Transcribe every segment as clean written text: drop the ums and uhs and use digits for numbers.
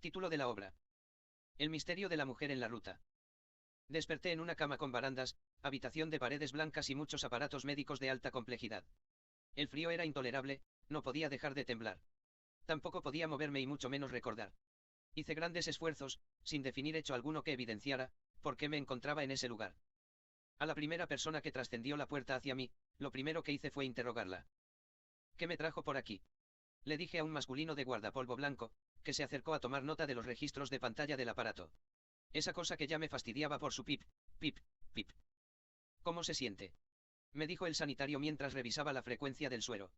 Título de la obra: El misterio de la mujer en la ruta. Desperté en una cama con barandas, habitación de paredes blancas y muchos aparatos médicos de alta complejidad. El frío era intolerable, no podía dejar de temblar. Tampoco podía moverme y mucho menos recordar. Hice grandes esfuerzos, sin definir hecho alguno que evidenciara por qué me encontraba en ese lugar. A la primera persona que trascendió la puerta hacia mí, lo primero que hice fue interrogarla. ¿Qué me trajo por aquí? Le dije a un masculino de guardapolvo blanco, que se acercó a tomar nota de los registros de pantalla del aparato. Esa cosa que ya me fastidiaba por su pip, pip, pip. ¿Cómo se siente? Me dijo el sanitario mientras revisaba la frecuencia del suero.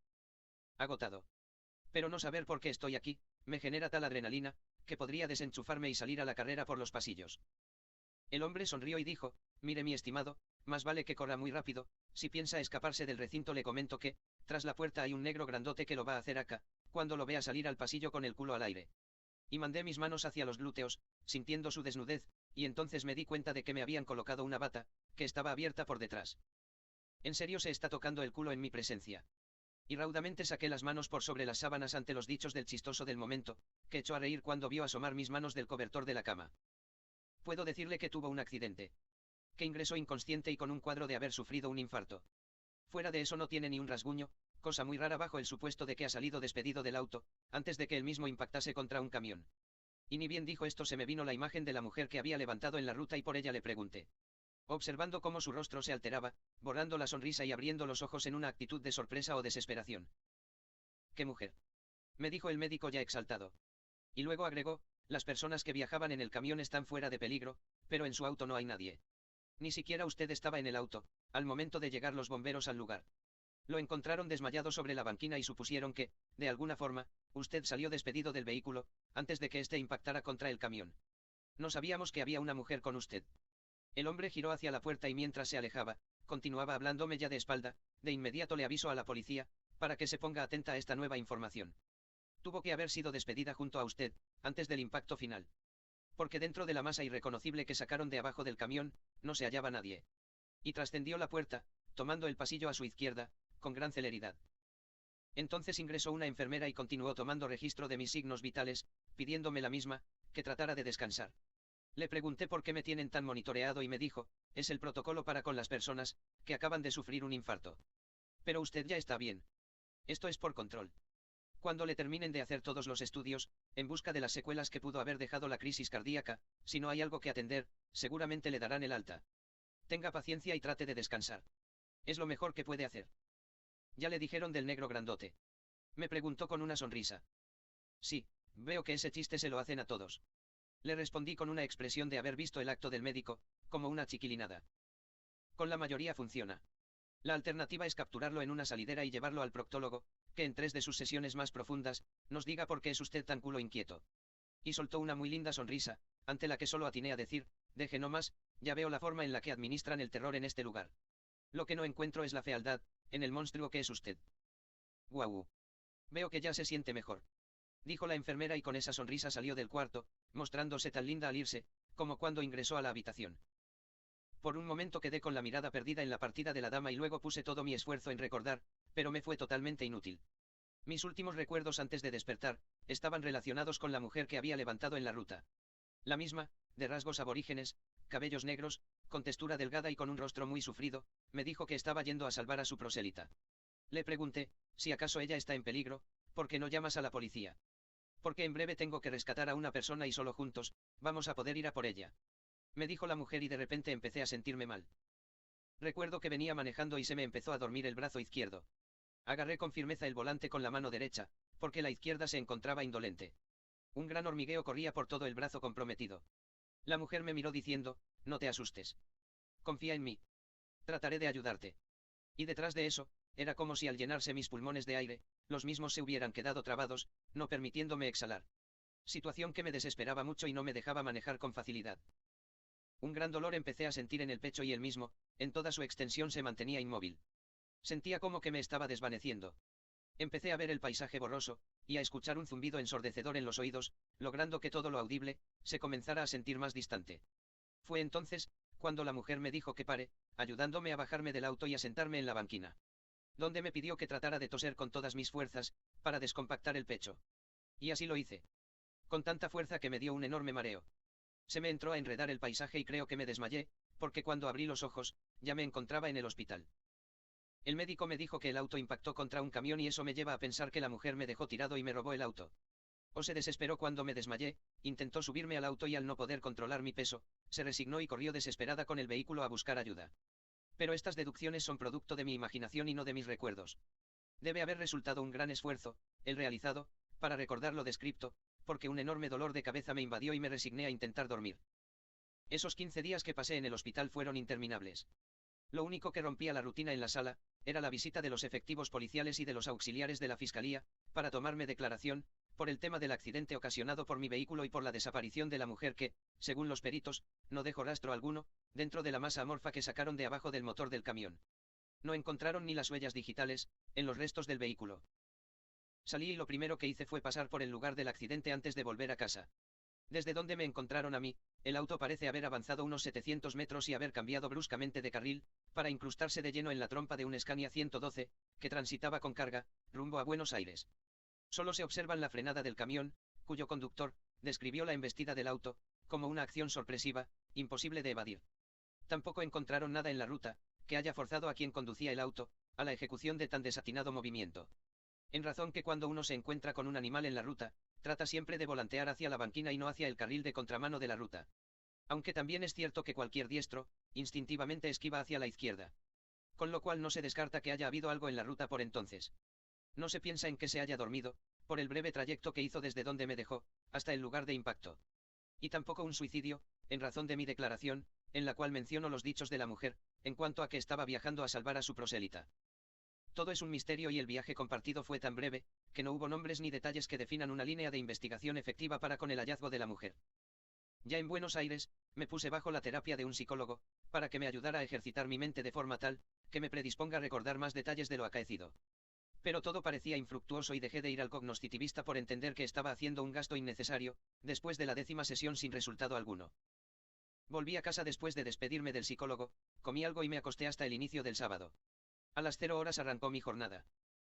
Agotado. Pero no saber por qué estoy aquí, me genera tal adrenalina, que podría desenchufarme y salir a la carrera por los pasillos. El hombre sonrió y dijo, mire mi estimado, más vale que corra muy rápido, si piensa escaparse del recinto le comento que, tras la puerta hay un negro grandote que lo va a hacer acá, cuando lo vea salir al pasillo con el culo al aire. Y mandé mis manos hacia los glúteos, sintiendo su desnudez, y entonces me di cuenta de que me habían colocado una bata, que estaba abierta por detrás. En serio se está tocando el culo en mi presencia. Y raudamente saqué las manos por sobre las sábanas ante los dichos del chistoso del momento, que echó a reír cuando vio asomar mis manos del cobertor de la cama. Puedo decirle que tuvo un accidente. Que ingresó inconsciente y con un cuadro de haber sufrido un infarto. Fuera de eso no tiene ni un rasguño, cosa muy rara bajo el supuesto de que ha salido despedido del auto, antes de que él mismo impactase contra un camión. Y ni bien dijo esto se me vino la imagen de la mujer que había levantado en la ruta y por ella le pregunté. Observando cómo su rostro se alteraba, borrando la sonrisa y abriendo los ojos en una actitud de sorpresa o desesperación. ¿Qué mujer? Me dijo el médico ya exaltado. Y luego agregó, las personas que viajaban en el camión están fuera de peligro, pero en su auto no hay nadie. Ni siquiera usted estaba en el auto, al momento de llegar los bomberos al lugar. Lo encontraron desmayado sobre la banquina y supusieron que, de alguna forma, usted salió despedido del vehículo, antes de que éste impactara contra el camión. No sabíamos que había una mujer con usted. El hombre giró hacia la puerta y mientras se alejaba, continuaba hablándome ya de espalda, de inmediato le aviso a la policía, para que se ponga atenta a esta nueva información. Tuvo que haber sido despedida junto a usted, antes del impacto final. Porque dentro de la masa irreconocible que sacaron de abajo del camión, no se hallaba nadie. Y trascendió la puerta, tomando el pasillo a su izquierda, con gran celeridad. Entonces ingresó una enfermera y continuó tomando registro de mis signos vitales, pidiéndome la misma, que tratara de descansar. Le pregunté por qué me tienen tan monitoreado y me dijo, es el protocolo para con las personas, que acaban de sufrir un infarto. Pero usted ya está bien. Esto es por control. Cuando le terminen de hacer todos los estudios, en busca de las secuelas que pudo haber dejado la crisis cardíaca, si no hay algo que atender, seguramente le darán el alta. Tenga paciencia y trate de descansar. Es lo mejor que puede hacer. ¿Ya le dijeron del negro grandote? Me preguntó con una sonrisa. Sí, veo que ese chiste se lo hacen a todos. Le respondí con una expresión de haber visto el acto del médico, como una chiquilinada. Con la mayoría funciona. La alternativa es capturarlo en una salidera y llevarlo al proctólogo, que en 3 de sus sesiones más profundas, nos diga por qué es usted tan culo inquieto. Y soltó una muy linda sonrisa, ante la que solo atiné a decir, deje no más, ya veo la forma en la que administran el terror en este lugar. Lo que no encuentro es la fealdad, en el monstruo que es usted. Guau. Veo que ya se siente mejor. Dijo la enfermera y con esa sonrisa salió del cuarto, mostrándose tan linda al irse, como cuando ingresó a la habitación. Por un momento quedé con la mirada perdida en la partida de la dama y luego puse todo mi esfuerzo en recordar, pero me fue totalmente inútil. Mis últimos recuerdos antes de despertar, estaban relacionados con la mujer que había levantado en la ruta. La misma, de rasgos aborígenes, cabellos negros, con textura delgada y con un rostro muy sufrido, me dijo que estaba yendo a salvar a su prosélita. Le pregunté, si acaso ella está en peligro, ¿por qué no llamas a la policía? Porque en breve tengo que rescatar a una persona y solo juntos, vamos a poder ir a por ella. Me dijo la mujer y de repente empecé a sentirme mal. Recuerdo que venía manejando y se me empezó a dormir el brazo izquierdo. Agarré con firmeza el volante con la mano derecha, porque la izquierda se encontraba indolente. Un gran hormigueo corría por todo el brazo comprometido. La mujer me miró diciendo, no te asustes. Confía en mí. Trataré de ayudarte. Y detrás de eso, era como si al llenarse mis pulmones de aire, los mismos se hubieran quedado trabados, no permitiéndome exhalar. Situación que me desesperaba mucho y no me dejaba manejar con facilidad. Un gran dolor empecé a sentir en el pecho y el mismo, en toda su extensión se mantenía inmóvil. Sentía como que me estaba desvaneciendo. Empecé a ver el paisaje borroso, y a escuchar un zumbido ensordecedor en los oídos, logrando que todo lo audible, se comenzara a sentir más distante. Fue entonces, cuando la mujer me dijo que pare, ayudándome a bajarme del auto y a sentarme en la banquina. Donde me pidió que tratara de toser con todas mis fuerzas, para descompactar el pecho. Y así lo hice. con tanta fuerza que me dio un enorme mareo. Se me entró a enredar el paisaje y creo que me desmayé, porque cuando abrí los ojos, ya me encontraba en el hospital. El médico me dijo que el auto impactó contra un camión y eso me lleva a pensar que la mujer me dejó tirado y me robó el auto. O se desesperó cuando me desmayé, intentó subirme al auto y al no poder controlar mi peso, se resignó y corrió desesperada con el vehículo a buscar ayuda. Pero estas deducciones son producto de mi imaginación y no de mis recuerdos. Debe haber resultado un gran esfuerzo, el realizado, para recordar lo descripto, porque un enorme dolor de cabeza me invadió y me resigné a intentar dormir. Esos 15 días que pasé en el hospital fueron interminables. Lo único que rompía la rutina en la sala, era la visita de los efectivos policiales y de los auxiliares de la fiscalía, para tomarme declaración, por el tema del accidente ocasionado por mi vehículo y por la desaparición de la mujer que, según los peritos, no dejó rastro alguno, dentro de la masa amorfa que sacaron de abajo del motor del camión. No encontraron ni las huellas digitales, en los restos del vehículo. Salí y lo primero que hice fue pasar por el lugar del accidente antes de volver a casa. Desde donde me encontraron a mí, el auto parece haber avanzado unos 700 metros y haber cambiado bruscamente de carril, para incrustarse de lleno en la trompa de un Scania 112, que transitaba con carga, rumbo a Buenos Aires. Solo se observan la frenada del camión, cuyo conductor, describió la embestida del auto, como una acción sorpresiva, imposible de evadir. Tampoco encontraron nada en la ruta, que haya forzado a quien conducía el auto, a la ejecución de tan desatinado movimiento. En razón que cuando uno se encuentra con un animal en la ruta, trata siempre de volantear hacia la banquina y no hacia el carril de contramano de la ruta. Aunque también es cierto que cualquier diestro, instintivamente esquiva hacia la izquierda. Con lo cual no se descarta que haya habido algo en la ruta por entonces. No se piensa en que se haya dormido, por el breve trayecto que hizo desde donde me dejó, hasta el lugar de impacto. Y tampoco un suicidio, en razón de mi declaración, en la cual menciono los dichos de la mujer, en cuanto a que estaba viajando a salvar a su prosélita. Todo es un misterio y el viaje compartido fue tan breve, que no hubo nombres ni detalles que definan una línea de investigación efectiva para con el hallazgo de la mujer. Ya en Buenos Aires, me puse bajo la terapia de un psicólogo, para que me ayudara a ejercitar mi mente de forma tal, que me predisponga a recordar más detalles de lo acaecido. Pero todo parecía infructuoso y dejé de ir al cognoscitivista por entender que estaba haciendo un gasto innecesario, después de la 10ª sesión sin resultado alguno. Volví a casa después de despedirme del psicólogo, comí algo y me acosté hasta el inicio del sábado. A las 0 horas arrancó mi jornada.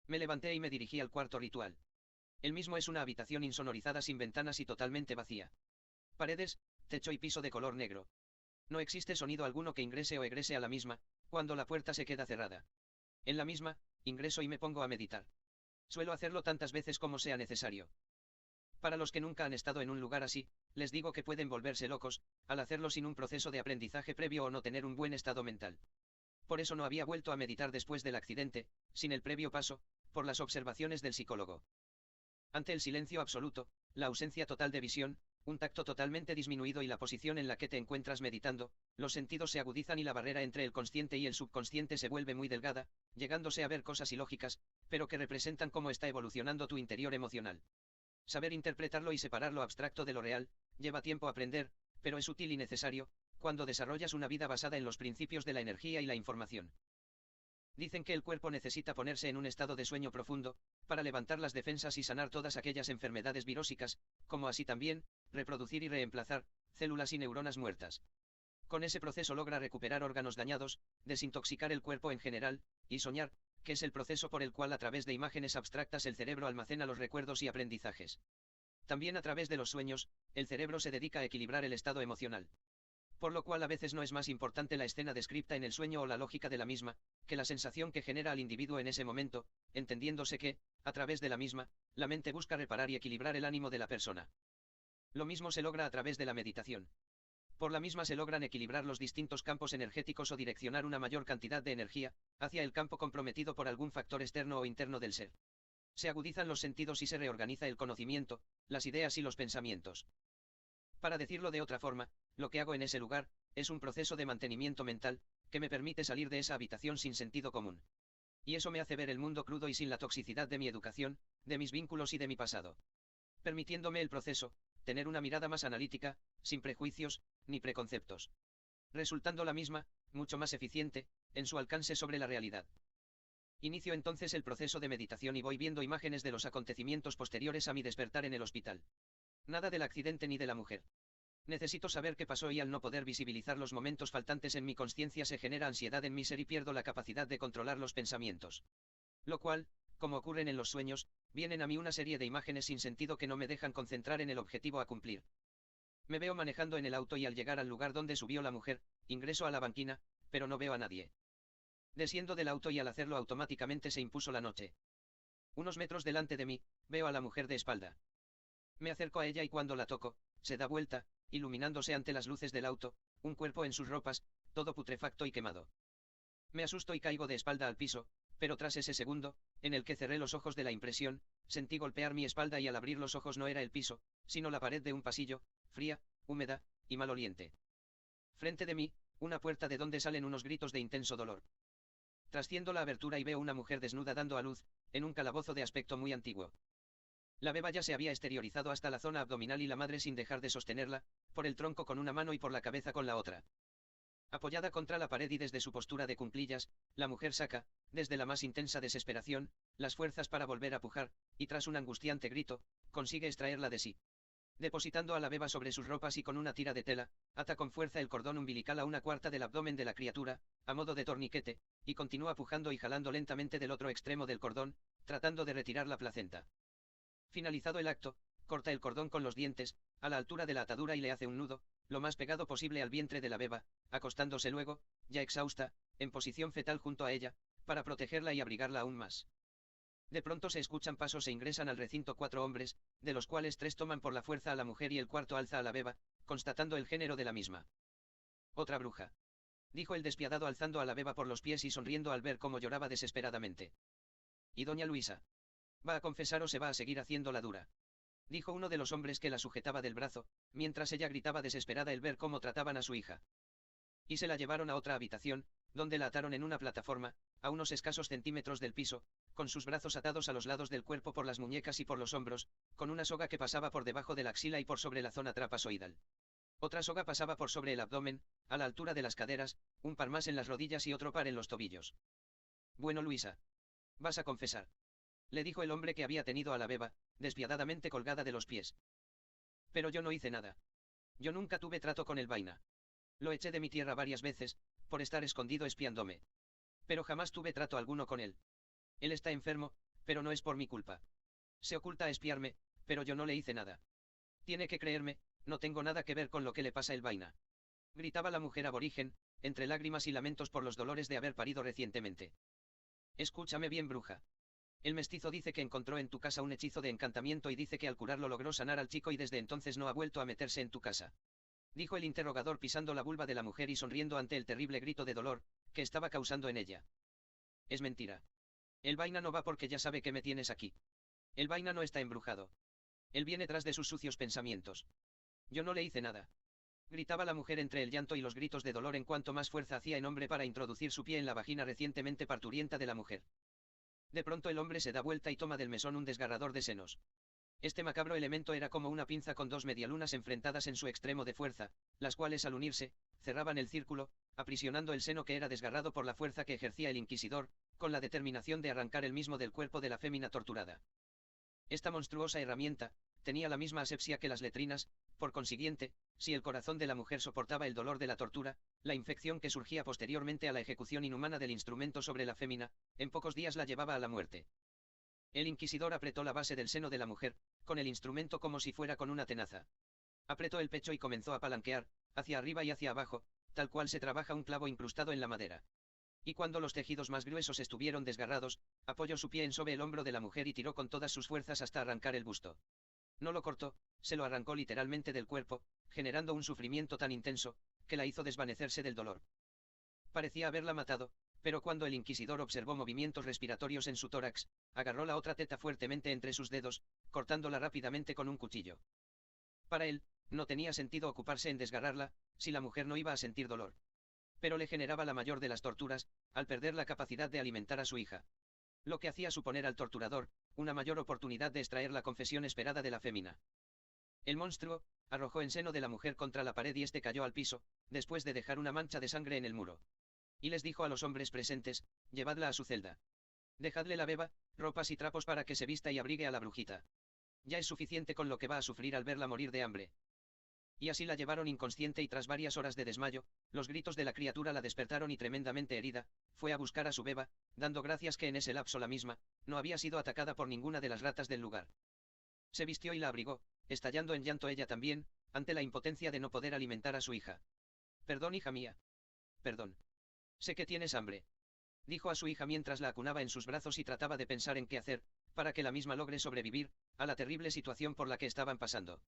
Me levanté y me dirigí al cuarto ritual. El mismo es una habitación insonorizada sin ventanas y totalmente vacía. Paredes, techo y piso de color negro. No existe sonido alguno que ingrese o egrese a la misma, cuando la puerta se queda cerrada. En la misma, ingreso y me pongo a meditar. Suelo hacerlo tantas veces como sea necesario. Para los que nunca han estado en un lugar así, les digo que pueden volverse locos, al hacerlo sin un proceso de aprendizaje previo o no tener un buen estado mental. Por eso no había vuelto a meditar después del accidente, sin el previo paso, por las observaciones del psicólogo. Ante el silencio absoluto, la ausencia total de visión, un tacto totalmente disminuido y la posición en la que te encuentras meditando, los sentidos se agudizan y la barrera entre el consciente y el subconsciente se vuelve muy delgada, llegándose a ver cosas ilógicas, pero que representan cómo está evolucionando tu interior emocional. Saber interpretarlo y separar lo abstracto de lo real, lleva tiempo aprender, pero es útil y necesario, cuando desarrollas una vida basada en los principios de la energía y la información. Dicen que el cuerpo necesita ponerse en un estado de sueño profundo, para levantar las defensas y sanar todas aquellas enfermedades virósicas, como así también, reproducir y reemplazar, células y neuronas muertas. Con ese proceso logra recuperar órganos dañados, desintoxicar el cuerpo en general, y soñar, que es el proceso por el cual a través de imágenes abstractas el cerebro almacena los recuerdos y aprendizajes. También a través de los sueños, el cerebro se dedica a equilibrar el estado emocional. Por lo cual a veces no es más importante la escena descripta en el sueño o la lógica de la misma, que la sensación que genera al individuo en ese momento, entendiéndose que, a través de la misma, la mente busca reparar y equilibrar el ánimo de la persona. Lo mismo se logra a través de la meditación. Por la misma se logran equilibrar los distintos campos energéticos o direccionar una mayor cantidad de energía, hacia el campo comprometido por algún factor externo o interno del ser. Se agudizan los sentidos y se reorganiza el conocimiento, las ideas y los pensamientos. Para decirlo de otra forma, lo que hago en ese lugar, es un proceso de mantenimiento mental, que me permite salir de esa habitación sin sentido común. Y eso me hace ver el mundo crudo y sin la toxicidad de mi educación, de mis vínculos y de mi pasado. Permitiéndome el proceso, tener una mirada más analítica, sin prejuicios, ni preconceptos. Resultando la misma, mucho más eficiente, en su alcance sobre la realidad. Inicio entonces el proceso de meditación y voy viendo imágenes de los acontecimientos posteriores a mi despertar en el hospital. Nada del accidente ni de la mujer. Necesito saber qué pasó y al no poder visibilizar los momentos faltantes en mi consciencia se genera ansiedad en mi ser y pierdo la capacidad de controlar los pensamientos. Lo cual, como ocurren en los sueños, Vienen a mí una serie de imágenes sin sentido que no me dejan concentrar en el objetivo a cumplir. Me veo manejando en el auto y al llegar al lugar donde subió la mujer, ingreso a la banquina, pero no veo a nadie. Desciendo del auto y al hacerlo automáticamente se impuso la noche. Unos metros delante de mí, veo a la mujer de espalda. Me acerco a ella y cuando la toco, se da vuelta, iluminándose ante las luces del auto, un cuerpo en sus ropas, todo putrefacto y quemado. Me asusto y caigo de espalda al piso, pero tras ese segundo, en el que cerré los ojos de la impresión, sentí golpear mi espalda y al abrir los ojos no era el piso, sino la pared de un pasillo, fría, húmeda, y maloliente. Frente de mí, una puerta de donde salen unos gritos de intenso dolor. Trasciendo la abertura y veo una mujer desnuda dando a luz, en un calabozo de aspecto muy antiguo. La beba ya se había exteriorizado hasta la zona abdominal y la madre sin dejar de sostenerla, por el tronco con una mano y por la cabeza con la otra. Apoyada contra la pared y desde su postura de cuclillas, la mujer saca, desde la más intensa desesperación, las fuerzas para volver a pujar, y tras un angustiante grito, consigue extraerla de sí. Depositando a la beba sobre sus ropas y con una tira de tela, ata con fuerza el cordón umbilical a una cuarta del abdomen de la criatura, a modo de torniquete, y continúa pujando y jalando lentamente del otro extremo del cordón, tratando de retirar la placenta. Finalizado el acto, corta el cordón con los dientes, a la altura de la atadura y le hace un nudo, lo más pegado posible al vientre de la beba, acostándose luego, ya exhausta, en posición fetal junto a ella, para protegerla y abrigarla aún más. De pronto se escuchan pasos e ingresan al recinto 4 hombres, de los cuales 3 toman por la fuerza a la mujer y el cuarto alza a la beba, constatando el género de la misma. Otra bruja. Dijo el despiadado alzando a la beba por los pies y sonriendo al ver cómo lloraba desesperadamente. ¿Y doña Luisa? ¿Va a confesar o se va a seguir haciendo la dura? Dijo uno de los hombres que la sujetaba del brazo, mientras ella gritaba desesperada el ver cómo trataban a su hija. Y se la llevaron a otra habitación, donde la ataron en una plataforma, a unos escasos centímetros del piso, con sus brazos atados a los lados del cuerpo por las muñecas y por los hombros, con una soga que pasaba por debajo de la axila y por sobre la zona trapezoidal. Otra soga pasaba por sobre el abdomen, a la altura de las caderas, un par más en las rodillas y otro par en los tobillos. Bueno, Luisa. ¿Vas a confesar? Le dijo el hombre que había tenido a la beba, despiadadamente colgada de los pies. Pero yo no hice nada. Yo nunca tuve trato con el vaina. Lo eché de mi tierra varias veces, por estar escondido espiándome. Pero jamás tuve trato alguno con él. Él está enfermo, pero no es por mi culpa. Se oculta a espiarme, pero yo no le hice nada. Tiene que creerme, no tengo nada que ver con lo que le pasa el vaina. Gritaba la mujer aborigen, entre lágrimas y lamentos por los dolores de haber parido recientemente. Escúchame bien, bruja. El mestizo dice que encontró en tu casa un hechizo de encantamiento y dice que al curarlo logró sanar al chico y desde entonces no ha vuelto a meterse en tu casa. Dijo el interrogador pisando la vulva de la mujer y sonriendo ante el terrible grito de dolor, que estaba causando en ella. Es mentira. El vaina no va porque ya sabe que me tienes aquí. El vaina no está embrujado. Él viene tras de sus sucios pensamientos. Yo no le hice nada. Gritaba la mujer entre el llanto y los gritos de dolor en cuanto más fuerza hacía el hombre para introducir su pie en la vagina recientemente parturienta de la mujer. De pronto el hombre se da vuelta y toma del mesón un desgarrador de senos. Este macabro elemento era como una pinza con 2 medialunas enfrentadas en su extremo de fuerza, las cuales al unirse, cerraban el círculo, aprisionando el seno que era desgarrado por la fuerza que ejercía el inquisidor, con la determinación de arrancar el mismo del cuerpo de la fémina torturada. Esta monstruosa herramienta, tenía la misma asepsia que las letrinas, por consiguiente, si el corazón de la mujer soportaba el dolor de la tortura, la infección que surgía posteriormente a la ejecución inhumana del instrumento sobre la fémina, en pocos días la llevaba a la muerte. El inquisidor apretó la base del seno de la mujer, con el instrumento como si fuera con una tenaza. Apretó el pecho y comenzó a palanquear, hacia arriba y hacia abajo, tal cual se trabaja un clavo incrustado en la madera. Y cuando los tejidos más gruesos estuvieron desgarrados, apoyó su pie en sobre el hombro de la mujer y tiró con todas sus fuerzas hasta arrancar el busto. No lo cortó, se lo arrancó literalmente del cuerpo, generando un sufrimiento tan intenso, que la hizo desvanecerse del dolor. Parecía haberla matado, pero cuando el inquisidor observó movimientos respiratorios en su tórax, agarró la otra teta fuertemente entre sus dedos, cortándola rápidamente con un cuchillo. Para él, no tenía sentido ocuparse en desgarrarla, si la mujer no iba a sentir dolor. Pero le generaba la mayor de las torturas, al perder la capacidad de alimentar a su hija. Lo que hacía suponer al torturador, una mayor oportunidad de extraer la confesión esperada de la fémina. El monstruo, arrojó en seno de la mujer contra la pared y este cayó al piso, después de dejar una mancha de sangre en el muro. Y les dijo a los hombres presentes, llevadla a su celda. Dejadle la beba, ropas y trapos para que se vista y abrigue a la brujita. Ya es suficiente con lo que va a sufrir al verla morir de hambre. Y así la llevaron inconsciente y tras varias horas de desmayo, los gritos de la criatura la despertaron y tremendamente herida, fue a buscar a su beba, dando gracias que en ese lapso la misma, no había sido atacada por ninguna de las ratas del lugar. Se vistió y la abrigó, estallando en llanto ella también, ante la impotencia de no poder alimentar a su hija. Perdón, hija mía. Perdón. Sé que tienes hambre. Dijo a su hija mientras la acunaba en sus brazos y trataba de pensar en qué hacer, para que la misma logre sobrevivir, a la terrible situación por la que estaban pasando.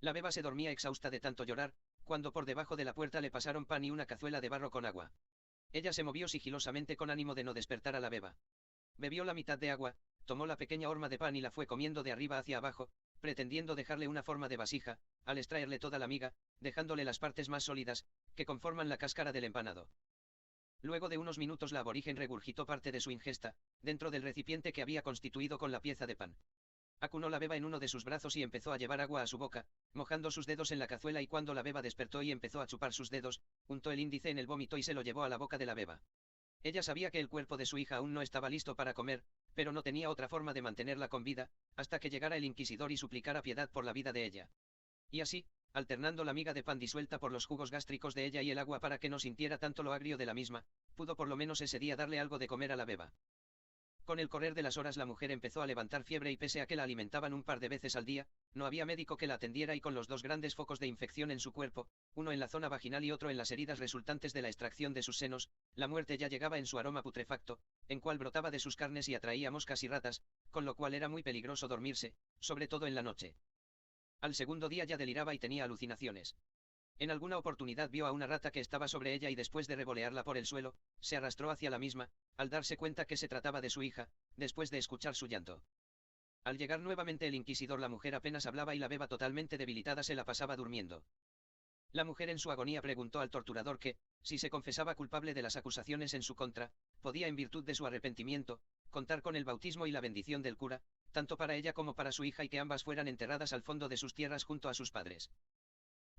La beba se dormía exhausta de tanto llorar, cuando por debajo de la puerta le pasaron pan y una cazuela de barro con agua. Ella se movió sigilosamente con ánimo de no despertar a la beba. Bebió la mitad de agua, tomó la pequeña horma de pan y la fue comiendo de arriba hacia abajo, pretendiendo dejarle una forma de vasija, al extraerle toda la miga, dejándole las partes más sólidas, que conforman la cáscara del empanado. Luego de unos minutos la aborigen regurgitó parte de su ingesta, dentro del recipiente que había constituido con la pieza de pan. Acunó la beba en uno de sus brazos y empezó a llevar agua a su boca, mojando sus dedos en la cazuela y cuando la beba despertó y empezó a chupar sus dedos, untó el índice en el vómito y se lo llevó a la boca de la beba. Ella sabía que el cuerpo de su hija aún no estaba listo para comer, pero no tenía otra forma de mantenerla con vida, hasta que llegara el inquisidor y suplicara piedad por la vida de ella. Y así, alternando la miga de pan disuelta por los jugos gástricos de ella y el agua para que no sintiera tanto lo agrio de la misma, pudo por lo menos ese día darle algo de comer a la beba. Con el correr de las horas la mujer empezó a levantar fiebre y pese a que la alimentaban un par de veces al día, no había médico que la atendiera y con los dos grandes focos de infección en su cuerpo, uno en la zona vaginal y otro en las heridas resultantes de la extracción de sus senos, la muerte ya llegaba en su aroma putrefacto, en cual brotaba de sus carnes y atraía moscas y ratas, con lo cual era muy peligroso dormirse, sobre todo en la noche. Al segundo día ya deliraba y tenía alucinaciones. En alguna oportunidad vio a una rata que estaba sobre ella y después de revolearla por el suelo, se arrastró hacia la misma, al darse cuenta que se trataba de su hija, después de escuchar su llanto. Al llegar nuevamente el inquisidor la mujer apenas hablaba y la beba totalmente debilitada se la pasaba durmiendo. La mujer en su agonía preguntó al torturador que, si se confesaba culpable de las acusaciones en su contra, podía en virtud de su arrepentimiento, contar con el bautismo y la bendición del cura, tanto para ella como para su hija y que ambas fueran enterradas al fondo de sus tierras junto a sus padres.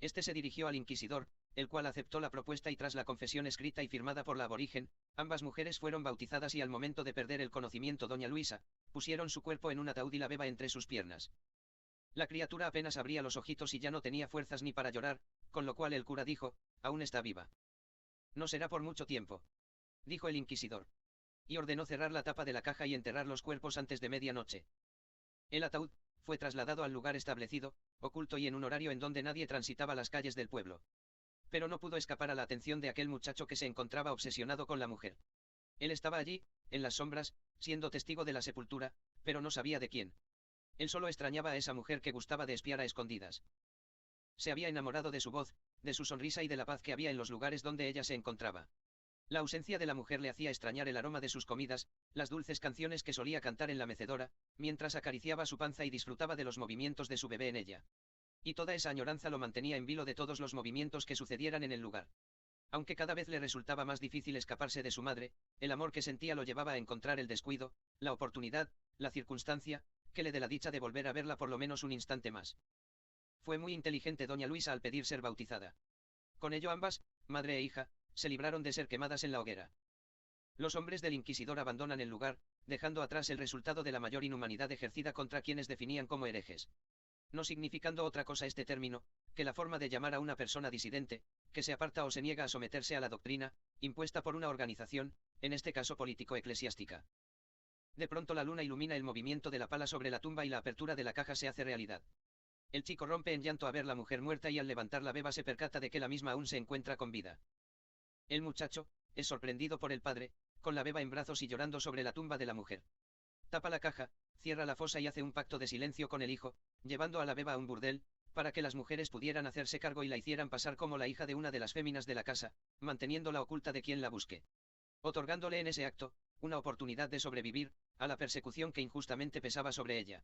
Este se dirigió al inquisidor, el cual aceptó la propuesta y tras la confesión escrita y firmada por la aborigen, ambas mujeres fueron bautizadas y al momento de perder el conocimiento doña Luisa, pusieron su cuerpo en un ataúd y la beba entre sus piernas. La criatura apenas abría los ojitos y ya no tenía fuerzas ni para llorar, con lo cual el cura dijo, aún está viva. No será por mucho tiempo, dijo el inquisidor. Y ordenó cerrar la tapa de la caja y enterrar los cuerpos antes de medianoche. El ataúd fue trasladado al lugar establecido, oculto y en un horario en donde nadie transitaba las calles del pueblo. Pero no pudo escapar a la atención de aquel muchacho que se encontraba obsesionado con la mujer. Él estaba allí, en las sombras, siendo testigo de la sepultura, pero no sabía de quién. Él solo extrañaba a esa mujer que gustaba de espiar a escondidas. Se había enamorado de su voz, de su sonrisa y de la paz que había en los lugares donde ella se encontraba. La ausencia de la mujer le hacía extrañar el aroma de sus comidas, las dulces canciones que solía cantar en la mecedora, mientras acariciaba su panza y disfrutaba de los movimientos de su bebé en ella. Y toda esa añoranza lo mantenía en vilo de todos los movimientos que sucedieran en el lugar. Aunque cada vez le resultaba más difícil escaparse de su madre, el amor que sentía lo llevaba a encontrar el descuido, la oportunidad, la circunstancia, que le dé la dicha de volver a verla por lo menos un instante más. Fue muy inteligente doña Luisa al pedir ser bautizada. Con ello ambas, madre e hija, se libraron de ser quemadas en la hoguera. Los hombres del inquisidor abandonan el lugar, dejando atrás el resultado de la mayor inhumanidad ejercida contra quienes definían como herejes. No significando otra cosa este término, que la forma de llamar a una persona disidente, que se aparta o se niega a someterse a la doctrina, impuesta por una organización, en este caso político-eclesiástica. De pronto la luna ilumina el movimiento de la pala sobre la tumba y la apertura de la caja se hace realidad. El chico rompe en llanto a ver la mujer muerta y al levantar la beba se percata de que la misma aún se encuentra con vida. El muchacho, es sorprendido por el padre, con la beba en brazos y llorando sobre la tumba de la mujer. Tapa la caja, cierra la fosa y hace un pacto de silencio con el hijo, llevando a la beba a un burdel, para que las mujeres pudieran hacerse cargo y la hicieran pasar como la hija de una de las féminas de la casa, manteniéndola oculta de quien la busque. Otorgándole en ese acto, una oportunidad de sobrevivir, a la persecución que injustamente pesaba sobre ella.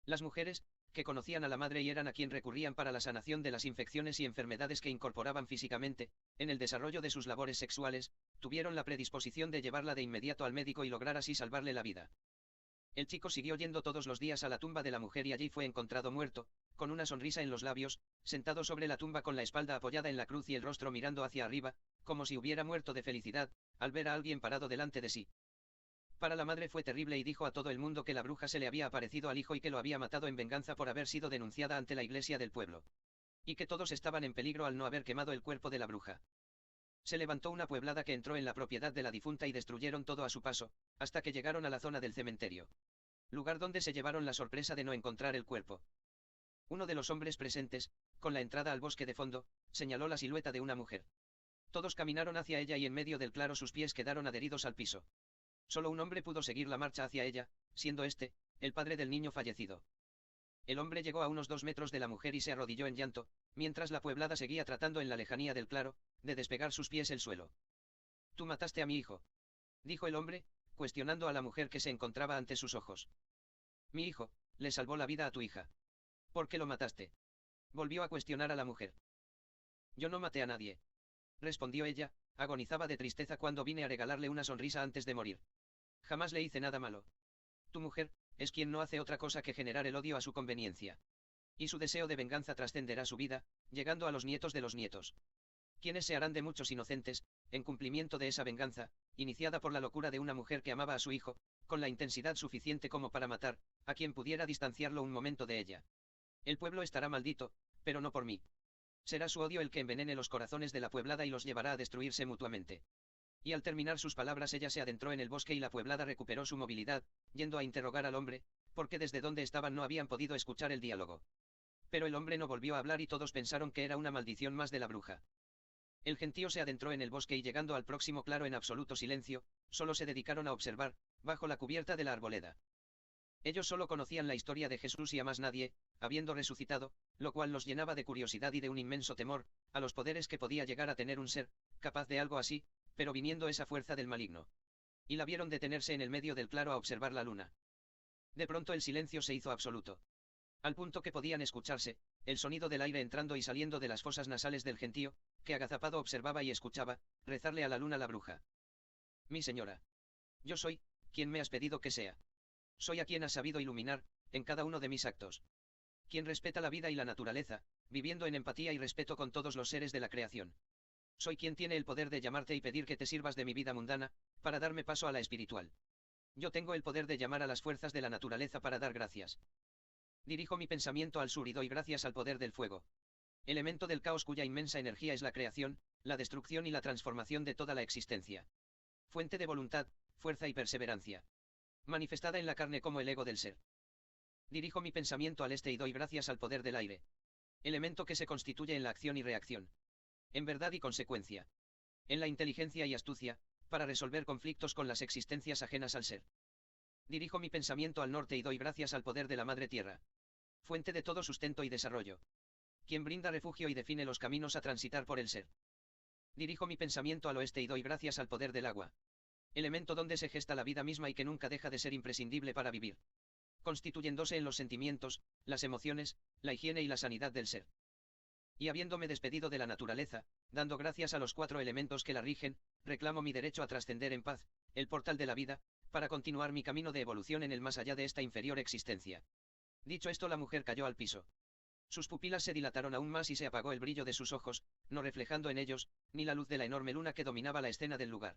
Las mujeres, que conocían a la madre y eran a quien recurrían para la sanación de las infecciones y enfermedades que incorporaban físicamente, en el desarrollo de sus labores sexuales, tuvieron la predisposición de llevarla de inmediato al médico y lograr así salvarle la vida. El chico siguió yendo todos los días a la tumba de la mujer y allí fue encontrado muerto, con una sonrisa en los labios, sentado sobre la tumba con la espalda apoyada en la cruz y el rostro mirando hacia arriba, como si hubiera muerto de felicidad, al ver a alguien parado delante de sí. Para la madre fue terrible y dijo a todo el mundo que la bruja se le había aparecido al hijo y que lo había matado en venganza por haber sido denunciada ante la iglesia del pueblo. y que todos estaban en peligro al no haber quemado el cuerpo de la bruja. Se levantó una pueblada que entró en la propiedad de la difunta y destruyeron todo a su paso, hasta que llegaron a la zona del cementerio. Lugar donde se llevaron la sorpresa de no encontrar el cuerpo. Uno de los hombres presentes, con la entrada al bosque de fondo, señaló la silueta de una mujer. Todos caminaron hacia ella y en medio del claro sus pies quedaron adheridos al piso. Solo un hombre pudo seguir la marcha hacia ella, siendo este, el padre del niño fallecido. El hombre llegó a unos 2 metros de la mujer y se arrodilló en llanto, mientras la pueblada seguía tratando en la lejanía del claro, de despegar sus pies el suelo. «Tú mataste a mi hijo», dijo el hombre, cuestionando a la mujer que se encontraba ante sus ojos. «Mi hijo, le salvó la vida a tu hija. ¿Por qué lo mataste?», volvió a cuestionar a la mujer. «Yo no maté a nadie», respondió ella, agonizaba de tristeza cuando vine a regalarle una sonrisa antes de morir. «Jamás le hice nada malo. Tu mujer es quien no hace otra cosa que generar el odio a su conveniencia. Y su deseo de venganza trascenderá su vida, llegando a los nietos de los nietos. Quienes se harán de muchos inocentes, en cumplimiento de esa venganza, iniciada por la locura de una mujer que amaba a su hijo, con la intensidad suficiente como para matar, a quien pudiera distanciarlo un momento de ella. El pueblo estará maldito, pero no por mí. Será su odio el que envenene los corazones de la pueblada y los llevará a destruirse mutuamente». Y al terminar sus palabras ella se adentró en el bosque y la pueblada recuperó su movilidad, yendo a interrogar al hombre, porque desde donde estaban no habían podido escuchar el diálogo. Pero el hombre no volvió a hablar y todos pensaron que era una maldición más de la bruja. El gentío se adentró en el bosque y llegando al próximo claro en absoluto silencio, solo se dedicaron a observar, bajo la cubierta de la arboleda. Ellos solo conocían la historia de Jesús y a más nadie, habiendo resucitado, lo cual los llenaba de curiosidad y de un inmenso temor, a los poderes que podía llegar a tener un ser, capaz de algo así, pero viniendo esa fuerza del maligno. Y la vieron detenerse en el medio del claro a observar la luna. De pronto el silencio se hizo absoluto. Al punto que podían escucharse, el sonido del aire entrando y saliendo de las fosas nasales del gentío, que agazapado observaba y escuchaba, rezarle a la luna la bruja. «Mi señora. Yo soy, quien me has pedido que sea. Soy a quien has sabido iluminar, en cada uno de mis actos. Quien respeta la vida y la naturaleza, viviendo en empatía y respeto con todos los seres de la creación. Soy quien tiene el poder de llamarte y pedir que te sirvas de mi vida mundana, para darme paso a la espiritual. Yo tengo el poder de llamar a las fuerzas de la naturaleza para dar gracias. Dirijo mi pensamiento al sur y doy gracias al poder del fuego. Elemento del caos cuya inmensa energía es la creación, la destrucción y la transformación de toda la existencia. Fuente de voluntad, fuerza y perseverancia. Manifestada en la carne como el ego del ser. Dirijo mi pensamiento al este y doy gracias al poder del aire. Elemento que se constituye en la acción y reacción. En verdad y consecuencia. En la inteligencia y astucia, para resolver conflictos con las existencias ajenas al ser. Dirijo mi pensamiento al norte y doy gracias al poder de la Madre Tierra. Fuente de todo sustento y desarrollo. Quien brinda refugio y define los caminos a transitar por el ser. Dirijo mi pensamiento al oeste y doy gracias al poder del agua. Elemento donde se gesta la vida misma y que nunca deja de ser imprescindible para vivir. Constituyéndose en los sentimientos, las emociones, la higiene y la sanidad del ser. Y habiéndome despedido de la naturaleza, dando gracias a los 4 elementos que la rigen, reclamo mi derecho a trascender en paz, el portal de la vida, para continuar mi camino de evolución en el más allá de esta inferior existencia. Dicho esto, la mujer cayó al piso. Sus pupilas se dilataron aún más y se apagó el brillo de sus ojos, no reflejando en ellos, ni la luz de la enorme luna que dominaba la escena del lugar.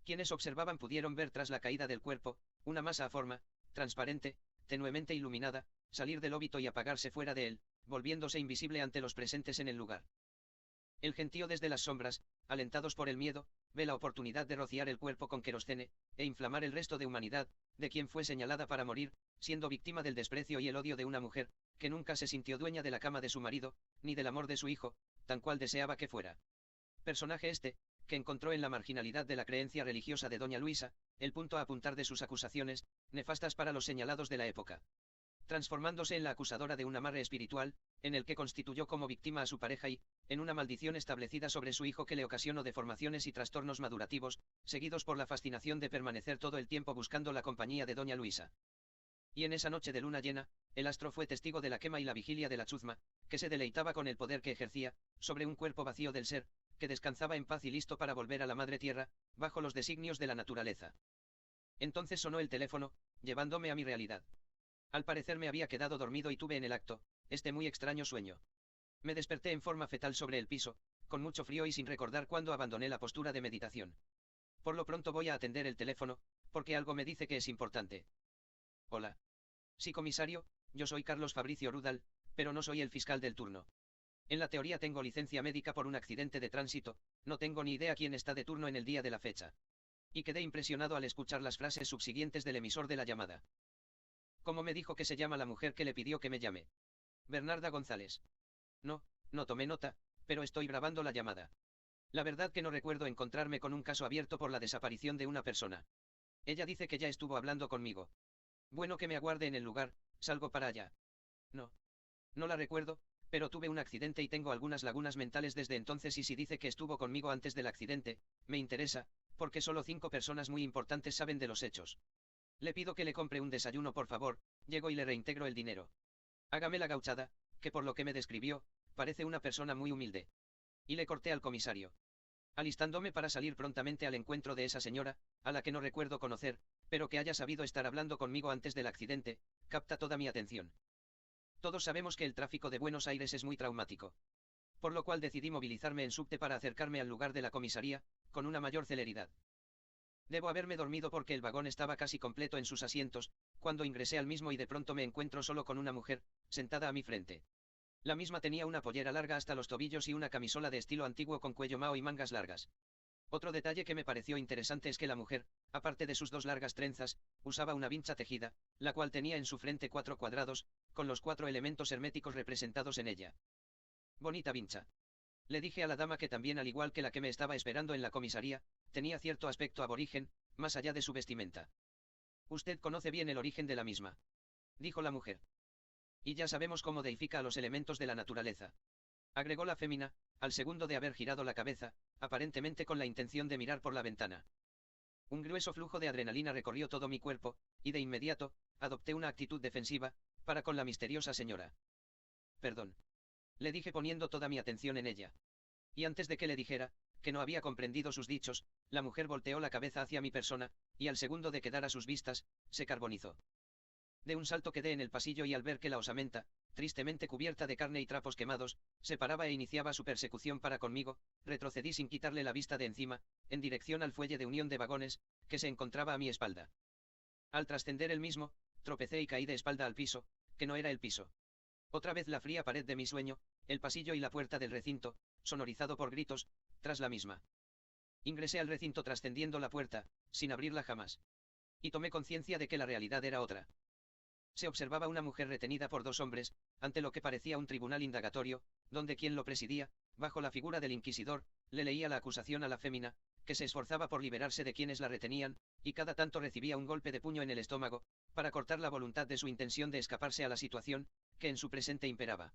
Quienes observaban pudieron ver tras la caída del cuerpo, una masa a forma, transparente, tenuemente iluminada, salir del óbito y apagarse fuera de él, volviéndose invisible ante los presentes en el lugar. El gentío desde las sombras, alentados por el miedo, ve la oportunidad de rociar el cuerpo con querosene, e inflamar el resto de humanidad, de quien fue señalada para morir, siendo víctima del desprecio y el odio de una mujer, que nunca se sintió dueña de la cama de su marido, ni del amor de su hijo, tan cual deseaba que fuera. Personaje este, que encontró en la marginalidad de la creencia religiosa de doña Luisa, el punto a apuntar de sus acusaciones, nefastas para los señalados de la época. Transformándose en la acusadora de un amarre espiritual, en el que constituyó como víctima a su pareja y, en una maldición establecida sobre su hijo que le ocasionó deformaciones y trastornos madurativos, seguidos por la fascinación de permanecer todo el tiempo buscando la compañía de doña Luisa. Y en esa noche de luna llena, el astro fue testigo de la quema y la vigilia de la chusma, que se deleitaba con el poder que ejercía, sobre un cuerpo vacío del ser, que descansaba en paz y listo para volver a la madre tierra, bajo los designios de la naturaleza. Entonces sonó el teléfono, llevándome a mi realidad. Al parecer me había quedado dormido y tuve en el acto, este muy extraño sueño. Me desperté en forma fetal sobre el piso, con mucho frío y sin recordar cuándo abandoné la postura de meditación. Por lo pronto voy a atender el teléfono, porque algo me dice que es importante. Hola. Sí, comisario, yo soy Carlos Fabricio Rudal, pero no soy el fiscal del turno. En la teoría tengo licencia médica por un accidente de tránsito, no tengo ni idea quién está de turno en el día de la fecha. Y quedé impresionado al escuchar las frases subsiguientes del emisor de la llamada. ¿Cómo me dijo que se llama la mujer que le pidió que me llame? Bernarda González. No, no tomé nota, pero estoy grabando la llamada. La verdad que no recuerdo encontrarme con un caso abierto por la desaparición de una persona. Ella dice que ya estuvo hablando conmigo. Bueno, que me aguarde en el lugar, salgo para allá. No. No la recuerdo, pero tuve un accidente y tengo algunas lagunas mentales desde entonces, y si dice que estuvo conmigo antes del accidente, me interesa, porque solo 5 personas muy importantes saben de los hechos. Le pido que le compre un desayuno, por favor, llego y le reintegro el dinero. Hágame la gauchada, que por lo que me describió, parece una persona muy humilde. Y le corté al comisario, alistándome para salir prontamente al encuentro de esa señora, a la que no recuerdo conocer, pero que haya sabido estar hablando conmigo antes del accidente, capta toda mi atención. Todos sabemos que el tráfico de Buenos Aires es muy traumático. Por lo cual decidí movilizarme en subte para acercarme al lugar de la comisaría, con una mayor celeridad. Debo haberme dormido porque el vagón estaba casi completo en sus asientos, cuando ingresé al mismo y de pronto me encuentro solo con una mujer, sentada a mi frente. La misma tenía una pollera larga hasta los tobillos y una camisola de estilo antiguo con cuello mao y mangas largas. Otro detalle que me pareció interesante es que la mujer, aparte de sus 2 largas trenzas, usaba una vincha tejida, la cual tenía en su frente 4 cuadrados, con los 4 elementos herméticos representados en ella. Bonita vincha. Le dije a la dama que también, al igual que la que me estaba esperando en la comisaría, tenía cierto aspecto aborigen, más allá de su vestimenta. Usted conoce bien el origen de la misma, dijo la mujer. Y ya sabemos cómo deifica a los elementos de la naturaleza, agregó la fémina, al segundo de haber girado la cabeza, aparentemente con la intención de mirar por la ventana. Un grueso flujo de adrenalina recorrió todo mi cuerpo, y de inmediato, adopté una actitud defensiva, para con la misteriosa señora. Perdón. Le dije poniendo toda mi atención en ella. Y antes de que le dijera, que no había comprendido sus dichos, la mujer volteó la cabeza hacia mi persona, y al segundo de quedar a sus vistas, se carbonizó. De un salto quedé en el pasillo y al ver que la osamenta, tristemente cubierta de carne y trapos quemados, se paraba e iniciaba su persecución para conmigo, retrocedí sin quitarle la vista de encima, en dirección al fuelle de unión de vagones, que se encontraba a mi espalda. Al trascender el mismo, tropecé y caí de espalda al piso, que no era el piso. Otra vez la fría pared de mi sueño, el pasillo y la puerta del recinto, sonorizado por gritos, tras la misma. Ingresé al recinto trascendiendo la puerta, sin abrirla jamás. Y tomé conciencia de que la realidad era otra. Se observaba una mujer retenida por 2 hombres, ante lo que parecía un tribunal indagatorio, donde quien lo presidía, bajo la figura del inquisidor, le leía la acusación a la fémina, que se esforzaba por liberarse de quienes la retenían, y cada tanto recibía un golpe de puño en el estómago, para cortar la voluntad de su intención de escaparse a la situación, que en su presente imperaba.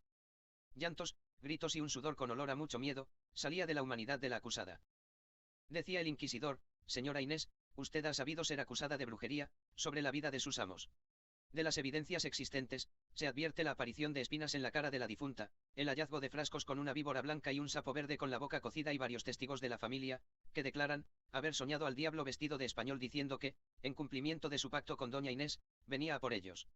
Llantos, gritos y un sudor con olor a mucho miedo, salía de la humanidad de la acusada. Decía el inquisidor: señora Inés, usted ha sabido ser acusada de brujería, sobre la vida de sus amos. De las evidencias existentes, se advierte la aparición de espinas en la cara de la difunta, el hallazgo de frascos con una víbora blanca y un sapo verde con la boca cocida y varios testigos de la familia, que declaran haber soñado al diablo vestido de español diciendo que, en cumplimiento de su pacto con doña Inés, venía a por ellos.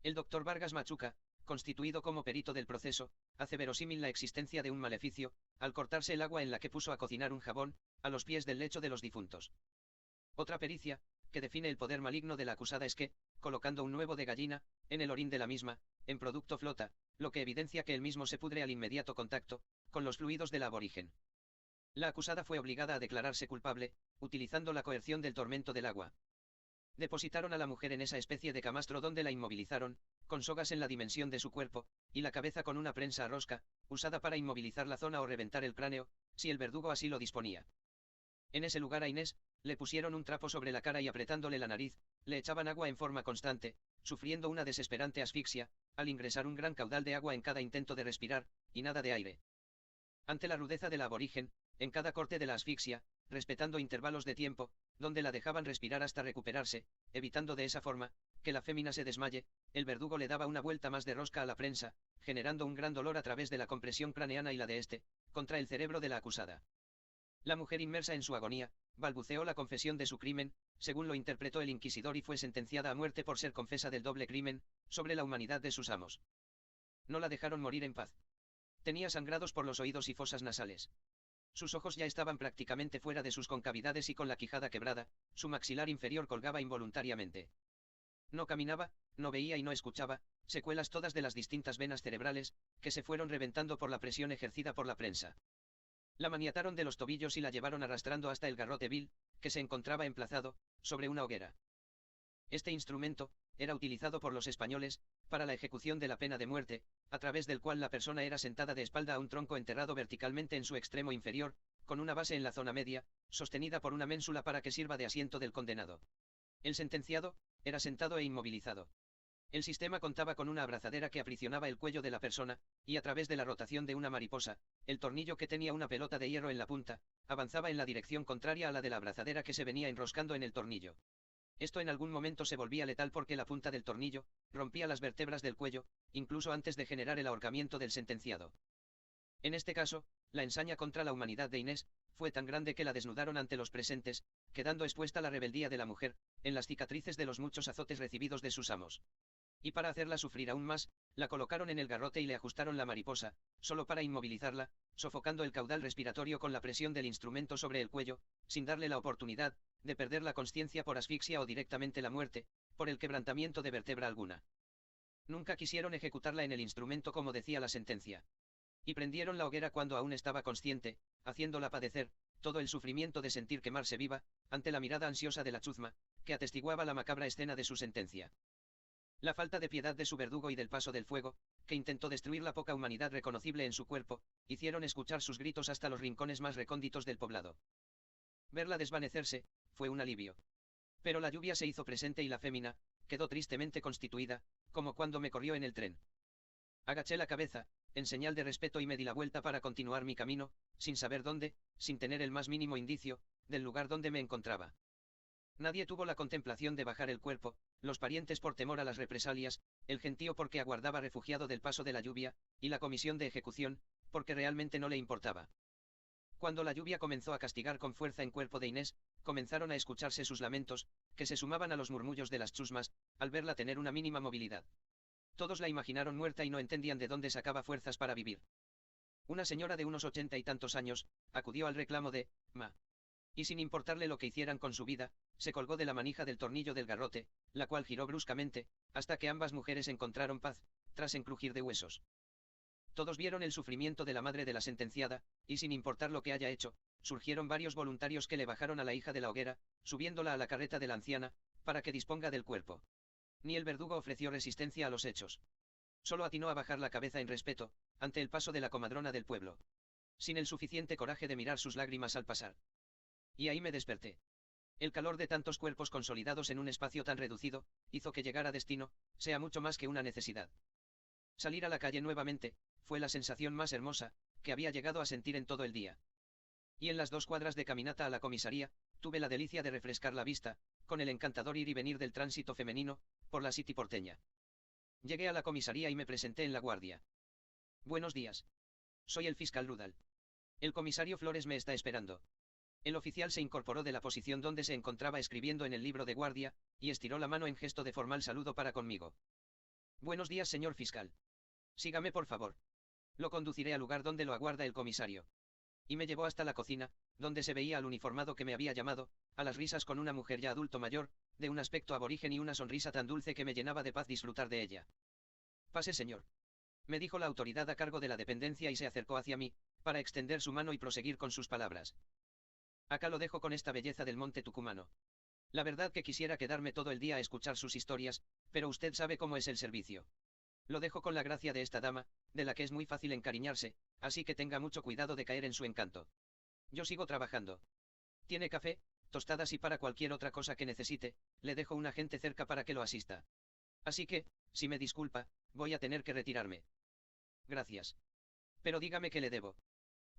El doctor Vargas Machuca, constituido como perito del proceso, hace verosímil la existencia de un maleficio, al cortarse el agua en la que puso a cocinar un jabón, a los pies del lecho de los difuntos. Otra pericia, que define el poder maligno de la acusada, es que, colocando un huevo de gallina, en el orín de la misma, en producto flota, lo que evidencia que el mismo se pudre al inmediato contacto, con los fluidos del aborigen. La acusada fue obligada a declararse culpable, utilizando la coerción del tormento del agua. Depositaron a la mujer en esa especie de camastro donde la inmovilizaron, con sogas en la dimensión de su cuerpo, y la cabeza con una prensa a rosca, usada para inmovilizar la zona o reventar el cráneo, si el verdugo así lo disponía. En ese lugar a Inés, le pusieron un trapo sobre la cara y apretándole la nariz, le echaban agua en forma constante, sufriendo una desesperante asfixia, al ingresar un gran caudal de agua en cada intento de respirar, y nada de aire. Ante la rudeza del aborigen, en cada corte de la asfixia, respetando intervalos de tiempo, donde la dejaban respirar hasta recuperarse, evitando de esa forma, que la fémina se desmaye, el verdugo le daba una vuelta más de rosca a la prensa, generando un gran dolor a través de la compresión craneana y la de este, contra el cerebro de la acusada. La mujer, inmersa en su agonía, balbuceó la confesión de su crimen, según lo interpretó el inquisidor, y fue sentenciada a muerte por ser confesa del doble crimen, sobre la humanidad de sus amos. No la dejaron morir en paz. Tenía sangrados por los oídos y fosas nasales. Sus ojos ya estaban prácticamente fuera de sus concavidades y con la quijada quebrada, su maxilar inferior colgaba involuntariamente. No caminaba, no veía y no escuchaba, secuelas todas de las distintas venas cerebrales, que se fueron reventando por la presión ejercida por la prensa. La maniataron de los tobillos y la llevaron arrastrando hasta el garrote vil, que se encontraba emplazado, sobre una hoguera. Este instrumento, era utilizado por los españoles, para la ejecución de la pena de muerte, a través del cual la persona era sentada de espalda a un tronco enterrado verticalmente en su extremo inferior, con una base en la zona media, sostenida por una ménsula para que sirva de asiento del condenado. El sentenciado, era sentado e inmovilizado. El sistema contaba con una abrazadera que aprisionaba el cuello de la persona, y a través de la rotación de una mariposa, el tornillo que tenía una pelota de hierro en la punta, avanzaba en la dirección contraria a la de la abrazadera que se venía enroscando en el tornillo. Esto en algún momento se volvía letal porque la punta del tornillo rompía las vértebras del cuello, incluso antes de generar el ahorcamiento del sentenciado. En este caso, la ensaña contra la humanidad de Inés fue tan grande que la desnudaron ante los presentes, quedando expuesta la rebeldía de la mujer, en las cicatrices de los muchos azotes recibidos de sus amos. Y para hacerla sufrir aún más, la colocaron en el garrote y le ajustaron la mariposa, solo para inmovilizarla, sofocando el caudal respiratorio con la presión del instrumento sobre el cuello, sin darle la oportunidad de perder la consciencia por asfixia o directamente la muerte, por el quebrantamiento de vértebra alguna. Nunca quisieron ejecutarla en el instrumento como decía la sentencia. Y prendieron la hoguera cuando aún estaba consciente, haciéndola padecer todo el sufrimiento de sentir quemarse viva, ante la mirada ansiosa de la chusma, que atestiguaba la macabra escena de su sentencia. La falta de piedad de su verdugo y del paso del fuego, que intentó destruir la poca humanidad reconocible en su cuerpo, hicieron escuchar sus gritos hasta los rincones más recónditos del poblado. Verla desvanecerse, fue un alivio. Pero la lluvia se hizo presente y la fémina quedó tristemente constituida, como cuando me corrió en el tren. Agaché la cabeza, en señal de respeto y me di la vuelta para continuar mi camino, sin saber dónde, sin tener el más mínimo indicio, del lugar donde me encontraba. Nadie tuvo la contemplación de bajar el cuerpo, los parientes por temor a las represalias, el gentío porque aguardaba refugiado del paso de la lluvia, y la comisión de ejecución, porque realmente no le importaba. Cuando la lluvia comenzó a castigar con fuerza en cuerpo de Inés, comenzaron a escucharse sus lamentos, que se sumaban a los murmullos de las chusmas, al verla tener una mínima movilidad. Todos la imaginaron muerta y no entendían de dónde sacaba fuerzas para vivir. Una señora de unos 80 y tantos años, acudió al reclamo de «Ma». Y sin importarle lo que hicieran con su vida, se colgó de la manija del tornillo del garrote, la cual giró bruscamente, hasta que ambas mujeres encontraron paz, tras encrujir de huesos. Todos vieron el sufrimiento de la madre de la sentenciada, y sin importar lo que haya hecho, surgieron varios voluntarios que le bajaron a la hija de la hoguera, subiéndola a la carreta de la anciana, para que disponga del cuerpo. Ni el verdugo ofreció resistencia a los hechos. Solo atinó a bajar la cabeza en respeto, ante el paso de la comadrona del pueblo. Sin el suficiente coraje de mirar sus lágrimas al pasar. Y ahí me desperté. El calor de tantos cuerpos consolidados en un espacio tan reducido, hizo que llegar a destino sea mucho más que una necesidad. Salir a la calle nuevamente, fue la sensación más hermosa que había llegado a sentir en todo el día. Y en las 2 cuadras de caminata a la comisaría, tuve la delicia de refrescar la vista, con el encantador ir y venir del tránsito femenino, por la City porteña. Llegué a la comisaría y me presenté en la guardia. Buenos días. Soy el fiscal Rudal. El comisario Flores me está esperando. El oficial se incorporó de la posición donde se encontraba escribiendo en el libro de guardia, y estiró la mano en gesto de formal saludo para conmigo. Buenos días, señor fiscal. Sígame por favor. Lo conduciré al lugar donde lo aguarda el comisario. Y me llevó hasta la cocina, donde se veía al uniformado que me había llamado, a las risas con una mujer ya adulto mayor, de un aspecto aborigen y una sonrisa tan dulce que me llenaba de paz disfrutar de ella. Pase, señor. Me dijo la autoridad a cargo de la dependencia y se acercó hacia mí, para extender su mano y proseguir con sus palabras. Acá lo dejo con esta belleza del monte tucumano. La verdad que quisiera quedarme todo el día a escuchar sus historias, pero usted sabe cómo es el servicio. Lo dejo con la gracia de esta dama, de la que es muy fácil encariñarse, así que tenga mucho cuidado de caer en su encanto. Yo sigo trabajando. ¿Tiene café, tostadas y para cualquier otra cosa que necesite, le dejo un agente cerca para que lo asista? Así que, si me disculpa, voy a tener que retirarme. Gracias. Pero dígame qué le debo.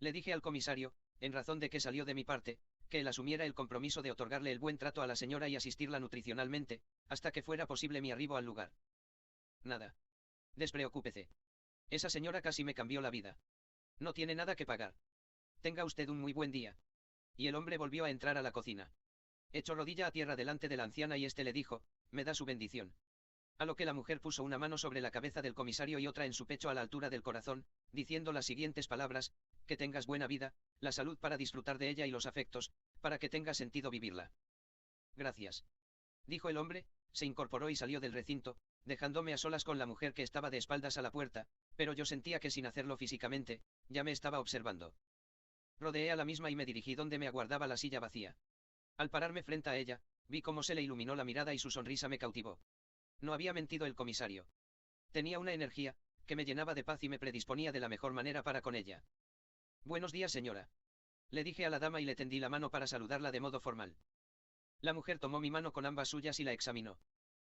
Le dije al comisario, en razón de que salió de mi parte, que él asumiera el compromiso de otorgarle el buen trato a la señora y asistirla nutricionalmente, hasta que fuera posible mi arribo al lugar. Nada. Despreocúpese. Esa señora casi me cambió la vida. No tiene nada que pagar. Tenga usted un muy buen día. Y el hombre volvió a entrar a la cocina. Echó rodilla a tierra delante de la anciana y éste le dijo, me da su bendición. A lo que la mujer puso una mano sobre la cabeza del comisario y otra en su pecho a la altura del corazón, diciendo las siguientes palabras, que tengas buena vida, la salud para disfrutar de ella y los afectos, para que tenga sentido vivirla. Gracias. Dijo el hombre, se incorporó y salió del recinto, dejándome a solas con la mujer que estaba de espaldas a la puerta, pero yo sentía que sin hacerlo físicamente, ya me estaba observando. Rodeé a la misma y me dirigí donde me aguardaba la silla vacía. Al pararme frente a ella, vi cómo se le iluminó la mirada y su sonrisa me cautivó. No había mentido el comisario. Tenía una energía, que me llenaba de paz y me predisponía de la mejor manera para con ella. Buenos días, señora. Le dije a la dama y le tendí la mano para saludarla de modo formal. La mujer tomó mi mano con ambas suyas y la examinó.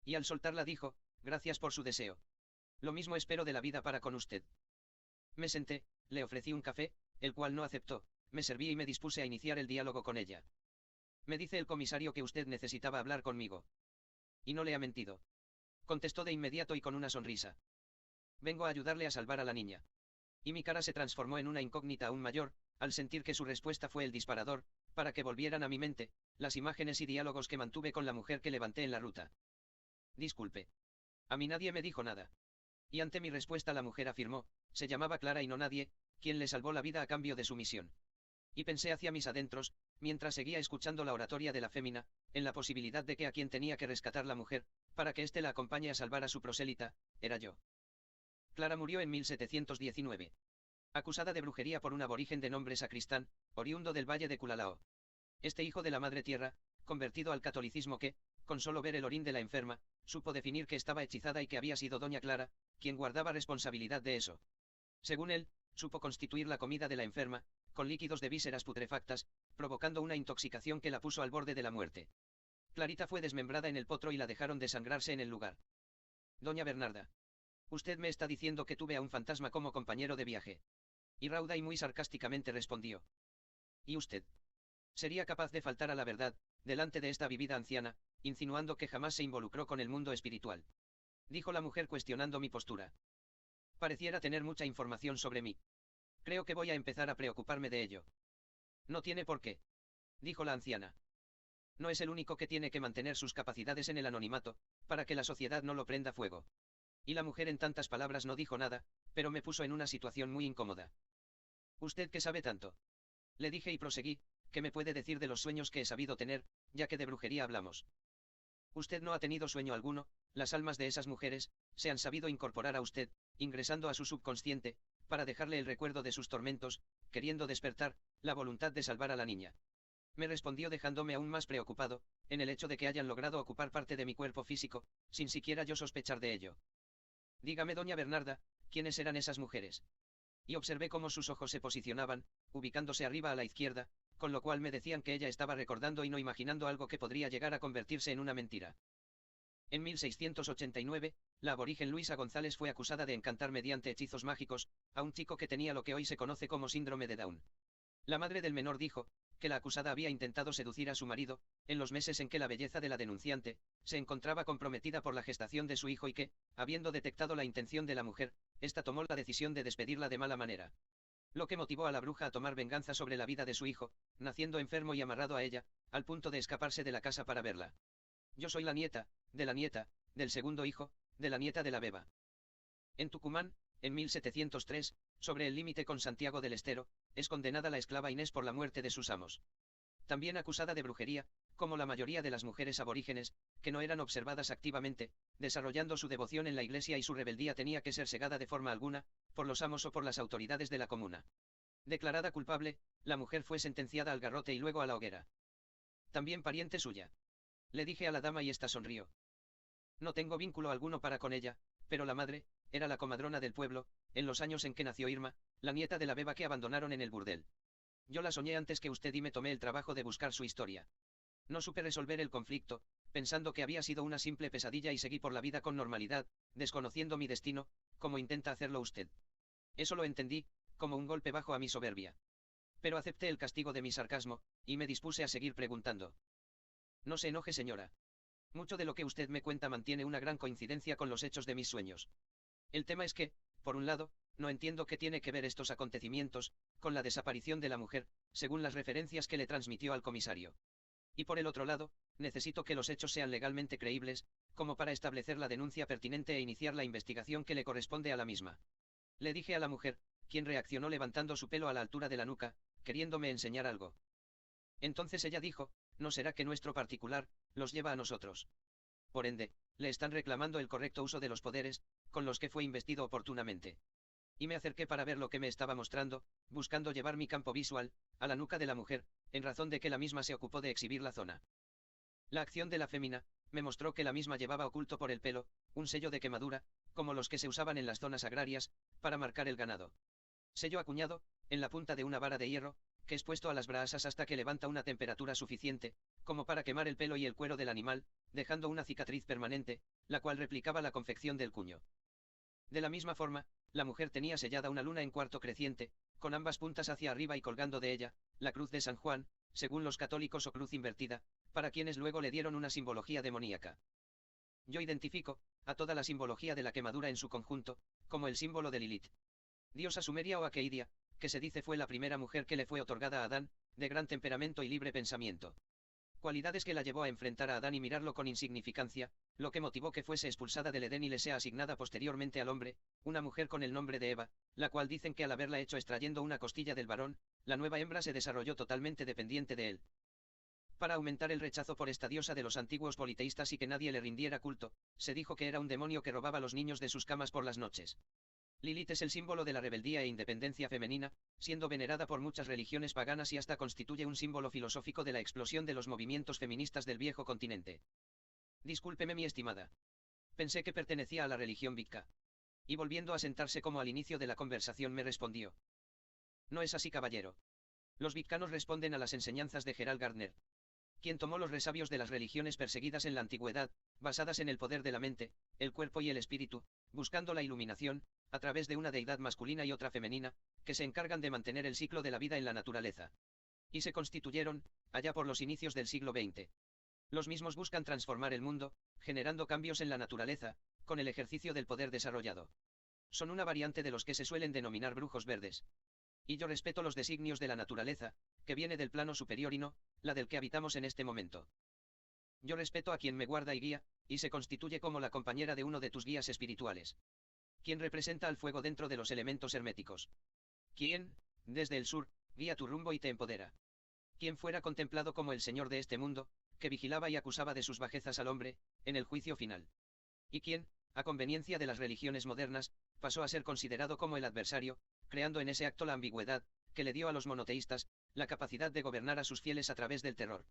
Y al soltarla dijo, gracias por su deseo. Lo mismo espero de la vida para con usted. Me senté, le ofrecí un café, el cual no aceptó, me serví y me dispuse a iniciar el diálogo con ella. Me dice el comisario que usted necesitaba hablar conmigo. Y no le ha mentido. Contestó de inmediato y con una sonrisa. Vengo a ayudarle a salvar a la niña. Y mi cara se transformó en una incógnita aún mayor, al sentir que su respuesta fue el disparador, para que volvieran a mi mente, las imágenes y diálogos que mantuve con la mujer que levanté en la ruta. Disculpe. A mí nadie me dijo nada. Y ante mi respuesta la mujer afirmó, se llamaba Clara y no nadie, quien le salvó la vida a cambio de su misión. Y pensé hacia mis adentros, mientras seguía escuchando la oratoria de la fémina, en la posibilidad de que a quien tenía que rescatar la mujer, para que éste la acompañe a salvar a su prosélita, era yo. Clara murió en 1719. Acusada de brujería por un aborigen de nombre Sacristán, oriundo del valle de Culalao. Este hijo de la madre tierra, convertido al catolicismo que, con solo ver el orín de la enferma, supo definir que estaba hechizada y que había sido doña Clara, quien guardaba responsabilidad de eso. Según él, supo constituir la comida de la enferma, con líquidos de vísceras putrefactas, provocando una intoxicación que la puso al borde de la muerte. Clarita fue desmembrada en el potro y la dejaron desangrarse en el lugar. Doña Bernarda. Usted me está diciendo que tuve a un fantasma como compañero de viaje. Y rauda y muy sarcásticamente respondió. ¿Y usted? ¿Sería capaz de faltar a la verdad, delante de esta vivida anciana, insinuando que jamás se involucró con el mundo espiritual? Dijo la mujer cuestionando mi postura. Pareciera tener mucha información sobre mí. Creo que voy a empezar a preocuparme de ello. No tiene por qué. Dijo la anciana. No es el único que tiene que mantener sus capacidades en el anonimato, para que la sociedad no lo prenda fuego. Y la mujer en tantas palabras no dijo nada, pero me puso en una situación muy incómoda. ¿Usted qué sabe tanto? Le dije y proseguí, ¿qué me puede decir de los sueños que he sabido tener, ya que de brujería hablamos? Usted no ha tenido sueño alguno, las almas de esas mujeres, se han sabido incorporar a usted, ingresando a su subconsciente, para dejarle el recuerdo de sus tormentos, queriendo despertar, la voluntad de salvar a la niña. Me respondió dejándome aún más preocupado, en el hecho de que hayan logrado ocupar parte de mi cuerpo físico, sin siquiera yo sospechar de ello. Dígame, doña Bernarda, ¿quiénes eran esas mujeres? Y observé cómo sus ojos se posicionaban, ubicándose arriba a la izquierda, con lo cual me decían que ella estaba recordando y no imaginando algo que podría llegar a convertirse en una mentira. En 1689, la aborigen Luisa González fue acusada de encantar mediante hechizos mágicos, a un chico que tenía lo que hoy se conoce como síndrome de Down. La madre del menor dijo, que la acusada había intentado seducir a su marido, en los meses en que la belleza de la denunciante, se encontraba comprometida por la gestación de su hijo y que, habiendo detectado la intención de la mujer, ésta tomó la decisión de despedirla de mala manera. Lo que motivó a la bruja a tomar venganza sobre la vida de su hijo, naciendo enfermo y amarrado a ella, al punto de escaparse de la casa para verla. Yo soy la nieta, del segundo hijo, de la nieta de la beba. En Tucumán, en 1703, sobre el límite con Santiago del Estero, es condenada la esclava Inés por la muerte de sus amos. También acusada de brujería, como la mayoría de las mujeres aborígenes, que no eran observadas activamente, desarrollando su devoción en la iglesia y su rebeldía tenía que ser segada de forma alguna, por los amos o por las autoridades de la comuna. Declarada culpable, la mujer fue sentenciada al garrote y luego a la hoguera. También pariente suya. Le dije a la dama y ésta sonrió. No tengo vínculo alguno para con ella, pero la madre, era la comadrona del pueblo, en los años en que nació Irma, la nieta de la beba que abandonaron en el burdel. Yo la soñé antes que usted y me tomé el trabajo de buscar su historia. No supe resolver el conflicto, pensando que había sido una simple pesadilla y seguí por la vida con normalidad, desconociendo mi destino, como intenta hacerlo usted. Eso lo entendí, como un golpe bajo a mi soberbia. Pero acepté el castigo de mi sarcasmo, y me dispuse a seguir preguntando. No se enoje, señora. Mucho de lo que usted me cuenta mantiene una gran coincidencia con los hechos de mis sueños. El tema es que, por un lado, no entiendo qué tiene que ver estos acontecimientos, con la desaparición de la mujer, según las referencias que le transmitió al comisario. Y por el otro lado, necesito que los hechos sean legalmente creíbles, como para establecer la denuncia pertinente e iniciar la investigación que le corresponde a la misma. Le dije a la mujer, quien reaccionó levantando su pelo a la altura de la nuca, queriéndome enseñar algo. Entonces ella dijo, ¿no será que nuestro particular, los lleva a nosotros? Por ende, le están reclamando el correcto uso de los poderes, con los que fue investido oportunamente. Y me acerqué para ver lo que me estaba mostrando, buscando llevar mi campo visual, a la nuca de la mujer, en razón de que la misma se ocupó de exhibir la zona. La acción de la fémina, me mostró que la misma llevaba oculto por el pelo, un sello de quemadura, como los que se usaban en las zonas agrarias, para marcar el ganado. Sello acuñado, en la punta de una vara de hierro, que es puesto a las brasas hasta que levanta una temperatura suficiente, como para quemar el pelo y el cuero del animal, dejando una cicatriz permanente, la cual replicaba la confección del cuño. De la misma forma, la mujer tenía sellada una luna en cuarto creciente, con ambas puntas hacia arriba y colgando de ella, la cruz de San Juan, según los católicos o cruz invertida, para quienes luego le dieron una simbología demoníaca. Yo identifico, a toda la simbología de la quemadura en su conjunto, como el símbolo de Lilith. Diosa sumeria o aqueidia, que se dice fue la primera mujer que le fue otorgada a Adán, de gran temperamento y libre pensamiento. Cualidades que la llevó a enfrentar a Adán y mirarlo con insignificancia, lo que motivó que fuese expulsada del Edén y le sea asignada posteriormente al hombre, una mujer con el nombre de Eva, la cual dicen que al haberla hecho extrayendo una costilla del varón, la nueva hembra se desarrolló totalmente dependiente de él. Para aumentar el rechazo por esta diosa de los antiguos politeístas y que nadie le rindiera culto, se dijo que era un demonio que robaba a los niños de sus camas por las noches. Lilith es el símbolo de la rebeldía e independencia femenina, siendo venerada por muchas religiones paganas y hasta constituye un símbolo filosófico de la explosión de los movimientos feministas del viejo continente. Discúlpeme mi estimada. Pensé que pertenecía a la religión Wicca. Y volviendo a sentarse como al inicio de la conversación me respondió. No es así, caballero. Los wiccanos responden a las enseñanzas de Gerald Gardner, quien tomó los resabios de las religiones perseguidas en la antigüedad, basadas en el poder de la mente, el cuerpo y el espíritu, buscando la iluminación, a través de una deidad masculina y otra femenina, que se encargan de mantener el ciclo de la vida en la naturaleza. Y se constituyeron, allá por los inicios del siglo XX. Los mismos buscan transformar el mundo, generando cambios en la naturaleza, con el ejercicio del poder desarrollado. Son una variante de los que se suelen denominar brujos verdes. Y yo respeto los designios de la naturaleza, que viene del plano superior y no, la del que habitamos en este momento. Yo respeto a quien me guarda y guía, y se constituye como la compañera de uno de tus guías espirituales. Quien representa al fuego dentro de los elementos herméticos. Quien, desde el sur, guía tu rumbo y te empodera. Quien fuera contemplado como el señor de este mundo, que vigilaba y acusaba de sus bajezas al hombre, en el juicio final. Y quien, a conveniencia de las religiones modernas, pasó a ser considerado como el adversario, creando en ese acto la ambigüedad, que le dio a los monoteístas, la capacidad de gobernar a sus fieles a través del terror.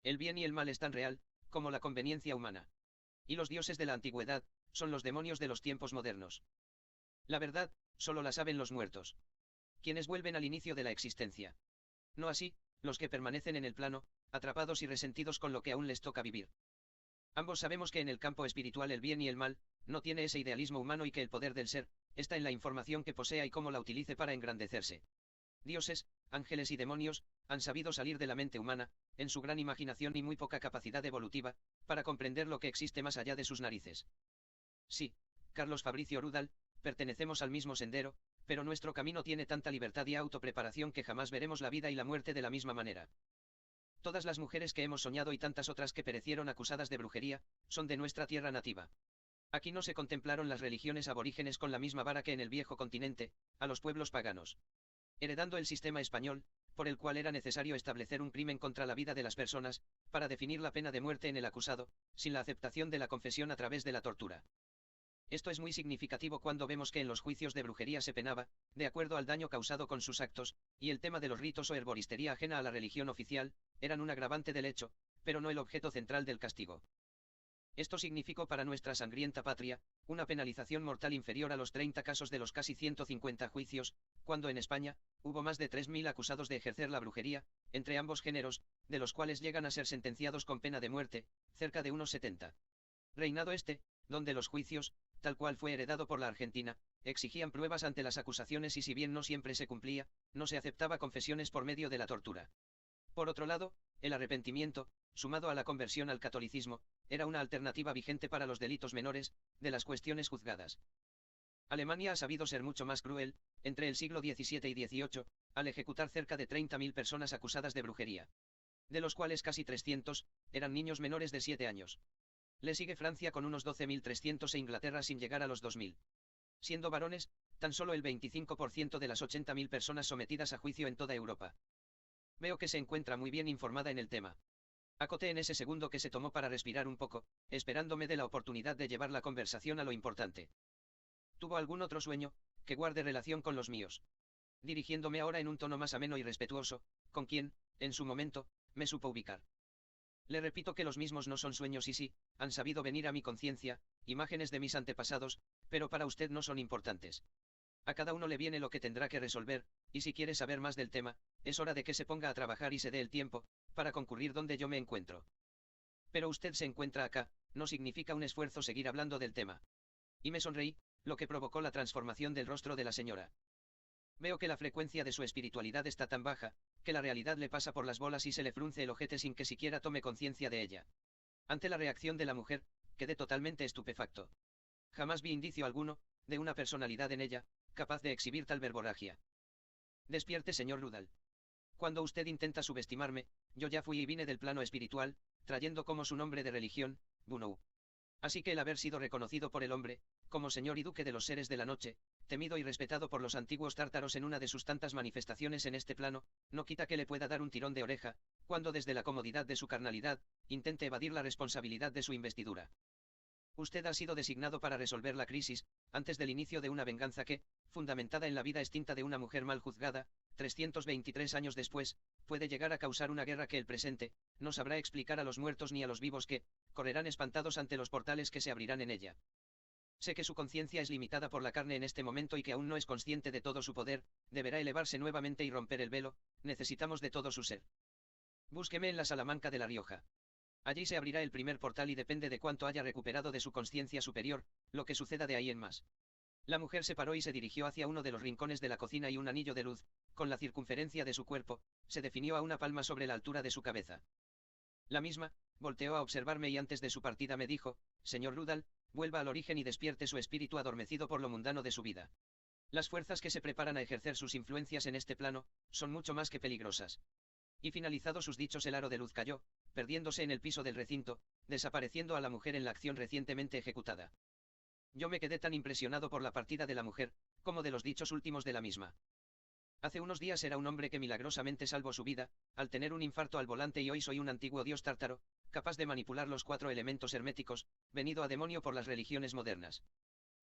El bien y el mal es tan real, como la conveniencia humana. Y los dioses de la antigüedad, son los demonios de los tiempos modernos. La verdad, solo la saben los muertos. Quienes vuelven al inicio de la existencia. No así, los que permanecen en el plano, atrapados y resentidos con lo que aún les toca vivir. Ambos sabemos que en el campo espiritual el bien y el mal, no tiene ese idealismo humano y que el poder del ser, está en la información que posea y cómo la utilice para engrandecerse. Dioses, ángeles y demonios, han sabido salir de la mente humana, en su gran imaginación y muy poca capacidad evolutiva, para comprender lo que existe más allá de sus narices. Sí, Carlos Fabricio Rudal, pertenecemos al mismo sendero, pero nuestro camino tiene tanta libertad y autopreparación que jamás veremos la vida y la muerte de la misma manera. Todas las mujeres que hemos soñado y tantas otras que perecieron acusadas de brujería, son de nuestra tierra nativa. Aquí no se contemplaron las religiones aborígenes con la misma vara que en el viejo continente, a los pueblos paganos. Heredando el sistema español, por el cual era necesario establecer un crimen contra la vida de las personas, para definir la pena de muerte en el acusado, sin la aceptación de la confesión a través de la tortura. Esto es muy significativo cuando vemos que en los juicios de brujería se penaba, de acuerdo al daño causado con sus actos, y el tema de los ritos o herboristería ajena a la religión oficial, eran un agravante del hecho, pero no el objeto central del castigo. Esto significó para nuestra sangrienta patria, una penalización mortal inferior a los 30 casos de los casi 150 juicios, cuando en España, hubo más de 3000 acusados de ejercer la brujería, entre ambos géneros, de los cuales llegan a ser sentenciados con pena de muerte, cerca de unos 70. Reinado este, donde los juicios, tal cual fue heredado por la Argentina, exigían pruebas ante las acusaciones y si bien no siempre se cumplía, no se aceptaba confesiones por medio de la tortura. Por otro lado, el arrepentimiento, sumado a la conversión al catolicismo, era una alternativa vigente para los delitos menores, de las cuestiones juzgadas. Alemania ha sabido ser mucho más cruel, entre el siglo XVII y XVIII, al ejecutar cerca de 30.000 personas acusadas de brujería. De los cuales casi 300, eran niños menores de 7 años. Le sigue Francia con unos 12.300 e Inglaterra sin llegar a los 2.000. Siendo varones, tan solo el 25% de las 80.000 personas sometidas a juicio en toda Europa. Veo que se encuentra muy bien informada en el tema. Acoté en ese segundo que se tomó para respirar un poco, esperándome de la oportunidad de llevar la conversación a lo importante. ¿Tuvo algún otro sueño, que guarde relación con los míos? Dirigiéndome ahora en un tono más ameno y respetuoso, con quien, en su momento, me supo ubicar. Le repito que los mismos no son sueños y sí, han sabido venir a mi conciencia, imágenes de mis antepasados, pero para usted no son importantes. A cada uno le viene lo que tendrá que resolver, y si quiere saber más del tema, es hora de que se ponga a trabajar y se dé el tiempo, para concurrir donde yo me encuentro. Pero usted se encuentra acá, no significa un esfuerzo seguir hablando del tema. Y me sonreí, lo que provocó la transformación del rostro de la señora. Veo que la frecuencia de su espiritualidad está tan baja, que la realidad le pasa por las bolas y se le frunce el ojete sin que siquiera tome conciencia de ella. Ante la reacción de la mujer, quedé totalmente estupefacto. Jamás vi indicio alguno, de una personalidad en ella, capaz de exhibir tal verborragia. Despierte, señor Rudall. Cuando usted intenta subestimarme, yo ya fui y vine del plano espiritual, trayendo como su nombre de religión, Bunou. Así que el haber sido reconocido por el hombre, como señor y duque de los seres de la noche, temido y respetado por los antiguos tártaros en una de sus tantas manifestaciones en este plano, no quita que le pueda dar un tirón de oreja, cuando desde la comodidad de su carnalidad, intente evadir la responsabilidad de su investidura. Usted ha sido designado para resolver la crisis, antes del inicio de una venganza que, fundamentada en la vida extinta de una mujer mal juzgada, 323 años después, puede llegar a causar una guerra que el presente, no sabrá explicar a los muertos ni a los vivos que, correrán espantados ante los portales que se abrirán en ella. Sé que su conciencia es limitada por la carne en este momento y que aún no es consciente de todo su poder, deberá elevarse nuevamente y romper el velo, necesitamos de todo su ser. Búsqueme en la Salamanca de La Rioja. Allí se abrirá el primer portal y depende de cuánto haya recuperado de su conciencia superior, lo que suceda de ahí en más. La mujer se paró y se dirigió hacia uno de los rincones de la cocina y un anillo de luz, con la circunferencia de su cuerpo, se definió a una palma sobre la altura de su cabeza. La misma, volteó a observarme y antes de su partida me dijo, señor Rudall, vuelva al origen y despierte su espíritu adormecido por lo mundano de su vida. Las fuerzas que se preparan a ejercer sus influencias en este plano, son mucho más que peligrosas. Y finalizados sus dichos el aro de luz cayó, perdiéndose en el piso del recinto, desapareciendo a la mujer en la acción recientemente ejecutada. Yo me quedé tan impresionado por la partida de la mujer, como de los dichos últimos de la misma. Hace unos días era un hombre que milagrosamente salvó su vida, al tener un infarto al volante y hoy soy un antiguo dios tártaro, capaz de manipular los 4 elementos herméticos, venido a demonio por las religiones modernas.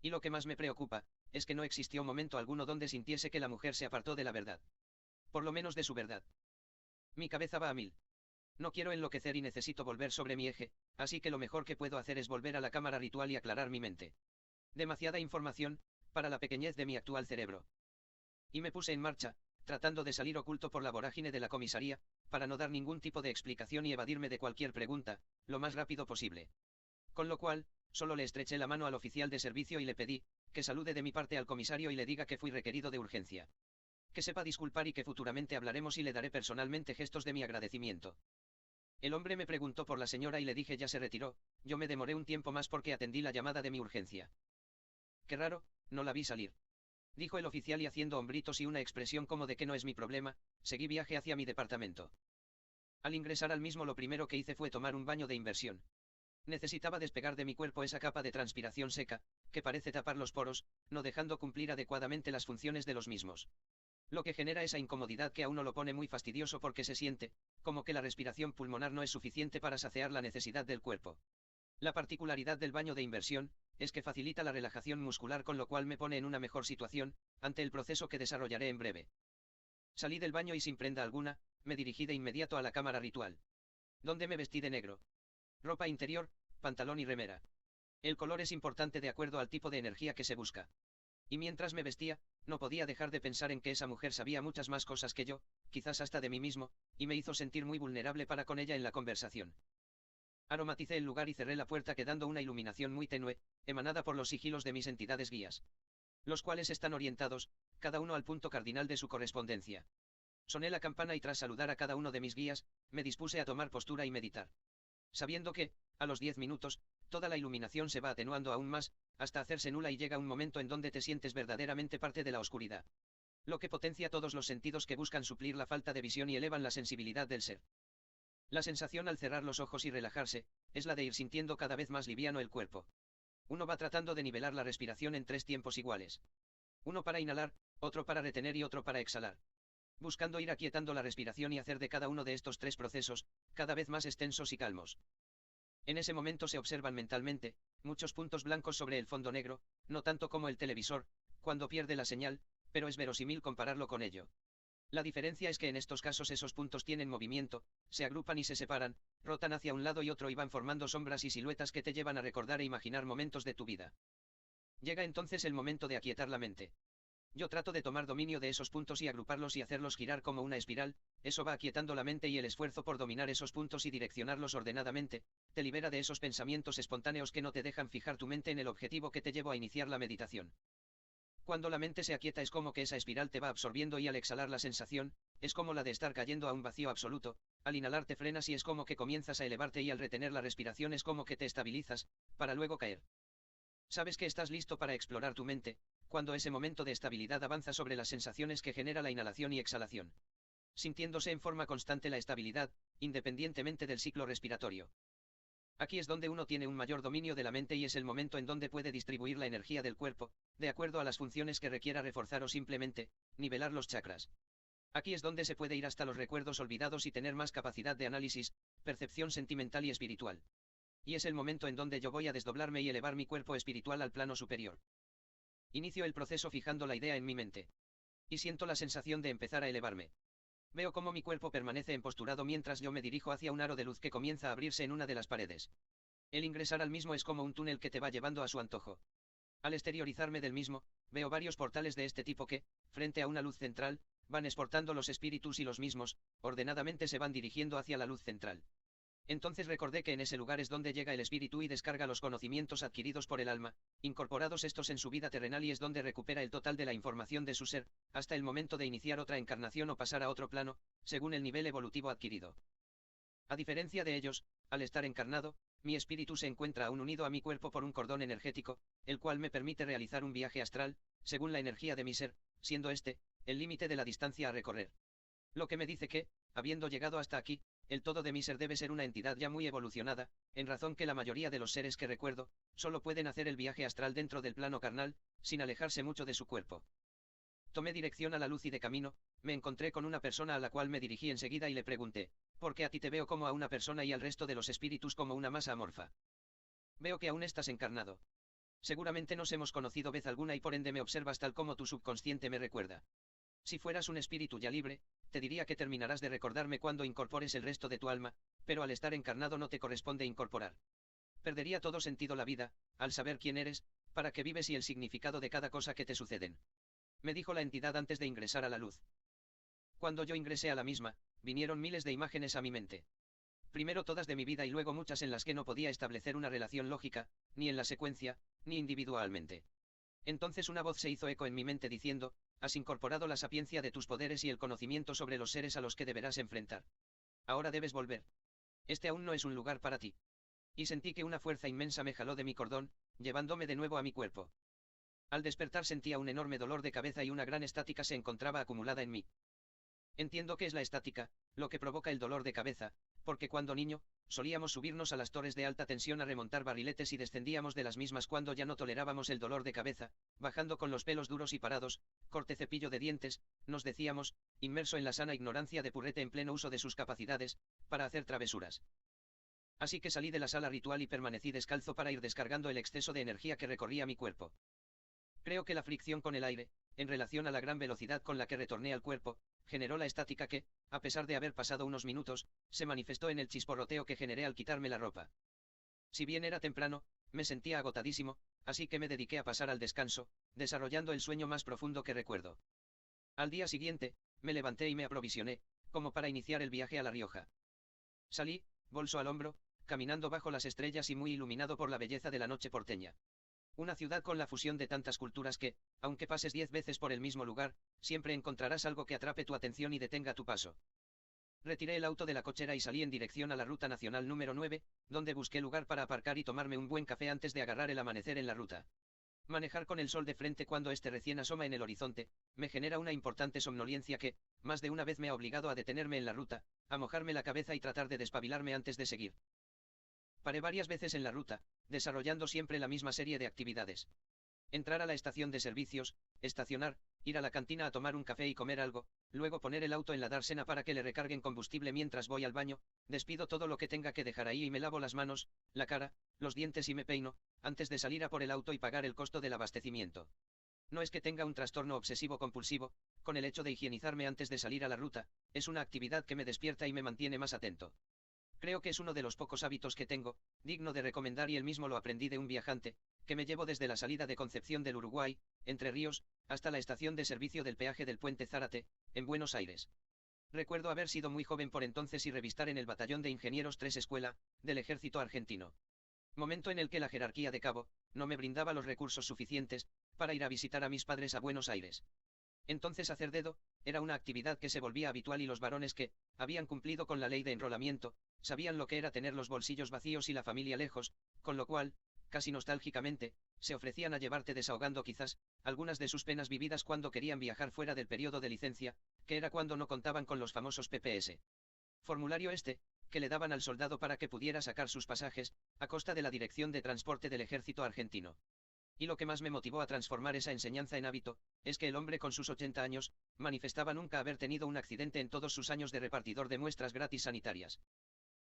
Y lo que más me preocupa, es que no existió momento alguno donde sintiese que la mujer se apartó de la verdad. Por lo menos de su verdad. Mi cabeza va a mil. No quiero enloquecer y necesito volver sobre mi eje, así que lo mejor que puedo hacer es volver a la cámara ritual y aclarar mi mente. Demasiada información, para la pequeñez de mi actual cerebro. Y me puse en marcha, tratando de salir oculto por la vorágine de la comisaría, para no dar ningún tipo de explicación y evadirme de cualquier pregunta, lo más rápido posible. Con lo cual, solo le estreché la mano al oficial de servicio y le pedí, que salude de mi parte al comisario y le diga que fui requerido de urgencia. Que sepa disculpar y que futuramente hablaremos y le daré personalmente gestos de mi agradecimiento. El hombre me preguntó por la señora y le dije ya se retiró, yo me demoré un tiempo más porque atendí la llamada de mi urgencia. Qué raro, no la vi salir. Dijo el oficial y haciendo hombritos y una expresión como de que no es mi problema, seguí viaje hacia mi departamento. Al ingresar al mismo lo primero que hice fue tomar un baño de inversión. Necesitaba despegar de mi cuerpo esa capa de transpiración seca, que parece tapar los poros, no dejando cumplir adecuadamente las funciones de los mismos. Lo que genera esa incomodidad que a uno lo pone muy fastidioso porque se siente, como que la respiración pulmonar no es suficiente para saciar la necesidad del cuerpo. La particularidad del baño de inversión, es que facilita la relajación muscular con lo cual me pone en una mejor situación, ante el proceso que desarrollaré en breve. Salí del baño y sin prenda alguna, me dirigí de inmediato a la cámara ritual. Donde me vestí de negro. Ropa interior, pantalón y remera. El color es importante de acuerdo al tipo de energía que se busca. Y mientras me vestía, no podía dejar de pensar en que esa mujer sabía muchas más cosas que yo, quizás hasta de mí mismo, y me hizo sentir muy vulnerable para con ella en la conversación. Aromaticé el lugar y cerré la puerta quedando una iluminación muy tenue, emanada por los sigilos de mis entidades guías. Los cuales están orientados, cada uno al punto cardinal de su correspondencia. Soné la campana y tras saludar a cada uno de mis guías, me dispuse a tomar postura y meditar. Sabiendo que, a los 10 minutos, toda la iluminación se va atenuando aún más, hasta hacerse nula y llega un momento en donde te sientes verdaderamente parte de la oscuridad. Lo que potencia todos los sentidos que buscan suplir la falta de visión y elevan la sensibilidad del ser. La sensación al cerrar los ojos y relajarse, es la de ir sintiendo cada vez más liviano el cuerpo. Uno va tratando de nivelar la respiración en 3 tiempos iguales. Uno para inhalar, otro para retener y otro para exhalar. buscando ir aquietando la respiración y hacer de cada uno de estos tres procesos, cada vez más extensos y calmos. En ese momento se observan mentalmente, muchos puntos blancos sobre el fondo negro, no tanto como el televisor, cuando pierde la señal, pero es verosímil compararlo con ello. La diferencia es que en estos casos esos puntos tienen movimiento, se agrupan y se separan, rotan hacia un lado y otro y van formando sombras y siluetas que te llevan a recordar e imaginar momentos de tu vida. Llega entonces el momento de aquietar la mente. Yo trato de tomar dominio de esos puntos y agruparlos y hacerlos girar como una espiral, eso va aquietando la mente y el esfuerzo por dominar esos puntos y direccionarlos ordenadamente, te libera de esos pensamientos espontáneos que no te dejan fijar tu mente en el objetivo que te llevó a iniciar la meditación. Cuando la mente se aquieta es como que esa espiral te va absorbiendo y al exhalar la sensación, es como la de estar cayendo a un vacío absoluto, al inhalar te frenas y es como que comienzas a elevarte y al retener la respiración es como que te estabilizas, para luego caer. Sabes que estás listo para explorar tu mente, cuando ese momento de estabilidad avanza sobre las sensaciones que genera la inhalación y exhalación. Sintiéndose en forma constante la estabilidad, independientemente del ciclo respiratorio. Aquí es donde uno tiene un mayor dominio de la mente y es el momento en donde puede distribuir la energía del cuerpo, de acuerdo a las funciones que requiera reforzar o simplemente, nivelar los chakras. Aquí es donde se puede ir hasta los recuerdos olvidados y tener más capacidad de análisis, percepción sentimental y espiritual. Y es el momento en donde yo voy a desdoblarme y elevar mi cuerpo espiritual al plano superior. Inicio el proceso fijando la idea en mi mente. Y siento la sensación de empezar a elevarme. Veo cómo mi cuerpo permanece emposturado mientras yo me dirijo hacia un aro de luz que comienza a abrirse en una de las paredes. El ingresar al mismo es como un túnel que te va llevando a su antojo. Al exteriorizarme del mismo, veo varios portales de este tipo que, frente a una luz central, van exportando los espíritus y los mismos, ordenadamente se van dirigiendo hacia la luz central. Entonces recordé que en ese lugar es donde llega el espíritu y descarga los conocimientos adquiridos por el alma, incorporados estos en su vida terrenal y es donde recupera el total de la información de su ser, hasta el momento de iniciar otra encarnación o pasar a otro plano, según el nivel evolutivo adquirido. A diferencia de ellos, al estar encarnado, mi espíritu se encuentra aún unido a mi cuerpo por un cordón energético, el cual me permite realizar un viaje astral, según la energía de mi ser, siendo este, el límite de la distancia a recorrer. Lo que me dice que, habiendo llegado hasta aquí, el todo de mi ser debe ser una entidad ya muy evolucionada, en razón que la mayoría de los seres que recuerdo, solo pueden hacer el viaje astral dentro del plano carnal, sin alejarse mucho de su cuerpo. Tomé dirección a la luz y de camino, me encontré con una persona a la cual me dirigí enseguida y le pregunté, ¿por qué a ti te veo como a una persona y al resto de los espíritus como una masa amorfa? Veo que aún estás encarnado. Seguramente nos hemos conocido vez alguna y por ende me observas tal como tu subconsciente me recuerda. Si fueras un espíritu ya libre, te diría que terminarás de recordarme cuando incorpores el resto de tu alma, pero al estar encarnado no te corresponde incorporar. Perdería todo sentido la vida, al saber quién eres, para qué vives y el significado de cada cosa que te suceden. Me dijo la entidad antes de ingresar a la luz. Cuando yo ingresé a la misma, vinieron miles de imágenes a mi mente. Primero todas de mi vida y luego muchas en las que no podía establecer una relación lógica, ni en la secuencia, ni individualmente. Entonces una voz se hizo eco en mi mente diciendo, has incorporado la sapiencia de tus poderes y el conocimiento sobre los seres a los que deberás enfrentar. Ahora debes volver. Este aún no es un lugar para ti. Y sentí que una fuerza inmensa me jaló de mi cordón, llevándome de nuevo a mi cuerpo. Al despertar sentía un enorme dolor de cabeza y una gran estática se encontraba acumulada en mí. Entiendo que es la estática, lo que provoca el dolor de cabeza, porque cuando niño, solíamos subirnos a las torres de alta tensión a remontar barriletes y descendíamos de las mismas cuando ya no tolerábamos el dolor de cabeza, bajando con los pelos duros y parados, corte cepillo de dientes, nos decíamos, inmerso en la sana ignorancia de Purrete en pleno uso de sus capacidades, para hacer travesuras. Así que salí de la sala ritual y permanecí descalzo para ir descargando el exceso de energía que recorría mi cuerpo. Creo que la fricción con el aire, en relación a la gran velocidad con la que retorné al cuerpo, generó la estática que, a pesar de haber pasado unos minutos, se manifestó en el chisporroteo que generé al quitarme la ropa. Si bien era temprano, me sentía agotadísimo, así que me dediqué a pasar al descanso, desarrollando el sueño más profundo que recuerdo. Al día siguiente, me levanté y me aprovisioné, como para iniciar el viaje a La Rioja. Salí, bolso al hombro, caminando bajo las estrellas y muy iluminado por la belleza de la noche porteña. Una ciudad con la fusión de tantas culturas que, aunque pases 10 veces por el mismo lugar, siempre encontrarás algo que atrape tu atención y detenga tu paso. Retiré el auto de la cochera y salí en dirección a la ruta nacional número 9, donde busqué lugar para aparcar y tomarme un buen café antes de agarrar el amanecer en la ruta. Manejar con el sol de frente cuando este recién asoma en el horizonte, me genera una importante somnolencia que, más de una vez me ha obligado a detenerme en la ruta, a mojarme la cabeza y tratar de despabilarme antes de seguir. Paré varias veces en la ruta, desarrollando siempre la misma serie de actividades. Entrar a la estación de servicios, estacionar, ir a la cantina a tomar un café y comer algo, luego poner el auto en la dársena para que le recarguen combustible mientras voy al baño, despido todo lo que tenga que dejar ahí y me lavo las manos, la cara, los dientes y me peino, antes de salir a por el auto y pagar el costo del abastecimiento. No es que tenga un trastorno obsesivo-compulsivo, con el hecho de higienizarme antes de salir a la ruta, es una actividad que me despierta y me mantiene más atento. Creo que es uno de los pocos hábitos que tengo, digno de recomendar y él mismo lo aprendí de un viajante, que me llevó desde la salida de Concepción del Uruguay, Entre Ríos, hasta la estación de servicio del peaje del Puente Zárate, en Buenos Aires. Recuerdo haber sido muy joven por entonces y revistar en el Batallón de Ingenieros 3 Escuela, del Ejército Argentino. Momento en el que la jerarquía de cabo, no me brindaba los recursos suficientes, para ir a visitar a mis padres a Buenos Aires. Entonces hacer dedo, era una actividad que se volvía habitual y los varones que, habían cumplido con la ley de enrolamiento, sabían lo que era tener los bolsillos vacíos y la familia lejos, con lo cual, casi nostálgicamente, se ofrecían a llevarte desahogando quizás, algunas de sus penas vividas cuando querían viajar fuera del periodo de licencia, que era cuando no contaban con los famosos PPS. Formulario este, que le daban al soldado para que pudiera sacar sus pasajes, a costa de la Dirección de Transporte del Ejército Argentino. Y lo que más me motivó a transformar esa enseñanza en hábito, es que el hombre con sus 80 años, manifestaba nunca haber tenido un accidente en todos sus años de repartidor de muestras gratis sanitarias.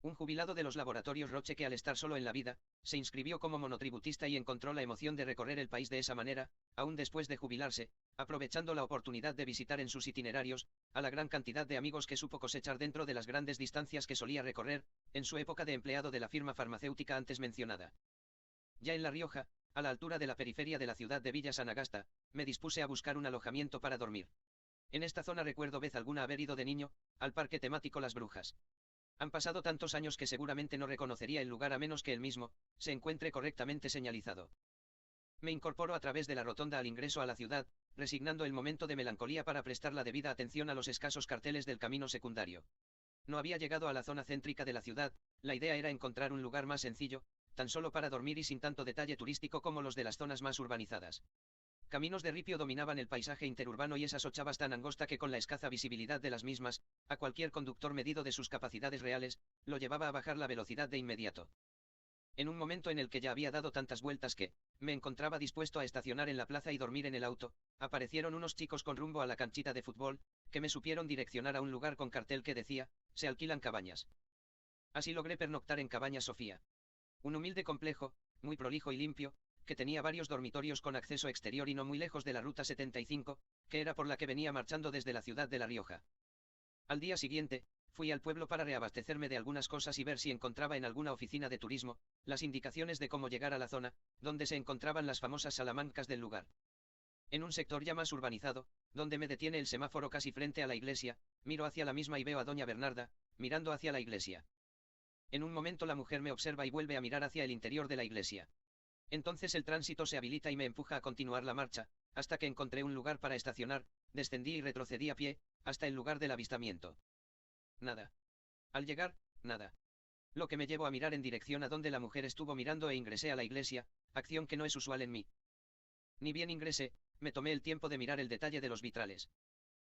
Un jubilado de los laboratorios Roche que al estar solo en la vida, se inscribió como monotributista y encontró la emoción de recorrer el país de esa manera, aún después de jubilarse, aprovechando la oportunidad de visitar en sus itinerarios, a la gran cantidad de amigos que supo cosechar dentro de las grandes distancias que solía recorrer, en su época de empleado de la firma farmacéutica antes mencionada. Ya en La Rioja, a la altura de la periferia de la ciudad de Villa San Agasta, me dispuse a buscar un alojamiento para dormir. En esta zona recuerdo vez alguna haber ido de niño, al parque temático Las Brujas. Han pasado tantos años que seguramente no reconocería el lugar a menos que el mismo, se encuentre correctamente señalizado. Me incorporo a través de la rotonda al ingreso a la ciudad, resignando el momento de melancolía para prestar la debida atención a los escasos carteles del camino secundario. No había llegado a la zona céntrica de la ciudad, la idea era encontrar un lugar más sencillo, tan solo para dormir y sin tanto detalle turístico como los de las zonas más urbanizadas. Caminos de ripio dominaban el paisaje interurbano y esa sochavas tan angosta que con la escasa visibilidad de las mismas, a cualquier conductor medido de sus capacidades reales, lo llevaba a bajar la velocidad de inmediato. En un momento en el que ya había dado tantas vueltas que, me encontraba dispuesto a estacionar en la plaza y dormir en el auto, aparecieron unos chicos con rumbo a la canchita de fútbol, que me supieron direccionar a un lugar con cartel que decía, se alquilan cabañas. Así logré pernoctar en Cabañas Sofía. Un humilde complejo, muy prolijo y limpio, que tenía varios dormitorios con acceso exterior y no muy lejos de la Ruta 75, que era por la que venía marchando desde la ciudad de La Rioja. Al día siguiente, fui al pueblo para reabastecerme de algunas cosas y ver si encontraba en alguna oficina de turismo, las indicaciones de cómo llegar a la zona, donde se encontraban las famosas salamancas del lugar. En un sector ya más urbanizado, donde me detiene el semáforo casi frente a la iglesia, miro hacia la misma y veo a doña Bernarda, mirando hacia la iglesia. En un momento la mujer me observa y vuelve a mirar hacia el interior de la iglesia. Entonces el tránsito se habilita y me empuja a continuar la marcha, hasta que encontré un lugar para estacionar, descendí y retrocedí a pie, hasta el lugar del avistamiento. Nada. Al llegar, nada. Lo que me llevó a mirar en dirección a donde la mujer estuvo mirando e ingresé a la iglesia, acción que no es usual en mí. Ni bien ingresé, me tomé el tiempo de mirar el detalle de los vitrales.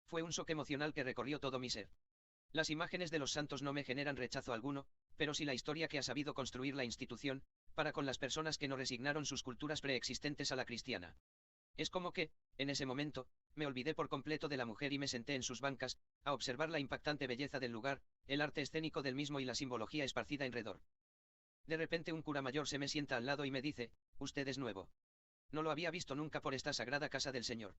Fue un shock emocional que recorrió todo mi ser. Las imágenes de los santos no me generan rechazo alguno, pero sí la historia que ha sabido construir la institución, para con las personas que no resignaron sus culturas preexistentes a la cristiana. Es como que, en ese momento, me olvidé por completo de la mujer y me senté en sus bancas, a observar la impactante belleza del lugar, el arte escénico del mismo y la simbología esparcida alrededor. De repente un cura mayor se me sienta al lado y me dice, usted es nuevo. No lo había visto nunca por esta sagrada casa del Señor.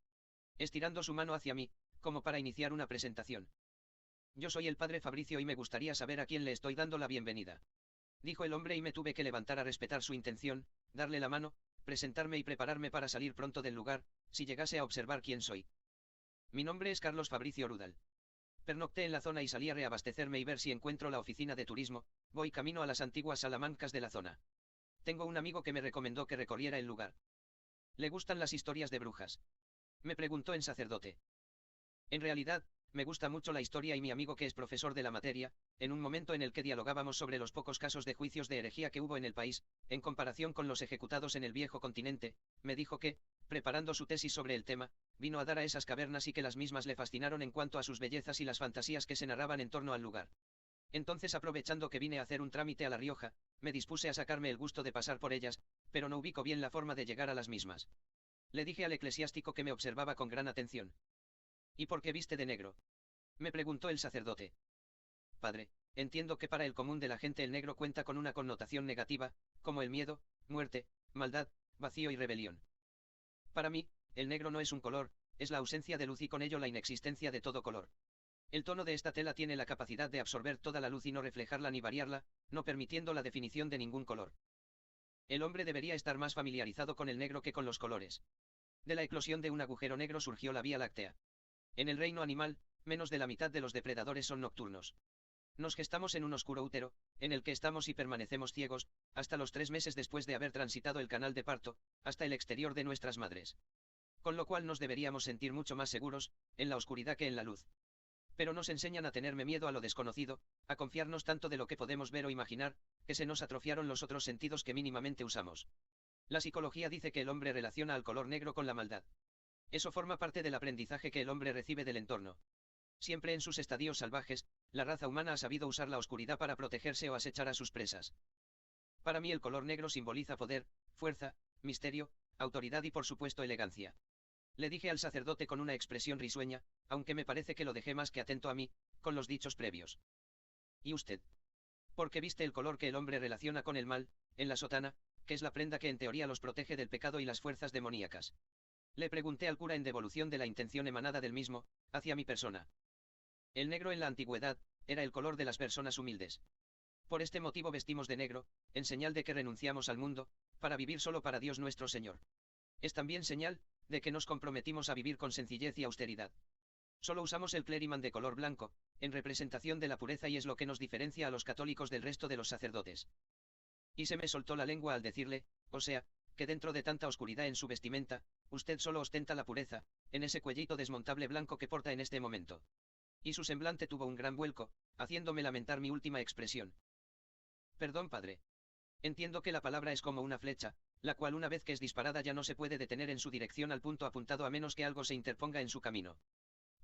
Estirando su mano hacia mí, como para iniciar una presentación. Yo soy el padre Fabricio y me gustaría saber a quién le estoy dando la bienvenida. Dijo el hombre y me tuve que levantar a respetar su intención, darle la mano, presentarme y prepararme para salir pronto del lugar, si llegase a observar quién soy. Mi nombre es Carlos Fabricio Rudal. Pernocté en la zona y salí a reabastecerme y ver si encuentro la oficina de turismo, voy camino a las antiguas salamancas de la zona. Tengo un amigo que me recomendó que recorriera el lugar. ¿Le gustan las historias de brujas? Me preguntó en sacerdote. En realidad, me gusta mucho la historia y mi amigo que es profesor de la materia, en un momento en el que dialogábamos sobre los pocos casos de juicios de herejía que hubo en el país, en comparación con los ejecutados en el viejo continente, me dijo que, preparando su tesis sobre el tema, vino a dar a esas cavernas y que las mismas le fascinaron en cuanto a sus bellezas y las fantasías que se narraban en torno al lugar. Entonces, aprovechando que vine a hacer un trámite a La Rioja, me dispuse a sacarme el gusto de pasar por ellas, pero no ubico bien la forma de llegar a las mismas. Le dije al eclesiástico que me observaba con gran atención. ¿Y por qué viste de negro? Me preguntó el sacerdote. Padre, entiendo que para el común de la gente el negro cuenta con una connotación negativa, como el miedo, muerte, maldad, vacío y rebelión. Para mí, el negro no es un color, es la ausencia de luz y con ello la inexistencia de todo color. El tono de esta tela tiene la capacidad de absorber toda la luz y no reflejarla ni variarla, no permitiendo la definición de ningún color. El hombre debería estar más familiarizado con el negro que con los colores. De la eclosión de un agujero negro surgió la Vía Láctea. En el reino animal, menos de la mitad de los depredadores son nocturnos. Nos gestamos en un oscuro útero, en el que estamos y permanecemos ciegos, hasta los 3 meses después de haber transitado el canal de parto, hasta el exterior de nuestras madres. Con lo cual nos deberíamos sentir mucho más seguros, en la oscuridad que en la luz. Pero nos enseñan a tenerme miedo a lo desconocido, a confiarnos tanto de lo que podemos ver o imaginar, que se nos atrofiaron los otros sentidos que mínimamente usamos. La psicología dice que el hombre relaciona al color negro con la maldad. Eso forma parte del aprendizaje que el hombre recibe del entorno. Siempre en sus estadios salvajes, la raza humana ha sabido usar la oscuridad para protegerse o acechar a sus presas. Para mí el color negro simboliza poder, fuerza, misterio, autoridad y por supuesto elegancia. Le dije al sacerdote con una expresión risueña, aunque me parece que lo dejé más que atento a mí, con los dichos previos. ¿Y usted? ¿Por qué viste el color que el hombre relaciona con el mal, en la sotana, que es la prenda que en teoría los protege del pecado y las fuerzas demoníacas? Le pregunté al cura en devolución de la intención emanada del mismo, hacia mi persona. El negro en la antigüedad, era el color de las personas humildes. Por este motivo vestimos de negro, en señal de que renunciamos al mundo, para vivir solo para Dios nuestro Señor. Es también señal, de que nos comprometimos a vivir con sencillez y austeridad. Solo usamos el clériman de color blanco, en representación de la pureza y es lo que nos diferencia a los católicos del resto de los sacerdotes. Y se me soltó la lengua al decirle, o sea, que dentro de tanta oscuridad en su vestimenta, usted solo ostenta la pureza, en ese cuellito desmontable blanco que porta en este momento. Y su semblante tuvo un gran vuelco, haciéndome lamentar mi última expresión. Perdón, padre. Entiendo que la palabra es como una flecha, la cual una vez que es disparada ya no se puede detener en su dirección al punto apuntado a menos que algo se interponga en su camino.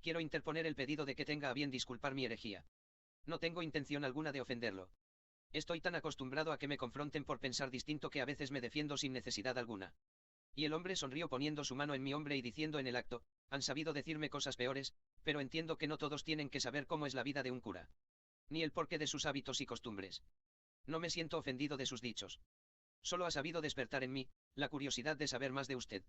Quiero interponer el pedido de que tenga a bien disculpar mi herejía. No tengo intención alguna de ofenderlo. Estoy tan acostumbrado a que me confronten por pensar distinto que a veces me defiendo sin necesidad alguna. Y el hombre sonrió poniendo su mano en mi hombro y diciendo en el acto, han sabido decirme cosas peores, pero entiendo que no todos tienen que saber cómo es la vida de un cura. Ni el porqué de sus hábitos y costumbres. No me siento ofendido de sus dichos. Solo ha sabido despertar en mí, la curiosidad de saber más de usted.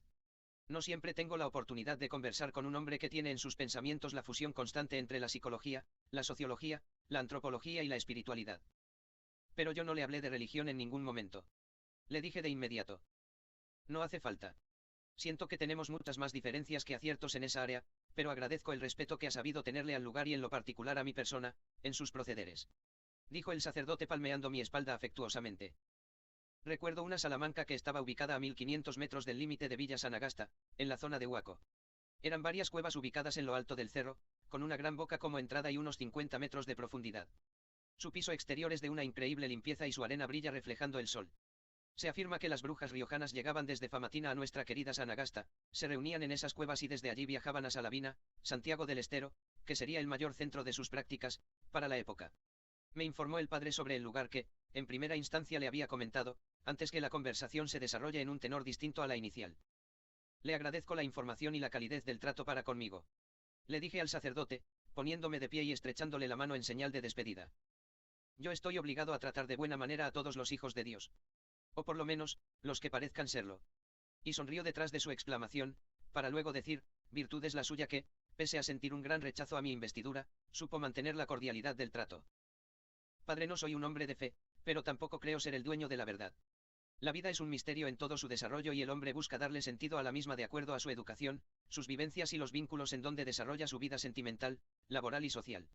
No siempre tengo la oportunidad de conversar con un hombre que tiene en sus pensamientos la fusión constante entre la psicología, la sociología, la antropología y la espiritualidad. Pero yo no le hablé de religión en ningún momento. Le dije de inmediato. No hace falta. Siento que tenemos muchas más diferencias que aciertos en esa área, pero agradezco el respeto que ha sabido tenerle al lugar y en lo particular a mi persona, en sus procederes. Dijo el sacerdote palmeando mi espalda afectuosamente. Recuerdo una Salamanca que estaba ubicada a 1500 metros del límite de Villa San Agasta, en la zona de Huaco. Eran varias cuevas ubicadas en lo alto del cerro, con una gran boca como entrada y unos 50 metros de profundidad. Su piso exterior es de una increíble limpieza y su arena brilla reflejando el sol. Se afirma que las brujas riojanas llegaban desde Famatina a nuestra querida San Agasta, se reunían en esas cuevas y desde allí viajaban a Salavina, Santiago del Estero, que sería el mayor centro de sus prácticas, para la época. Me informó el padre sobre el lugar que, en primera instancia le había comentado, antes que la conversación se desarrolle en un tenor distinto a la inicial. Le agradezco la información y la calidez del trato para conmigo. Le dije al sacerdote, poniéndome de pie y estrechándole la mano en señal de despedida. Yo estoy obligado a tratar de buena manera a todos los hijos de Dios. O por lo menos, los que parezcan serlo. Y sonrió detrás de su exclamación, para luego decir, virtud es la suya que, pese a sentir un gran rechazo a mi investidura, supo mantener la cordialidad del trato. Padre, no soy un hombre de fe, pero tampoco creo ser el dueño de la verdad. La vida es un misterio en todo su desarrollo y el hombre busca darle sentido a la misma de acuerdo a su educación, sus vivencias y los vínculos en donde desarrolla su vida sentimental, laboral y social.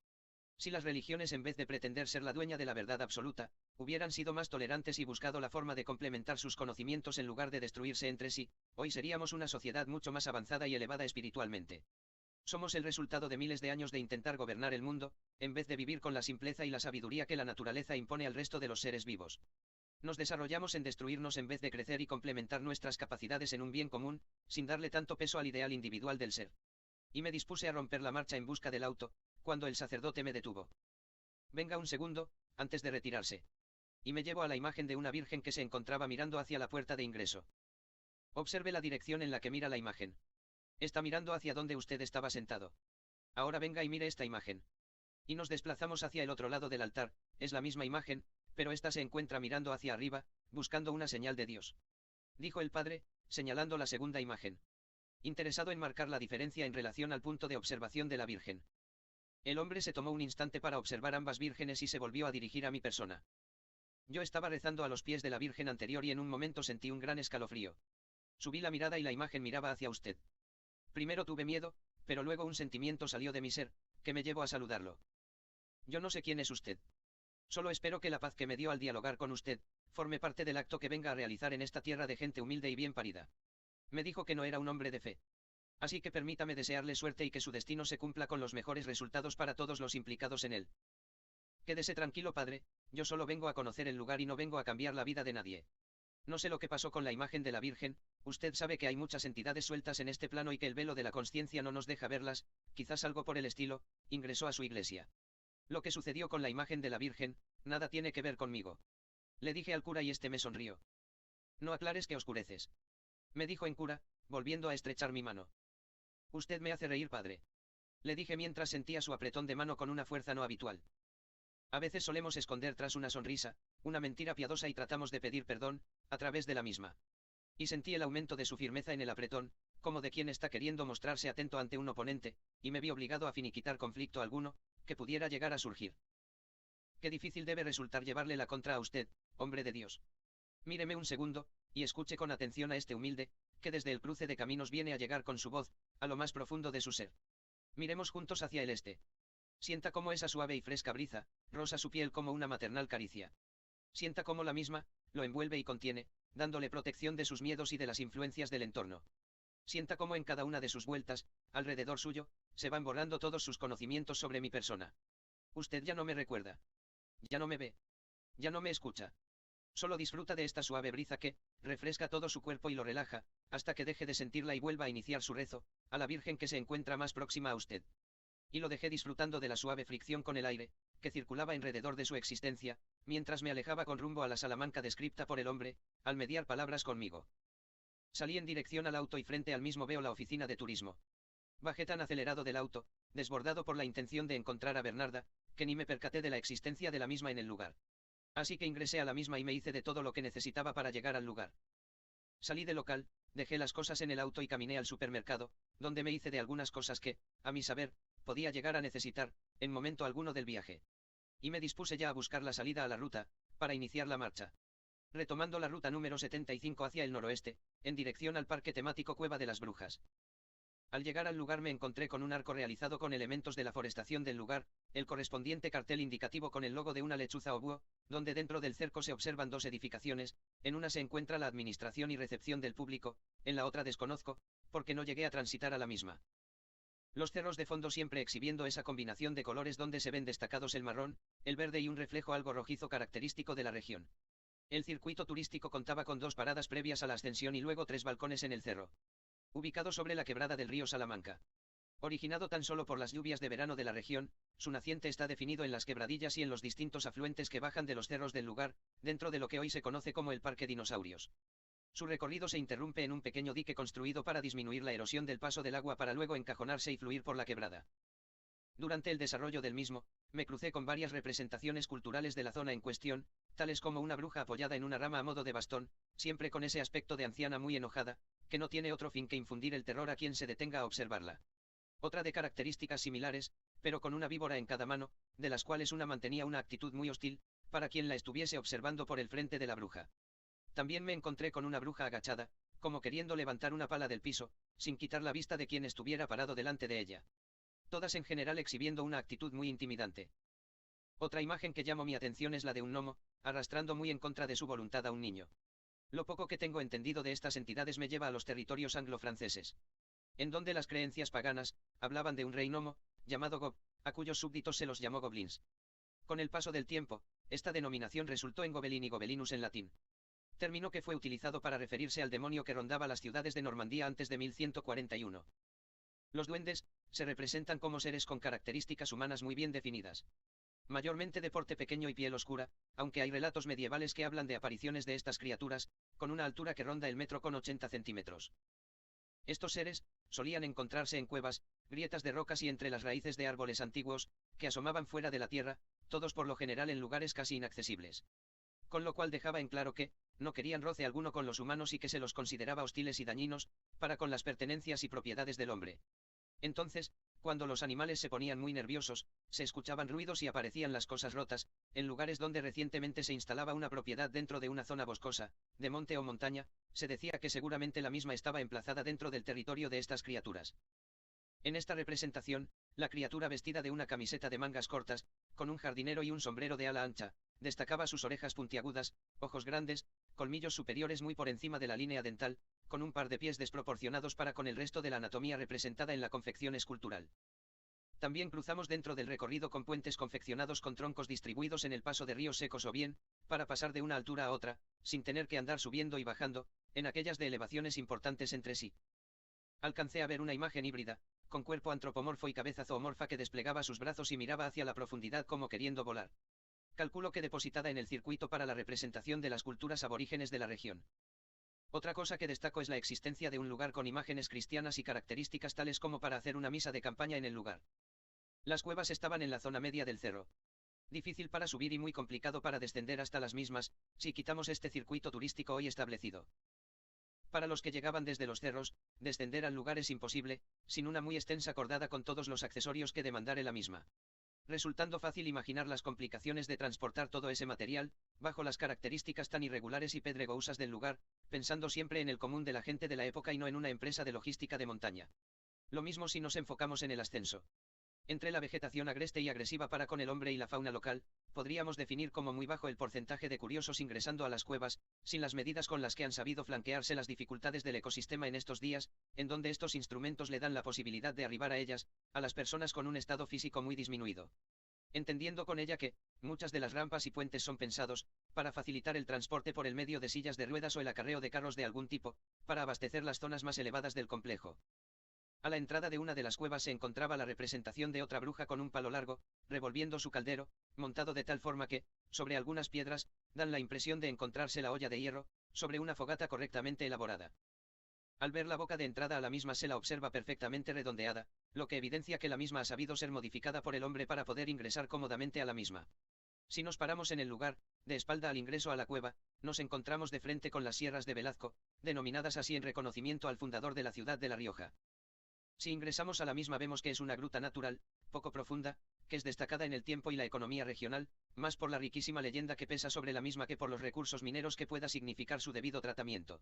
Si las religiones en vez de pretender ser la dueña de la verdad absoluta, hubieran sido más tolerantes y buscado la forma de complementar sus conocimientos en lugar de destruirse entre sí, hoy seríamos una sociedad mucho más avanzada y elevada espiritualmente. Somos el resultado de miles de años de intentar gobernar el mundo, en vez de vivir con la simpleza y la sabiduría que la naturaleza impone al resto de los seres vivos. Nos desarrollamos en destruirnos en vez de crecer y complementar nuestras capacidades en un bien común, sin darle tanto peso al ideal individual del ser. Y me dispuse a romper la marcha en busca del auto, cuando el sacerdote me detuvo. Venga un segundo, antes de retirarse. Y me llevó a la imagen de una virgen que se encontraba mirando hacia la puerta de ingreso. Observe la dirección en la que mira la imagen. Está mirando hacia donde usted estaba sentado. Ahora venga y mire esta imagen. Y nos desplazamos hacia el otro lado del altar, es la misma imagen, pero esta se encuentra mirando hacia arriba, buscando una señal de Dios. Dijo el padre, señalando la segunda imagen. Interesado en marcar la diferencia en relación al punto de observación de la Virgen. El hombre se tomó un instante para observar ambas vírgenes y se volvió a dirigir a mi persona. Yo estaba rezando a los pies de la Virgen anterior y en un momento sentí un gran escalofrío. Subí la mirada y la imagen miraba hacia usted. Primero tuve miedo, pero luego un sentimiento salió de mi ser, que me llevó a saludarlo. Yo no sé quién es usted. Solo espero que la paz que me dio al dialogar con usted, forme parte del acto que venga a realizar en esta tierra de gente humilde y bien parida. Me dijo que no era un hombre de fe. Así que permítame desearle suerte y que su destino se cumpla con los mejores resultados para todos los implicados en él. Quédese tranquilo, padre, yo solo vengo a conocer el lugar y no vengo a cambiar la vida de nadie. No sé lo que pasó con la imagen de la Virgen, usted sabe que hay muchas entidades sueltas en este plano y que el velo de la conciencia no nos deja verlas, quizás algo por el estilo, ingresó a su iglesia. Lo que sucedió con la imagen de la Virgen, nada tiene que ver conmigo. Le dije al cura y este me sonrió. No aclares que oscureces. Me dijo en cura, volviendo a estrechar mi mano. Usted me hace reír, padre. Le dije mientras sentía su apretón de mano con una fuerza no habitual. A veces solemos esconder tras una sonrisa, una mentira piadosa y tratamos de pedir perdón, a través de la misma. Y sentí el aumento de su firmeza en el apretón, como de quien está queriendo mostrarse atento ante un oponente, y me vi obligado a finiquitar conflicto alguno, que pudiera llegar a surgir. Qué difícil debe resultar llevarle la contra a usted, hombre de Dios. Míreme un segundo, y escuche con atención a este humilde, que desde el cruce de caminos viene a llegar con su voz, a lo más profundo de su ser. Miremos juntos hacia el este. Sienta cómo esa suave y fresca brisa, rosa su piel como una maternal caricia. Sienta cómo la misma, lo envuelve y contiene, dándole protección de sus miedos y de las influencias del entorno. Sienta cómo en cada una de sus vueltas, alrededor suyo, se van borrando todos sus conocimientos sobre mi persona. Usted ya no me recuerda. Ya no me ve. Ya no me escucha. Solo disfruta de esta suave brisa que, refresca todo su cuerpo y lo relaja, hasta que deje de sentirla y vuelva a iniciar su rezo, a la Virgen que se encuentra más próxima a usted. Y lo dejé disfrutando de la suave fricción con el aire, que circulaba alrededor de su existencia, mientras me alejaba con rumbo a la Salamanca descripta por el hombre, al mediar palabras conmigo. Salí en dirección al auto y frente al mismo veo la oficina de turismo. Bajé tan acelerado del auto, desbordado por la intención de encontrar a Bernarda, que ni me percaté de la existencia de la misma en el lugar. Así que ingresé a la misma y me hice de todo lo que necesitaba para llegar al lugar. Salí del local, dejé las cosas en el auto y caminé al supermercado, donde me hice de algunas cosas que, a mi saber, podía llegar a necesitar, en momento alguno del viaje. Y me dispuse ya a buscar la salida a la ruta, para iniciar la marcha. Retomando la ruta número 75 hacia el noroeste, en dirección al parque temático Cueva de las Brujas. Al llegar al lugar me encontré con un arco realizado con elementos de la forestación del lugar, el correspondiente cartel indicativo con el logo de una lechuza o búho, donde dentro del cerco se observan dos edificaciones, en una se encuentra la administración y recepción del público, en la otra desconozco, porque no llegué a transitar a la misma. Los cerros de fondo siempre exhibiendo esa combinación de colores donde se ven destacados el marrón, el verde y un reflejo algo rojizo característico de la región. El circuito turístico contaba con 2 paradas previas a la ascensión y luego 3 balcones en el cerro. Ubicado sobre la quebrada del río Salamanca. Originado tan solo por las lluvias de verano de la región, su naciente está definido en las quebradillas y en los distintos afluentes que bajan de los cerros del lugar, dentro de lo que hoy se conoce como el Parque Dinosaurios. Su recorrido se interrumpe en un pequeño dique construido para disminuir la erosión del paso del agua para luego encajonarse y fluir por la quebrada. Durante el desarrollo del mismo, me crucé con varias representaciones culturales de la zona en cuestión, tales como una bruja apoyada en una rama a modo de bastón, siempre con ese aspecto de anciana muy enojada, que no tiene otro fin que infundir el terror a quien se detenga a observarla. Otra de características similares, pero con una víbora en cada mano, de las cuales una mantenía una actitud muy hostil, para quien la estuviese observando por el frente de la bruja. También me encontré con una bruja agachada, como queriendo levantar una pala del piso, sin quitar la vista de quien estuviera parado delante de ella. Todas en general exhibiendo una actitud muy intimidante. Otra imagen que llamó mi atención es la de un gnomo, arrastrando muy en contra de su voluntad a un niño. Lo poco que tengo entendido de estas entidades me lleva a los territorios anglo-franceses, en donde las creencias paganas hablaban de un rey gnomo, llamado Gob, a cuyos súbditos se los llamó goblins. Con el paso del tiempo, esta denominación resultó en gobelin y gobelinus en latín. Término que fue utilizado para referirse al demonio que rondaba las ciudades de Normandía antes de 1141. Los duendes se representan como seres con características humanas muy bien definidas. Mayormente de porte pequeño y piel oscura, aunque hay relatos medievales que hablan de apariciones de estas criaturas, con una altura que ronda el 1,80 m. Estos seres solían encontrarse en cuevas, grietas de rocas y entre las raíces de árboles antiguos, que asomaban fuera de la tierra, todos por lo general en lugares casi inaccesibles. Con lo cual dejaba en claro que, no querían roce alguno con los humanos y que se los consideraba hostiles y dañinos, para con las pertenencias y propiedades del hombre. Entonces, cuando los animales se ponían muy nerviosos, se escuchaban ruidos y aparecían las cosas rotas, en lugares donde recientemente se instalaba una propiedad dentro de una zona boscosa, de monte o montaña, se decía que seguramente la misma estaba emplazada dentro del territorio de estas criaturas. En esta representación, la criatura vestida de una camiseta de mangas cortas, con un jardinero y un sombrero de ala ancha, destacaba sus orejas puntiagudas, ojos grandes, colmillos superiores muy por encima de la línea dental, con un par de pies desproporcionados para con el resto de la anatomía representada en la confección escultural. También cruzamos dentro del recorrido con puentes confeccionados con troncos distribuidos en el paso de ríos secos o bien, para pasar de una altura a otra, sin tener que andar subiendo y bajando, en aquellas de elevaciones importantes entre sí. Alcancé a ver una imagen híbrida, con cuerpo antropomorfo y cabeza zoomorfa que desplegaba sus brazos y miraba hacia la profundidad como queriendo volar. Calculo que depositada en el circuito para la representación de las culturas aborígenes de la región. Otra cosa que destaco es la existencia de un lugar con imágenes cristianas y características tales como para hacer una misa de campaña en el lugar. Las cuevas estaban en la zona media del cerro. Difícil para subir y muy complicado para descender hasta las mismas, si quitamos este circuito turístico hoy establecido. Para los que llegaban desde los cerros, descender al lugar es imposible, sin una muy extensa cordada con todos los accesorios que demandare la misma. Resultando fácil imaginar las complicaciones de transportar todo ese material, bajo las características tan irregulares y pedregosas del lugar, pensando siempre en el común de la gente de la época y no en una empresa de logística de montaña. Lo mismo si nos enfocamos en el ascenso. Entre la vegetación agreste y agresiva para con el hombre y la fauna local, podríamos definir como muy bajo el porcentaje de curiosos ingresando a las cuevas, sin las medidas con las que han sabido flanquearse las dificultades del ecosistema en estos días, en donde estos instrumentos le dan la posibilidad de arribar a ellas, a las personas con un estado físico muy disminuido. Entendiendo con ella que, muchas de las rampas y puentes son pensados, para facilitar el transporte por el medio de sillas de ruedas o el acarreo de carros de algún tipo, para abastecer las zonas más elevadas del complejo. A la entrada de una de las cuevas se encontraba la representación de otra bruja con un palo largo, revolviendo su caldero, montado de tal forma que, sobre algunas piedras, dan la impresión de encontrarse la olla de hierro, sobre una fogata correctamente elaborada. Al ver la boca de entrada a la misma se la observa perfectamente redondeada, lo que evidencia que la misma ha sabido ser modificada por el hombre para poder ingresar cómodamente a la misma. Si nos paramos en el lugar, de espalda al ingreso a la cueva, nos encontramos de frente con las sierras de Velazco, denominadas así en reconocimiento al fundador de la ciudad de La Rioja. Si ingresamos a la misma vemos que es una gruta natural, poco profunda, que es destacada en el tiempo y la economía regional, más por la riquísima leyenda que pesa sobre la misma que por los recursos mineros que pueda significar su debido tratamiento.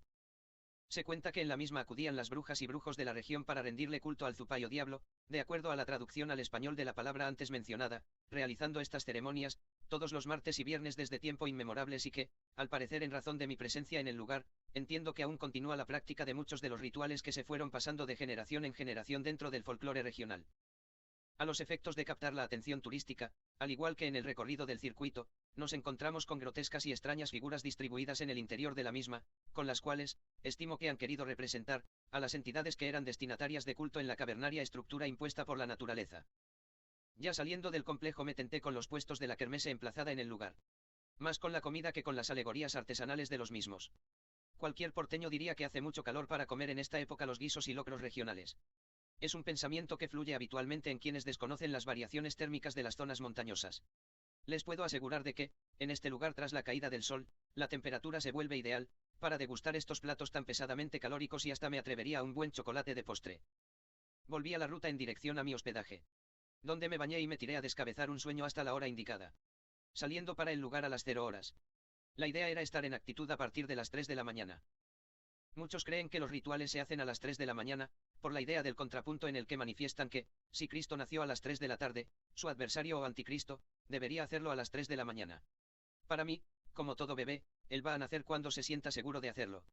Se cuenta que en la misma acudían las brujas y brujos de la región para rendirle culto al zupayo diablo, de acuerdo a la traducción al español de la palabra antes mencionada, realizando estas ceremonias, todos los martes y viernes desde tiempo inmemorables y que, al parecer en razón de mi presencia en el lugar, entiendo que aún continúa la práctica de muchos de los rituales que se fueron pasando de generación en generación dentro del folclore regional. A los efectos de captar la atención turística, al igual que en el recorrido del circuito, nos encontramos con grotescas y extrañas figuras distribuidas en el interior de la misma, con las cuales, estimo que han querido representar, a las entidades que eran destinatarias de culto en la cavernaria estructura impuesta por la naturaleza. Ya saliendo del complejo me tenté con los puestos de la kermese emplazada en el lugar. Más con la comida que con las alegorías artesanales de los mismos. Cualquier porteño diría que hace mucho calor para comer en esta época los guisos y locros regionales. Es un pensamiento que fluye habitualmente en quienes desconocen las variaciones térmicas de las zonas montañosas. Les puedo asegurar de que, en este lugar tras la caída del sol, la temperatura se vuelve ideal, para degustar estos platos tan pesadamente calóricos y hasta me atrevería a un buen chocolate de postre. Volví a la ruta en dirección a mi hospedaje, donde me bañé y me tiré a descabezar un sueño hasta la hora indicada. Saliendo para el lugar a las 0 horas. La idea era estar en actitud a partir de las 3 de la mañana. Muchos creen que los rituales se hacen a las 3 de la mañana, por la idea del contrapunto en el que manifiestan que, si Cristo nació a las 3 de la tarde, su adversario o anticristo, debería hacerlo a las 3 de la mañana. Para mí, como todo bebé, él va a nacer cuando se sienta seguro de hacerlo.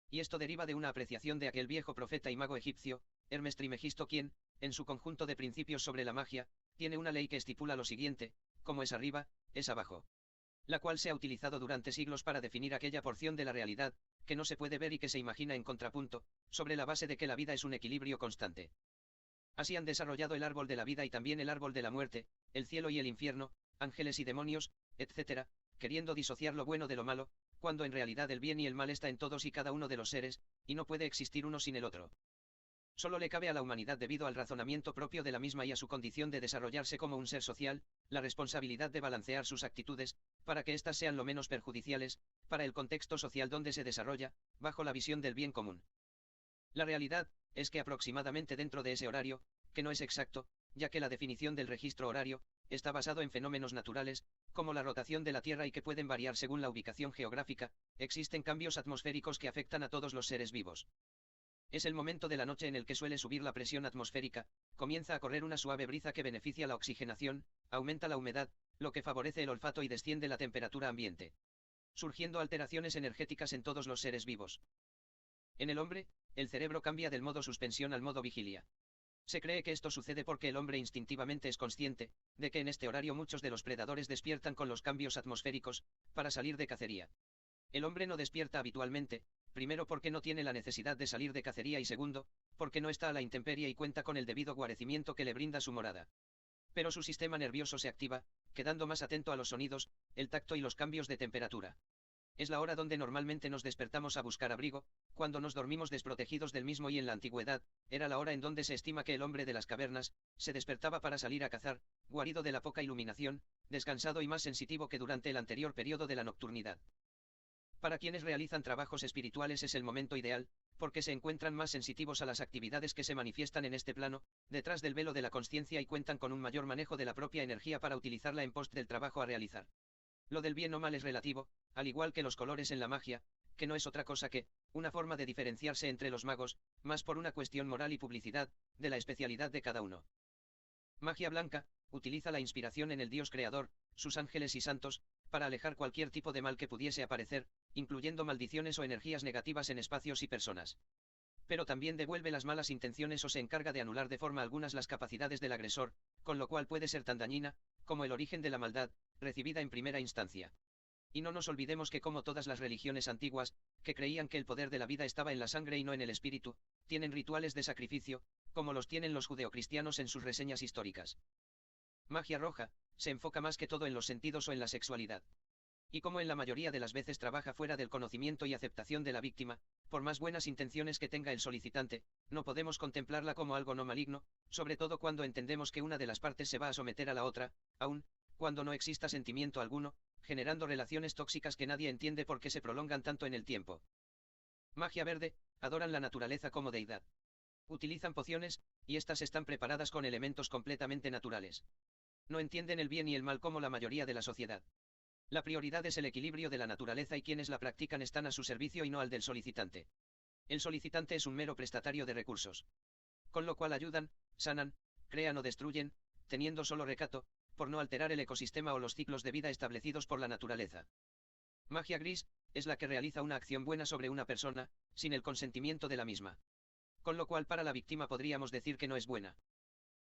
Y esto deriva de una apreciación de aquel viejo profeta y mago egipcio, Hermes Trimegisto quien, en su conjunto de principios sobre la magia, tiene una ley que estipula lo siguiente: como es arriba, es abajo. La cual se ha utilizado durante siglos para definir aquella porción de la realidad, que no se puede ver y que se imagina en contrapunto, sobre la base de que la vida es un equilibrio constante. Así han desarrollado el árbol de la vida y también el árbol de la muerte, el cielo y el infierno, ángeles y demonios, etc., queriendo disociar lo bueno de lo malo, cuando en realidad el bien y el mal está en todos y cada uno de los seres, y no puede existir uno sin el otro. Solo le cabe a la humanidad debido al razonamiento propio de la misma y a su condición de desarrollarse como un ser social, la responsabilidad de balancear sus actitudes, para que éstas sean lo menos perjudiciales, para el contexto social donde se desarrolla, bajo la visión del bien común. La realidad, es que aproximadamente dentro de ese horario, que no es exacto, ya que la definición del registro horario, está basado en fenómenos naturales, como la rotación de la Tierra y que pueden variar según la ubicación geográfica, existen cambios atmosféricos que afectan a todos los seres vivos. Es el momento de la noche en el que suele subir la presión atmosférica, comienza a correr una suave brisa que beneficia la oxigenación, aumenta la humedad, lo que favorece el olfato y desciende la temperatura ambiente, surgiendo alteraciones energéticas en todos los seres vivos. En el hombre, el cerebro cambia del modo suspensión al modo vigilia. Se cree que esto sucede porque el hombre instintivamente es consciente de que en este horario muchos de los predadores despiertan con los cambios atmosféricos, para salir de cacería. El hombre no despierta habitualmente, primero porque no tiene la necesidad de salir de cacería y segundo, porque no está a la intemperie y cuenta con el debido guarecimiento que le brinda su morada. Pero su sistema nervioso se activa, quedando más atento a los sonidos, el tacto y los cambios de temperatura. Es la hora donde normalmente nos despertamos a buscar abrigo, cuando nos dormimos desprotegidos del mismo y en la antigüedad, era la hora en donde se estima que el hombre de las cavernas, se despertaba para salir a cazar, guarido de la poca iluminación, descansado y más sensitivo que durante el anterior periodo de la nocturnidad. Para quienes realizan trabajos espirituales es el momento ideal, porque se encuentran más sensitivos a las actividades que se manifiestan en este plano, detrás del velo de la consciencia y cuentan con un mayor manejo de la propia energía para utilizarla en pos del trabajo a realizar. Lo del bien o mal es relativo, al igual que los colores en la magia, que no es otra cosa que una forma de diferenciarse entre los magos, más por una cuestión moral y publicidad, de la especialidad de cada uno. Magia blanca, utiliza la inspiración en el Dios creador, sus ángeles y santos, para alejar cualquier tipo de mal que pudiese aparecer, incluyendo maldiciones o energías negativas en espacios y personas. Pero también devuelve las malas intenciones o se encarga de anular de forma algunas las capacidades del agresor, con lo cual puede ser tan dañina, como el origen de la maldad, recibida en primera instancia. Y no nos olvidemos que como todas las religiones antiguas, que creían que el poder de la vida estaba en la sangre y no en el espíritu, tienen rituales de sacrificio, como los tienen los judeocristianos en sus reseñas históricas. Magia roja, se enfoca más que todo en los sentidos o en la sexualidad. Y como en la mayoría de las veces trabaja fuera del conocimiento y aceptación de la víctima, por más buenas intenciones que tenga el solicitante, no podemos contemplarla como algo no maligno, sobre todo cuando entendemos que una de las partes se va a someter a la otra, aun cuando no exista sentimiento alguno, generando relaciones tóxicas que nadie entiende por qué se prolongan tanto en el tiempo. Magia verde, adoran la naturaleza como deidad. Utilizan pociones, y estas están preparadas con elementos completamente naturales. No entienden el bien y el mal como la mayoría de la sociedad. La prioridad es el equilibrio de la naturaleza y quienes la practican están a su servicio y no al del solicitante. El solicitante es un mero prestatario de recursos. Con lo cual ayudan, sanan, crean o destruyen, teniendo solo recato, por no alterar el ecosistema o los ciclos de vida establecidos por la naturaleza. Magia gris, es la que realiza una acción buena sobre una persona, sin el consentimiento de la misma. Con lo cual para la víctima podríamos decir que no es buena.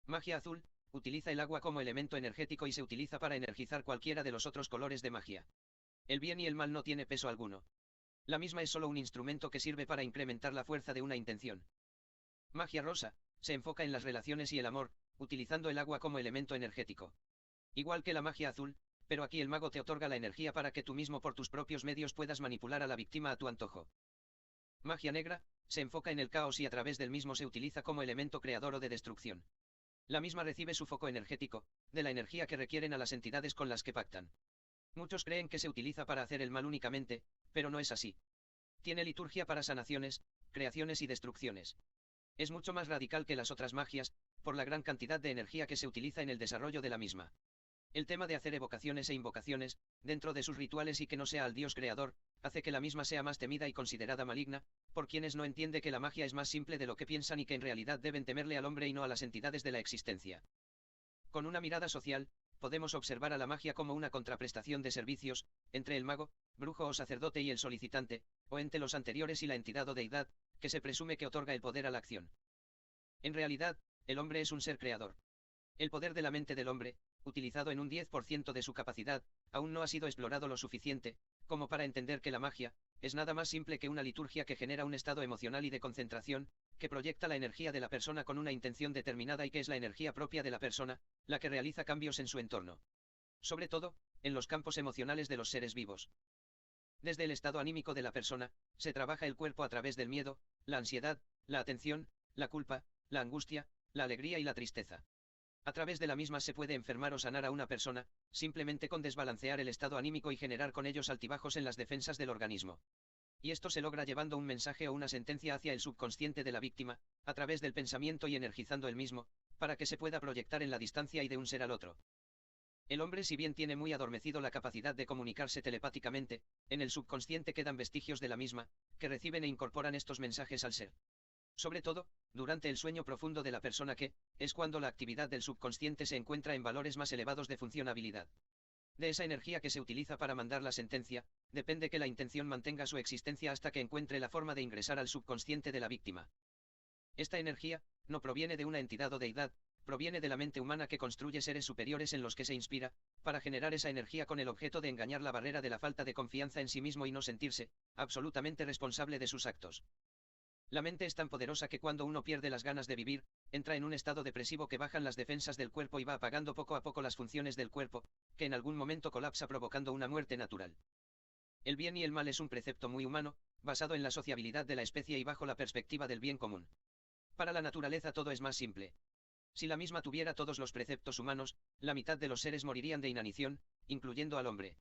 Magia azul, utiliza el agua como elemento energético y se utiliza para energizar cualquiera de los otros colores de magia. El bien y el mal no tiene peso alguno. La misma es solo un instrumento que sirve para incrementar la fuerza de una intención. Magia rosa, se enfoca en las relaciones y el amor, utilizando el agua como elemento energético. Igual que la magia azul, pero aquí el mago te otorga la energía para que tú mismo por tus propios medios puedas manipular a la víctima a tu antojo. Magia negra, se enfoca en el caos y a través del mismo se utiliza como elemento creador o de destrucción. La misma recibe su foco energético, de la energía que requieren a las entidades con las que pactan. Muchos creen que se utiliza para hacer el mal únicamente, pero no es así. Tiene liturgia para sanaciones, creaciones y destrucciones. Es mucho más radical que las otras magias, por la gran cantidad de energía que se utiliza en el desarrollo de la misma. El tema de hacer evocaciones e invocaciones, dentro de sus rituales y que no sea al Dios creador, hace que la misma sea más temida y considerada maligna, por quienes no entiende que la magia es más simple de lo que piensan y que en realidad deben temerle al hombre y no a las entidades de la existencia. Con una mirada social, podemos observar a la magia como una contraprestación de servicios, entre el mago, brujo o sacerdote y el solicitante, o entre los anteriores y la entidad o deidad, que se presume que otorga el poder a la acción. En realidad, el hombre es un ser creador. El poder de la mente del hombre, utilizado en un 10% de su capacidad, aún no ha sido explorado lo suficiente, como para entender que la magia, es nada más simple que una liturgia que genera un estado emocional y de concentración, que proyecta la energía de la persona con una intención determinada y que es la energía propia de la persona, la que realiza cambios en su entorno. Sobre todo, en los campos emocionales de los seres vivos. Desde el estado anímico de la persona, se trabaja el cuerpo a través del miedo, la ansiedad, la atención, la culpa, la angustia, la alegría y la tristeza. A través de la misma se puede enfermar o sanar a una persona, simplemente con desbalancear el estado anímico y generar con ellos altibajos en las defensas del organismo. Y esto se logra llevando un mensaje o una sentencia hacia el subconsciente de la víctima, a través del pensamiento y energizando el mismo, para que se pueda proyectar en la distancia y de un ser al otro. El hombre, si bien tiene muy adormecido la capacidad de comunicarse telepáticamente, en el subconsciente quedan vestigios de la misma, que reciben e incorporan estos mensajes al ser. Sobre todo, durante el sueño profundo de la persona que, es cuando la actividad del subconsciente se encuentra en valores más elevados de funcionabilidad. De esa energía que se utiliza para mandar la sentencia, depende que la intención mantenga su existencia hasta que encuentre la forma de ingresar al subconsciente de la víctima. Esta energía, no proviene de una entidad o deidad, proviene de la mente humana que construye seres superiores en los que se inspira, para generar esa energía con el objeto de engañar la barrera de la falta de confianza en sí mismo y no sentirse, absolutamente responsable de sus actos. La mente es tan poderosa que cuando uno pierde las ganas de vivir, entra en un estado depresivo que bajan las defensas del cuerpo y va apagando poco a poco las funciones del cuerpo, que en algún momento colapsa provocando una muerte natural. El bien y el mal es un precepto muy humano, basado en la sociabilidad de la especie y bajo la perspectiva del bien común. Para la naturaleza todo es más simple. Si la misma tuviera todos los preceptos humanos, la mitad de los seres morirían de inanición, incluyendo al hombre.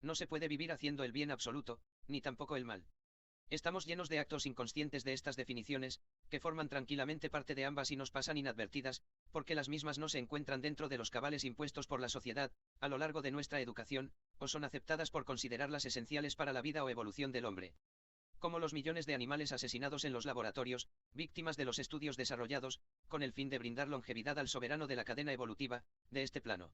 No se puede vivir haciendo el bien absoluto, ni tampoco el mal. Estamos llenos de actos inconscientes de estas definiciones, que forman tranquilamente parte de ambas y nos pasan inadvertidas, porque las mismas no se encuentran dentro de los cabales impuestos por la sociedad, a lo largo de nuestra educación, o son aceptadas por considerarlas esenciales para la vida o evolución del hombre. Como los millones de animales asesinados en los laboratorios, víctimas de los estudios desarrollados, con el fin de brindar longevidad al soberano de la cadena evolutiva, de este plano.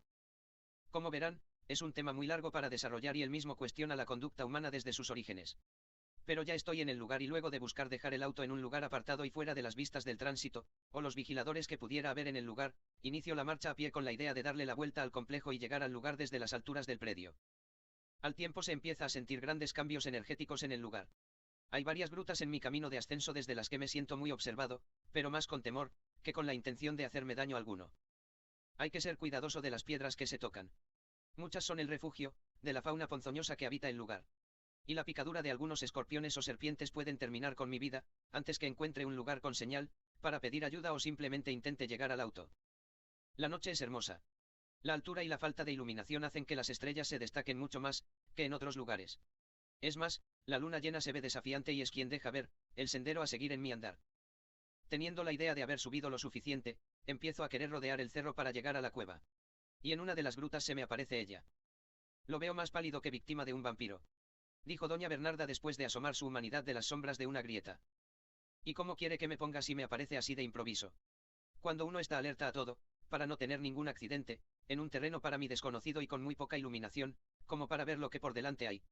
Como verán, es un tema muy largo para desarrollar y él mismo cuestiona la conducta humana desde sus orígenes. Pero ya estoy en el lugar y luego de buscar dejar el auto en un lugar apartado y fuera de las vistas del tránsito, o los vigiladores que pudiera haber en el lugar, inicio la marcha a pie con la idea de darle la vuelta al complejo y llegar al lugar desde las alturas del predio. Al tiempo se empieza a sentir grandes cambios energéticos en el lugar. Hay varias grutas en mi camino de ascenso desde las que me siento muy observado, pero más con temor, que con la intención de hacerme daño alguno. Hay que ser cuidadoso de las piedras que se tocan. Muchas son el refugio, de la fauna ponzoñosa que habita el lugar. Y la picadura de algunos escorpiones o serpientes pueden terminar con mi vida, antes que encuentre un lugar con señal, para pedir ayuda o simplemente intente llegar al auto. La noche es hermosa. La altura y la falta de iluminación hacen que las estrellas se destaquen mucho más, que en otros lugares. Es más, la luna llena se ve desafiante y es quien deja ver, el sendero a seguir en mi andar. Teniendo la idea de haber subido lo suficiente, empiezo a querer rodear el cerro para llegar a la cueva. Y en una de las grutas se me aparece ella. Lo veo más pálido que víctima de un vampiro, dijo doña Bernarda después de asomar su humanidad de las sombras de una grieta. ¿Y cómo quiere que me ponga si me aparece así de improviso? Cuando uno está alerta a todo, para no tener ningún accidente, en un terreno para mí desconocido y con muy poca iluminación, como para ver lo que por delante hay.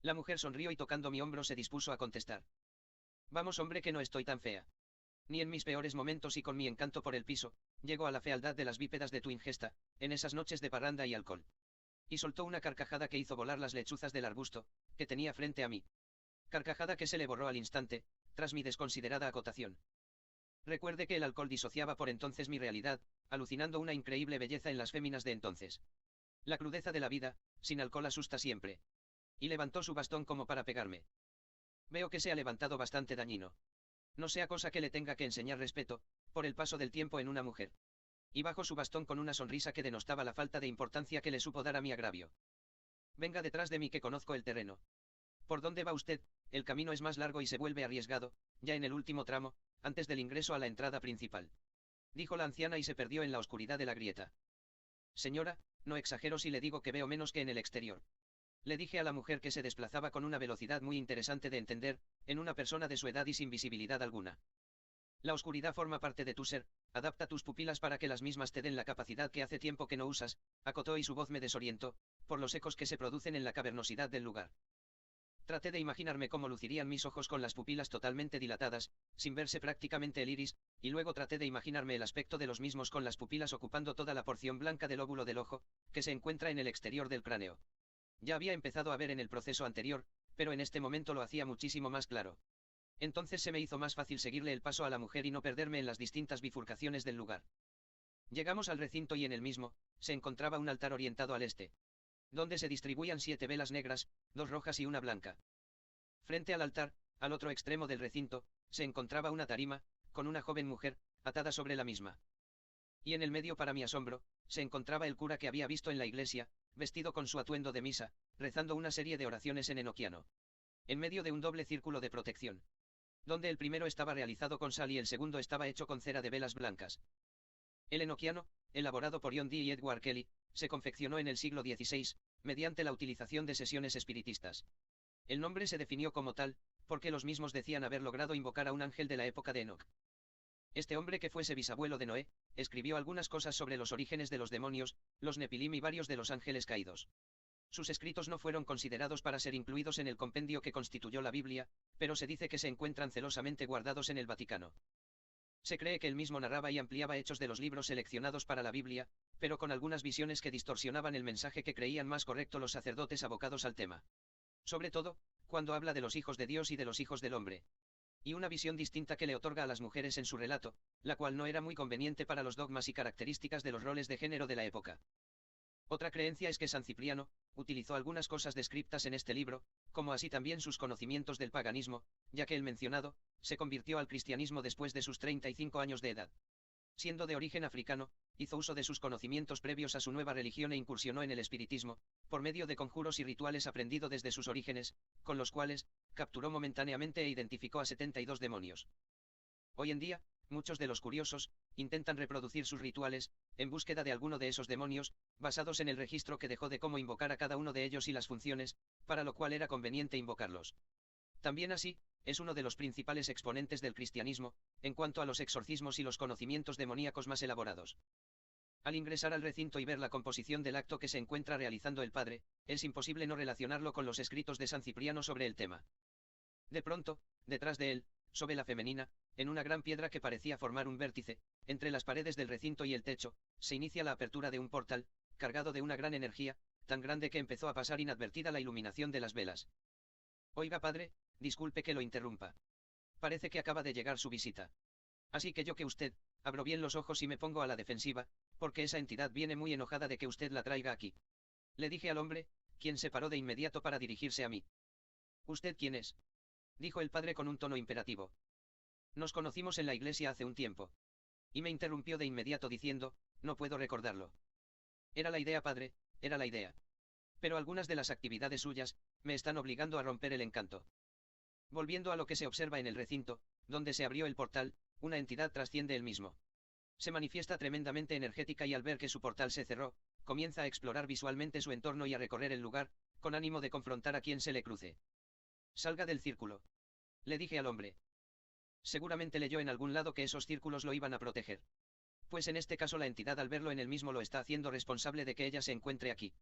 La mujer sonrió y tocando mi hombro se dispuso a contestar. Vamos hombre que no estoy tan fea. Ni en mis peores momentos y con mi encanto por el piso, llego a la fealdad de las bípedas de tu ingesta, en esas noches de parranda y alcohol. Y soltó una carcajada que hizo volar las lechuzas del arbusto, que tenía frente a mí. Carcajada que se le borró al instante, tras mi desconsiderada acotación. Recuerde que el alcohol disociaba por entonces mi realidad, alucinando una increíble belleza en las féminas de entonces. La crudeza de la vida, sin alcohol asusta siempre. Y levantó su bastón como para pegarme. Veo que se ha levantado bastante dañino. No sea cosa que le tenga que enseñar respeto, por el paso del tiempo en una mujer. Y bajó su bastón con una sonrisa que denostaba la falta de importancia que le supo dar a mi agravio. Venga detrás de mí que conozco el terreno. ¿Por dónde va usted? El camino es más largo y se vuelve arriesgado, ya en el último tramo, antes del ingreso a la entrada principal. Dijo la anciana y se perdió en la oscuridad de la grieta. Señora, no exagero si le digo que veo menos que en el exterior. Le dije a la mujer que se desplazaba con una velocidad muy interesante de entender, en una persona de su edad y sin visibilidad alguna. La oscuridad forma parte de tu ser, adapta tus pupilas para que las mismas te den la capacidad que hace tiempo que no usas, acotó y su voz me desorientó, por los ecos que se producen en la cavernosidad del lugar. Traté de imaginarme cómo lucirían mis ojos con las pupilas totalmente dilatadas, sin verse prácticamente el iris, y luego traté de imaginarme el aspecto de los mismos con las pupilas ocupando toda la porción blanca del óvulo del ojo, que se encuentra en el exterior del cráneo. Ya había empezado a ver en el proceso anterior, pero en este momento lo hacía muchísimo más claro. Entonces se me hizo más fácil seguirle el paso a la mujer y no perderme en las distintas bifurcaciones del lugar. Llegamos al recinto y en el mismo, se encontraba un altar orientado al este, donde se distribuían 7 velas negras, 2 rojas y una blanca. Frente al altar, al otro extremo del recinto, se encontraba una tarima, con una joven mujer, atada sobre la misma. Y en el medio, para mi asombro, se encontraba el cura que había visto en la iglesia, vestido con su atuendo de misa, rezando una serie de oraciones en enoquiano. En medio de un doble círculo de protección. Donde el primero estaba realizado con sal y el segundo estaba hecho con cera de velas blancas. El enoquiano, elaborado por John Dee y Edward Kelly, se confeccionó en el siglo XVI, mediante la utilización de sesiones espiritistas. El nombre se definió como tal, porque los mismos decían haber logrado invocar a un ángel de la época de Enoch. Este hombre, que fuese bisabuelo de Noé, escribió algunas cosas sobre los orígenes de los demonios, los Nepilim y varios de los ángeles caídos. Sus escritos no fueron considerados para ser incluidos en el compendio que constituyó la Biblia, pero se dice que se encuentran celosamente guardados en el Vaticano. Se cree que él mismo narraba y ampliaba hechos de los libros seleccionados para la Biblia, pero con algunas visiones que distorsionaban el mensaje que creían más correcto los sacerdotes abocados al tema. Sobre todo, cuando habla de los hijos de Dios y de los hijos del hombre. Y una visión distinta que le otorga a las mujeres en su relato, la cual no era muy conveniente para los dogmas y características de los roles de género de la época. Otra creencia es que San Cipriano utilizó algunas cosas descriptas en este libro, como así también sus conocimientos del paganismo, ya que el mencionado se convirtió al cristianismo después de sus 35 años de edad. Siendo de origen africano, hizo uso de sus conocimientos previos a su nueva religión e incursionó en el espiritismo, por medio de conjuros y rituales aprendido desde sus orígenes, con los cuales capturó momentáneamente e identificó a 72 demonios. Hoy en día, muchos de los curiosos intentan reproducir sus rituales, en búsqueda de alguno de esos demonios, basados en el registro que dejó de cómo invocar a cada uno de ellos y las funciones, para lo cual era conveniente invocarlos. También así, es uno de los principales exponentes del cristianismo, en cuanto a los exorcismos y los conocimientos demoníacos más elaborados. Al ingresar al recinto y ver la composición del acto que se encuentra realizando el padre, es imposible no relacionarlo con los escritos de San Cipriano sobre el tema. De pronto, detrás de él, sobre la femenina, en una gran piedra que parecía formar un vértice, entre las paredes del recinto y el techo, se inicia la apertura de un portal, cargado de una gran energía, tan grande que empezó a pasar inadvertida la iluminación de las velas. Oiga, padre, disculpe que lo interrumpa. Parece que acaba de llegar su visita. Así que yo que usted, abro bien los ojos y me pongo a la defensiva, porque esa entidad viene muy enojada de que usted la traiga aquí. Le dije al hombre, quien se paró de inmediato para dirigirse a mí. ¿Usted quién es?, dijo el padre con un tono imperativo. Nos conocimos en la iglesia hace un tiempo. Y me interrumpió de inmediato diciendo, no puedo recordarlo. Era la idea, padre, era la idea. Pero algunas de las actividades suyas me están obligando a romper el encanto. Volviendo a lo que se observa en el recinto, donde se abrió el portal, una entidad trasciende el mismo. Se manifiesta tremendamente energética y al ver que su portal se cerró, comienza a explorar visualmente su entorno y a recorrer el lugar, con ánimo de confrontar a quien se le cruce. Salga del círculo. Le dije al hombre. Seguramente leyó en algún lado que esos círculos lo iban a proteger. Pues en este caso la entidad al verlo en el mismo lo está haciendo responsable de que ella se encuentre aquí.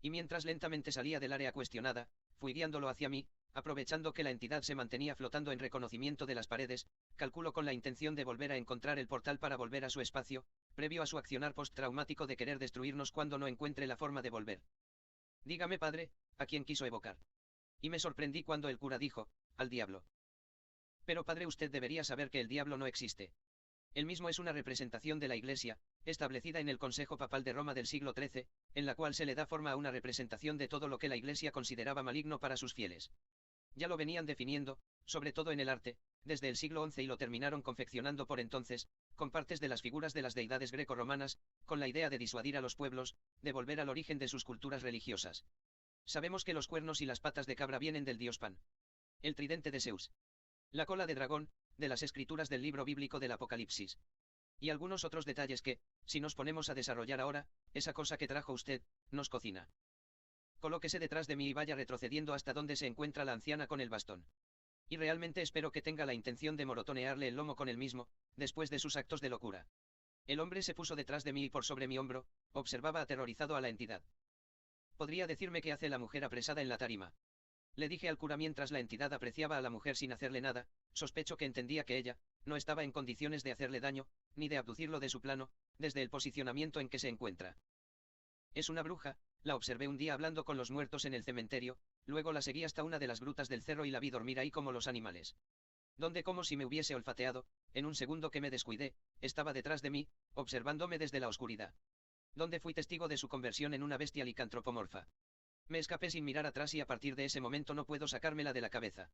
Y mientras lentamente salía del área cuestionada, fui guiándolo hacia mí, aprovechando que la entidad se mantenía flotando en reconocimiento de las paredes, calculo con la intención de volver a encontrar el portal para volver a su espacio, previo a su accionar postraumático de querer destruirnos cuando no encuentre la forma de volver. Dígame, padre, ¿a quién quiso evocar? Y me sorprendí cuando el cura dijo, al diablo. Pero padre, usted debería saber que el diablo no existe. Él mismo es una representación de la Iglesia, establecida en el Consejo Papal de Roma del siglo XIII, en la cual se le da forma a una representación de todo lo que la Iglesia consideraba maligno para sus fieles. Ya lo venían definiendo, sobre todo en el arte, desde el siglo XI y lo terminaron confeccionando por entonces, con partes de las figuras de las deidades greco-romanas, con la idea de disuadir a los pueblos, de volver al origen de sus culturas religiosas. Sabemos que los cuernos y las patas de cabra vienen del dios Pan. El tridente de Zeus. La cola de dragón, de las escrituras del libro bíblico del Apocalipsis. Y algunos otros detalles que, si nos ponemos a desarrollar ahora, esa cosa que trajo usted, nos cocina. Colóquese detrás de mí y vaya retrocediendo hasta donde se encuentra la anciana con el bastón. Y realmente espero que tenga la intención de morotonearle el lomo con el mismo, después de sus actos de locura. El hombre se puso detrás de mí y por sobre mi hombro, observaba aterrorizado a la entidad. ¿Podría decirme qué hace la mujer apresada en la tarima? Le dije al cura mientras la entidad apreciaba a la mujer sin hacerle nada, sospecho que entendía que ella no estaba en condiciones de hacerle daño, ni de abducirlo de su plano, desde el posicionamiento en que se encuentra. Es una bruja, la observé un día hablando con los muertos en el cementerio, luego la seguí hasta una de las grutas del cerro y la vi dormir ahí como los animales. Donde como si me hubiese olfateado, en un segundo que me descuidé, estaba detrás de mí, observándome desde la oscuridad. Donde fui testigo de su conversión en una bestia licantropomorfa. Me escapé sin mirar atrás y a partir de ese momento no puedo sacármela de la cabeza.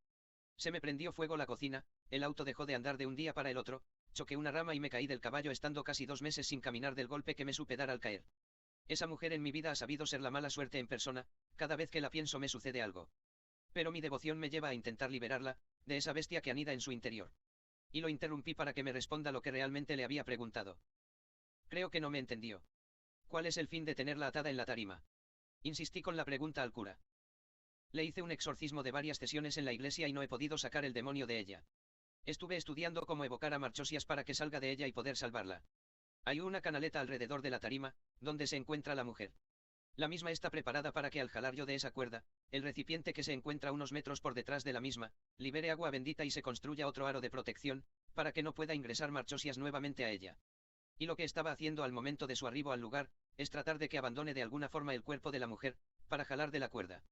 Se me prendió fuego la cocina, el auto dejó de andar de un día para el otro, choqué una rama y me caí del caballo estando casi 2 meses sin caminar del golpe que me supe dar al caer. Esa mujer en mi vida ha sabido ser la mala suerte en persona, cada vez que la pienso me sucede algo. Pero mi devoción me lleva a intentar liberarla, de esa bestia que anida en su interior. Y lo interrumpí para que me responda lo que realmente le había preguntado. Creo que no me entendió. ¿Cuál es el fin de tenerla atada en la tarima? Insistí con la pregunta al cura. Le hice un exorcismo de varias sesiones en la iglesia y no he podido sacar el demonio de ella. Estuve estudiando cómo evocar a Marchosias para que salga de ella y poder salvarla. Hay una canaleta alrededor de la tarima, donde se encuentra la mujer. La misma está preparada para que al jalar yo de esa cuerda, el recipiente que se encuentra unos metros por detrás de la misma, libere agua bendita y se construya otro aro de protección, para que no pueda ingresar Marchosias nuevamente a ella. Y lo que estaba haciendo al momento de su arribo al lugar, es tratar de que abandone de alguna forma el cuerpo de la mujer, para jalar de la cuerda.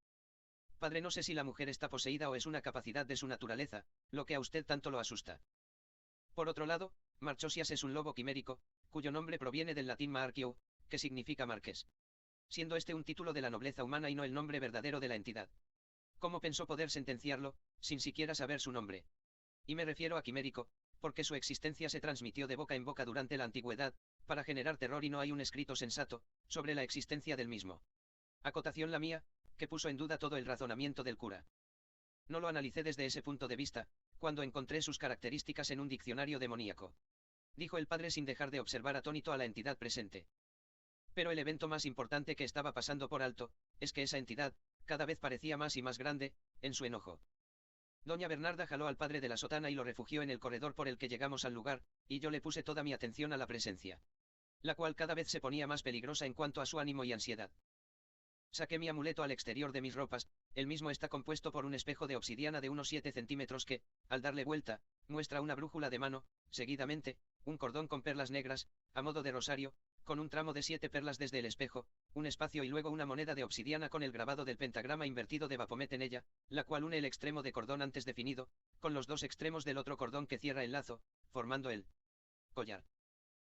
Padre, no sé si la mujer está poseída o es una capacidad de su naturaleza, lo que a usted tanto lo asusta. Por otro lado, Marchosias es un lobo quimérico, cuyo nombre proviene del latín Maarchiou, que significa marqués. Siendo este un título de la nobleza humana y no el nombre verdadero de la entidad. ¿Cómo pensó poder sentenciarlo, sin siquiera saber su nombre? Y me refiero a quimérico, porque su existencia se transmitió de boca en boca durante la antigüedad, para generar terror y no hay un escrito sensato, sobre la existencia del mismo. Acotación la mía, que puso en duda todo el razonamiento del cura. No lo analicé desde ese punto de vista, cuando encontré sus características en un diccionario demoníaco. Dijo el padre sin dejar de observar atónito a la entidad presente. Pero el evento más importante que estaba pasando por alto, es que esa entidad, cada vez parecía más y más grande, en su enojo. Doña Bernarda jaló al padre de la sotana y lo refugió en el corredor por el que llegamos al lugar, y yo le puse toda mi atención a la presencia. La cual cada vez se ponía más peligrosa en cuanto a su ánimo y ansiedad. Saqué mi amuleto al exterior de mis ropas, el mismo está compuesto por un espejo de obsidiana de unos 7 centímetros que, al darle vuelta, muestra una brújula de mano, seguidamente, un cordón con perlas negras, a modo de rosario, con un tramo de 7 perlas desde el espejo, un espacio y luego una moneda de obsidiana con el grabado del pentagrama invertido de Baphomet en ella, la cual une el extremo de cordón antes definido, con los dos extremos del otro cordón que cierra el lazo, formando el collar.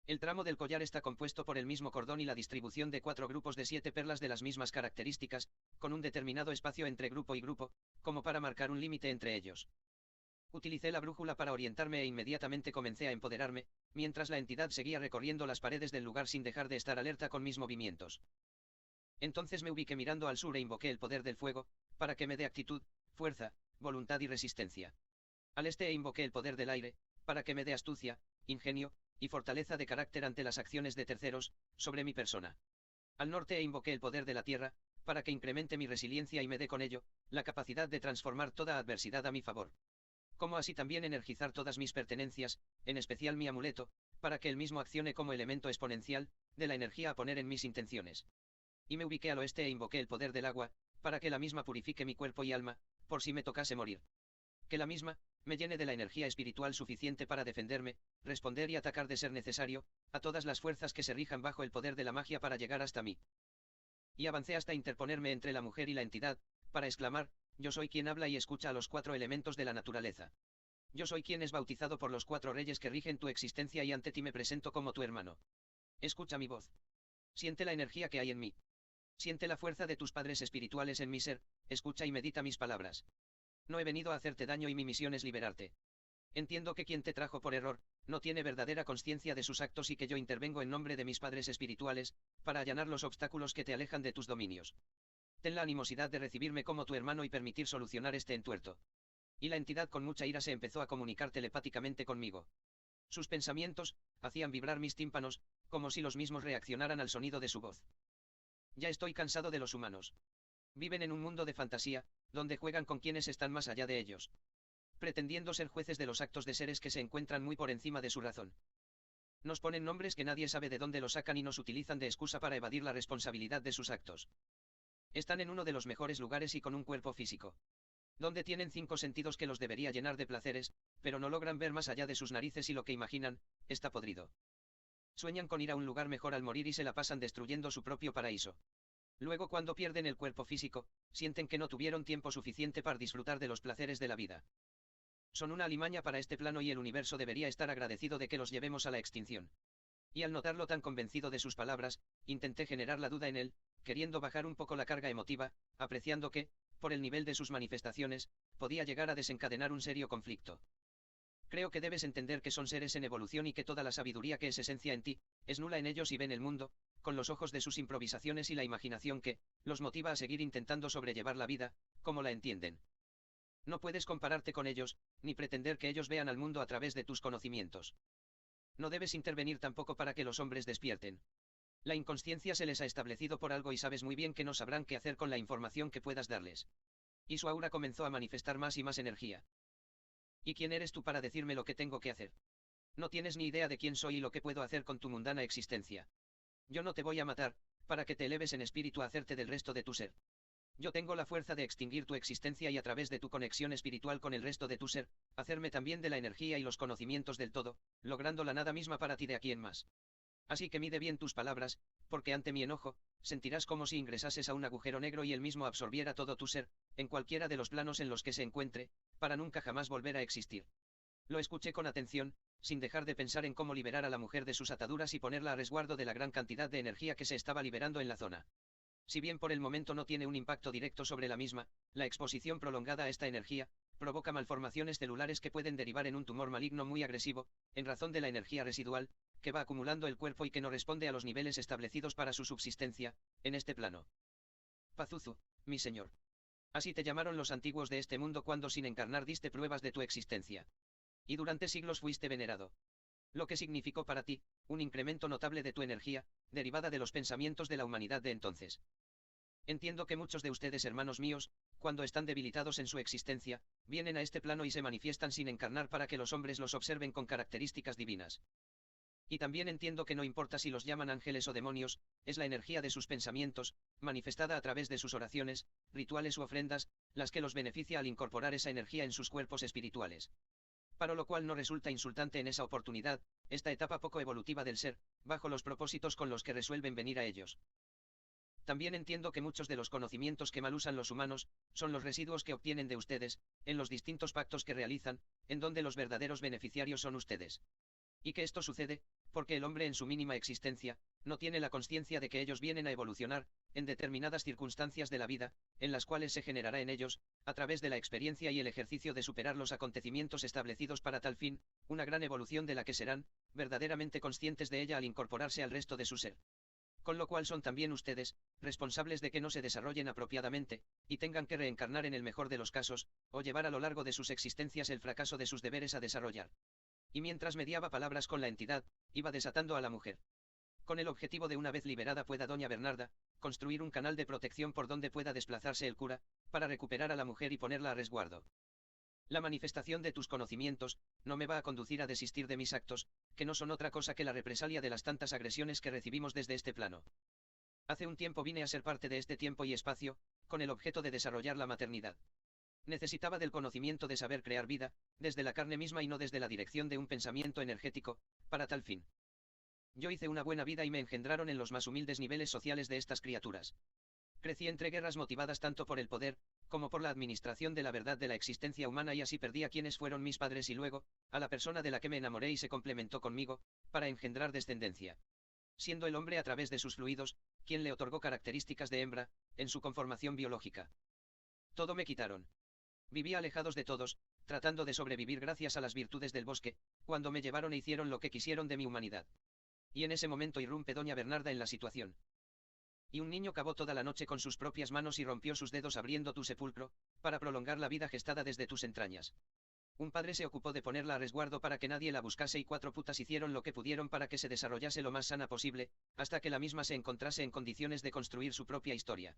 El tramo del collar está compuesto por el mismo cordón y la distribución de 4 grupos de 7 perlas de las mismas características, con un determinado espacio entre grupo y grupo, como para marcar un límite entre ellos. Utilicé la brújula para orientarme e inmediatamente comencé a empoderarme, mientras la entidad seguía recorriendo las paredes del lugar sin dejar de estar alerta con mis movimientos. Entonces me ubiqué mirando al sur e invoqué el poder del fuego, para que me dé actitud, fuerza, voluntad y resistencia. Al este invoqué el poder del aire, para que me dé astucia, ingenio, y fortaleza de carácter ante las acciones de terceros, sobre mi persona. Al norte invoqué el poder de la tierra, para que incremente mi resiliencia y me dé con ello, la capacidad de transformar toda adversidad a mi favor. Como así también energizar todas mis pertenencias, en especial mi amuleto, para que el mismo accione como elemento exponencial, de la energía a poner en mis intenciones. Y me ubiqué al oeste e invoqué el poder del agua, para que la misma purifique mi cuerpo y alma, por si me tocase morir. Que la misma, me llene de la energía espiritual suficiente para defenderme, responder y atacar de ser necesario, a todas las fuerzas que se rijan bajo el poder de la magia para llegar hasta mí. Y avancé hasta interponerme entre la mujer y la entidad, para exclamar, yo soy quien habla y escucha a los 4 elementos de la naturaleza. Yo soy quien es bautizado por los 4 reyes que rigen tu existencia y ante ti me presento como tu hermano. Escucha mi voz. Siente la energía que hay en mí. Siente la fuerza de tus padres espirituales en mi ser, escucha y medita mis palabras. No he venido a hacerte daño y mi misión es liberarte. Entiendo que quien te trajo por error, no tiene verdadera conciencia de sus actos y que yo intervengo en nombre de mis padres espirituales, para allanar los obstáculos que te alejan de tus dominios. Ten la animosidad de recibirme como tu hermano y permitir solucionar este entuerto. Y la entidad con mucha ira se empezó a comunicar telepáticamente conmigo. Sus pensamientos, hacían vibrar mis tímpanos, como si los mismos reaccionaran al sonido de su voz. Ya estoy cansado de los humanos. Viven en un mundo de fantasía, donde juegan con quienes están más allá de ellos. Pretendiendo ser jueces de los actos de seres que se encuentran muy por encima de su razón. Nos ponen nombres que nadie sabe de dónde los sacan y nos utilizan de excusa para evadir la responsabilidad de sus actos. Están en uno de los mejores lugares y con un cuerpo físico. Donde tienen 5 sentidos que los debería llenar de placeres, pero no logran ver más allá de sus narices y lo que imaginan, está podrido. Sueñan con ir a un lugar mejor al morir y se la pasan destruyendo su propio paraíso. Luego cuando pierden el cuerpo físico, sienten que no tuvieron tiempo suficiente para disfrutar de los placeres de la vida. Son una alimaña para este plano y el universo debería estar agradecido de que los llevemos a la extinción. Y al notarlo tan convencido de sus palabras, intenté generar la duda en él, queriendo bajar un poco la carga emotiva, apreciando que, por el nivel de sus manifestaciones, podía llegar a desencadenar un serio conflicto. Creo que debes entender que son seres en evolución y que toda la sabiduría que es esencia en ti, es nula en ellos y ven el mundo, con los ojos de sus improvisaciones y la imaginación que, los motiva a seguir intentando sobrellevar la vida, como la entienden. No puedes compararte con ellos, ni pretender que ellos vean al mundo a través de tus conocimientos. No debes intervenir tampoco para que los hombres despierten. La inconsciencia se les ha establecido por algo y sabes muy bien que no sabrán qué hacer con la información que puedas darles. Y su aura comenzó a manifestar más y más energía. ¿Y quién eres tú para decirme lo que tengo que hacer? No tienes ni idea de quién soy y lo que puedo hacer con tu mundana existencia. Yo no te voy a matar, para que te eleves en espíritu a hacerte del resto de tu ser. Yo tengo la fuerza de extinguir tu existencia y a través de tu conexión espiritual con el resto de tu ser, hacerme también de la energía y los conocimientos del todo, logrando la nada misma para ti de aquí en más. Así que mide bien tus palabras, porque ante mi enojo, sentirás como si ingresases a un agujero negro y él mismo absorbiera todo tu ser, en cualquiera de los planos en los que se encuentre, para nunca jamás volver a existir. Lo escuché con atención, sin dejar de pensar en cómo liberar a la mujer de sus ataduras y ponerla a resguardo de la gran cantidad de energía que se estaba liberando en la zona. Si bien por el momento no tiene un impacto directo sobre la misma, la exposición prolongada a esta energía, provoca malformaciones celulares que pueden derivar en un tumor maligno muy agresivo, en razón de la energía residual, que va acumulando el cuerpo y que no responde a los niveles establecidos para su subsistencia, en este plano. Pazuzu, mi señor. Así te llamaron los antiguos de este mundo cuando sin encarnar diste pruebas de tu existencia. Y durante siglos fuiste venerado. Lo que significó para ti, un incremento notable de tu energía, derivada de los pensamientos de la humanidad de entonces. Entiendo que muchos de ustedes, hermanos míos, cuando están debilitados en su existencia, vienen a este plano y se manifiestan sin encarnar para que los hombres los observen con características divinas. Y también entiendo que no importa si los llaman ángeles o demonios, es la energía de sus pensamientos, manifestada a través de sus oraciones, rituales u ofrendas, las que los beneficia al incorporar esa energía en sus cuerpos espirituales. Para lo cual no resulta insultante en esa oportunidad, esta etapa poco evolutiva del ser, bajo los propósitos con los que resuelven venir a ellos. También entiendo que muchos de los conocimientos que mal usan los humanos, son los residuos que obtienen de ustedes, en los distintos pactos que realizan, en donde los verdaderos beneficiarios son ustedes. Y que esto sucede, porque el hombre en su mínima existencia, no tiene la consciencia de que ellos vienen a evolucionar, en determinadas circunstancias de la vida, en las cuales se generará en ellos, a través de la experiencia y el ejercicio de superar los acontecimientos establecidos para tal fin, una gran evolución de la que serán, verdaderamente conscientes de ella al incorporarse al resto de su ser. Con lo cual son también ustedes, responsables de que no se desarrollen apropiadamente, y tengan que reencarnar en el mejor de los casos, o llevar a lo largo de sus existencias el fracaso de sus deberes a desarrollar. Y mientras mediaba palabras con la entidad, iba desatando a la mujer. Con el objetivo de una vez liberada pueda doña Bernarda, construir un canal de protección por donde pueda desplazarse el cura, para recuperar a la mujer y ponerla a resguardo. La manifestación de tus conocimientos, no me va a conducir a desistir de mis actos, que no son otra cosa que la represalia de las tantas agresiones que recibimos desde este plano. Hace un tiempo vine a ser parte de este tiempo y espacio, con el objeto de desarrollar la maternidad. Necesitaba del conocimiento de saber crear vida, desde la carne misma y no desde la dirección de un pensamiento energético, para tal fin. Yo hice una buena vida y me engendraron en los más humildes niveles sociales de estas criaturas. Crecí entre guerras motivadas tanto por el poder, como por la administración de la verdad de la existencia humana y así perdí a quienes fueron mis padres y luego, a la persona de la que me enamoré y se complementó conmigo, para engendrar descendencia. Siendo el hombre a través de sus fluidos, quien le otorgó características de hembra, en su conformación biológica. Todo me quitaron. Viví alejados de todos, tratando de sobrevivir gracias a las virtudes del bosque, cuando me llevaron e hicieron lo que quisieron de mi humanidad. Y en ese momento irrumpe doña Bernarda en la situación. Y un niño cavó toda la noche con sus propias manos y rompió sus dedos abriendo tu sepulcro, para prolongar la vida gestada desde tus entrañas. Un padre se ocupó de ponerla a resguardo para que nadie la buscase y 4 putas hicieron lo que pudieron para que se desarrollase lo más sana posible, hasta que la misma se encontrase en condiciones de construir su propia historia.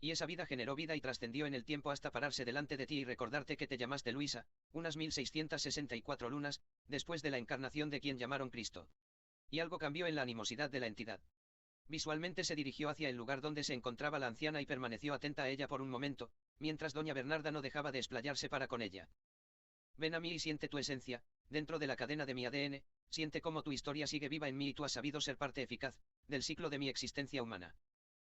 Y esa vida generó vida y trascendió en el tiempo hasta pararse delante de ti y recordarte que te llamaste Luisa, unas 1664 lunas, después de la encarnación de quien llamaron Cristo. Y algo cambió en la animosidad de la entidad. Visualmente se dirigió hacia el lugar donde se encontraba la anciana y permaneció atenta a ella por un momento, mientras doña Bernarda no dejaba de explayarse para con ella. Ven a mí y siente tu esencia, dentro de la cadena de mi ADN, siente cómo tu historia sigue viva en mí y tú has sabido ser parte eficaz, del ciclo de mi existencia humana.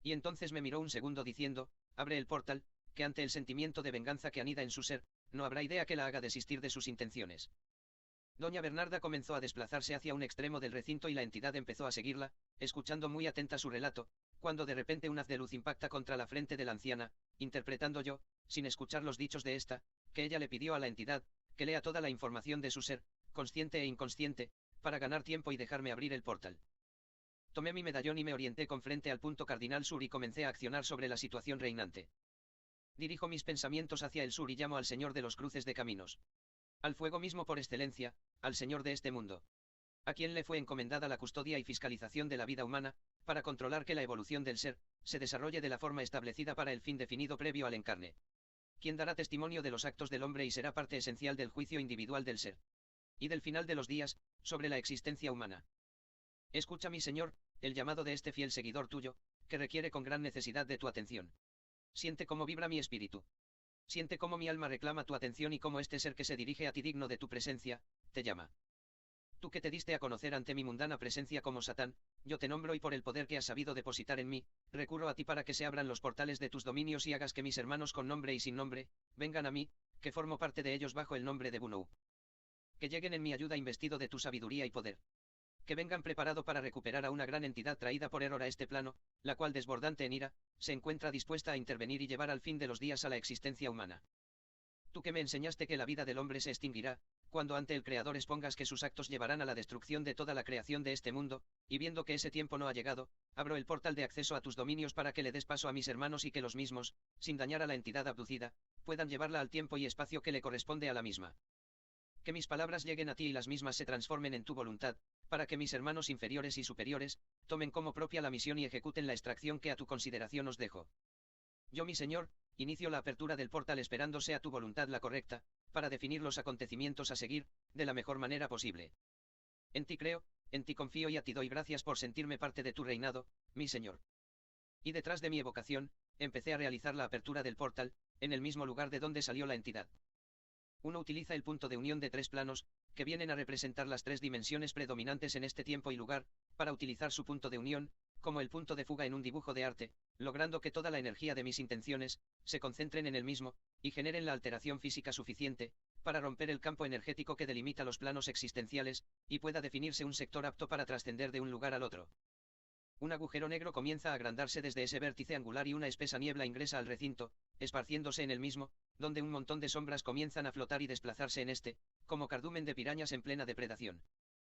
Y entonces me miró un segundo diciendo, abre el portal, que ante el sentimiento de venganza que anida en su ser, no habrá idea que la haga desistir de sus intenciones. Doña Bernarda comenzó a desplazarse hacia un extremo del recinto y la entidad empezó a seguirla, escuchando muy atenta su relato, cuando de repente un haz de luz impacta contra la frente de la anciana, interpretando yo, sin escuchar los dichos de esta, que ella le pidió a la entidad, que lea toda la información de su ser, consciente e inconsciente, para ganar tiempo y dejarme abrir el portal. Tomé mi medallón y me orienté con frente al punto cardinal sur y comencé a accionar sobre la situación reinante. Dirijo mis pensamientos hacia el sur y llamo al Señor de los cruces de caminos. Al fuego mismo por excelencia, al Señor de este mundo. A quien le fue encomendada la custodia y fiscalización de la vida humana, para controlar que la evolución del ser, se desarrolle de la forma establecida para el fin definido previo al encarne. Quien dará testimonio de los actos del hombre y será parte esencial del juicio individual del ser. Y del final de los días, sobre la existencia humana. Escucha, mi Señor, el llamado de este fiel seguidor tuyo, que requiere con gran necesidad de tu atención. Siente cómo vibra mi espíritu. Siente cómo mi alma reclama tu atención y cómo este ser que se dirige a ti digno de tu presencia, te llama. Tú que te diste a conocer ante mi mundana presencia como Satán, yo te nombro y por el poder que has sabido depositar en mí, recurro a ti para que se abran los portales de tus dominios y hagas que mis hermanos con nombre y sin nombre, vengan a mí, que formo parte de ellos bajo el nombre de Bunou. Que lleguen en mi ayuda investido de tu sabiduría y poder. Que vengan preparado para recuperar a una gran entidad traída por error a este plano, la cual desbordante en ira, se encuentra dispuesta a intervenir y llevar al fin de los días a la existencia humana. Tú que me enseñaste que la vida del hombre se extinguirá, cuando ante el Creador expongas que sus actos llevarán a la destrucción de toda la creación de este mundo, y viendo que ese tiempo no ha llegado, abro el portal de acceso a tus dominios para que le des paso a mis hermanos y que los mismos, sin dañar a la entidad abducida, puedan llevarla al tiempo y espacio que le corresponde a la misma. Que mis palabras lleguen a ti y las mismas se transformen en tu voluntad, para que mis hermanos inferiores y superiores, tomen como propia la misión y ejecuten la extracción que a tu consideración os dejo. Yo, mi Señor, inicio la apertura del portal esperando sea tu voluntad la correcta, para definir los acontecimientos a seguir, de la mejor manera posible. En ti creo, en ti confío y a ti doy gracias por sentirme parte de tu reinado, mi Señor. Y detrás de mi evocación, empecé a realizar la apertura del portal, en el mismo lugar de donde salió la entidad. Uno utiliza el punto de unión de tres planos, que vienen a representar las tres dimensiones predominantes en este tiempo y lugar, para utilizar su punto de unión, como el punto de fuga en un dibujo de arte, logrando que toda la energía de mis intenciones, se concentren en el mismo, y generen la alteración física suficiente, para romper el campo energético que delimita los planos existenciales, y pueda definirse un sector apto para trascender de un lugar al otro. Un agujero negro comienza a agrandarse desde ese vértice angular y una espesa niebla ingresa al recinto, esparciéndose en el mismo, donde un montón de sombras comienzan a flotar y desplazarse en este, como cardumen de pirañas en plena depredación.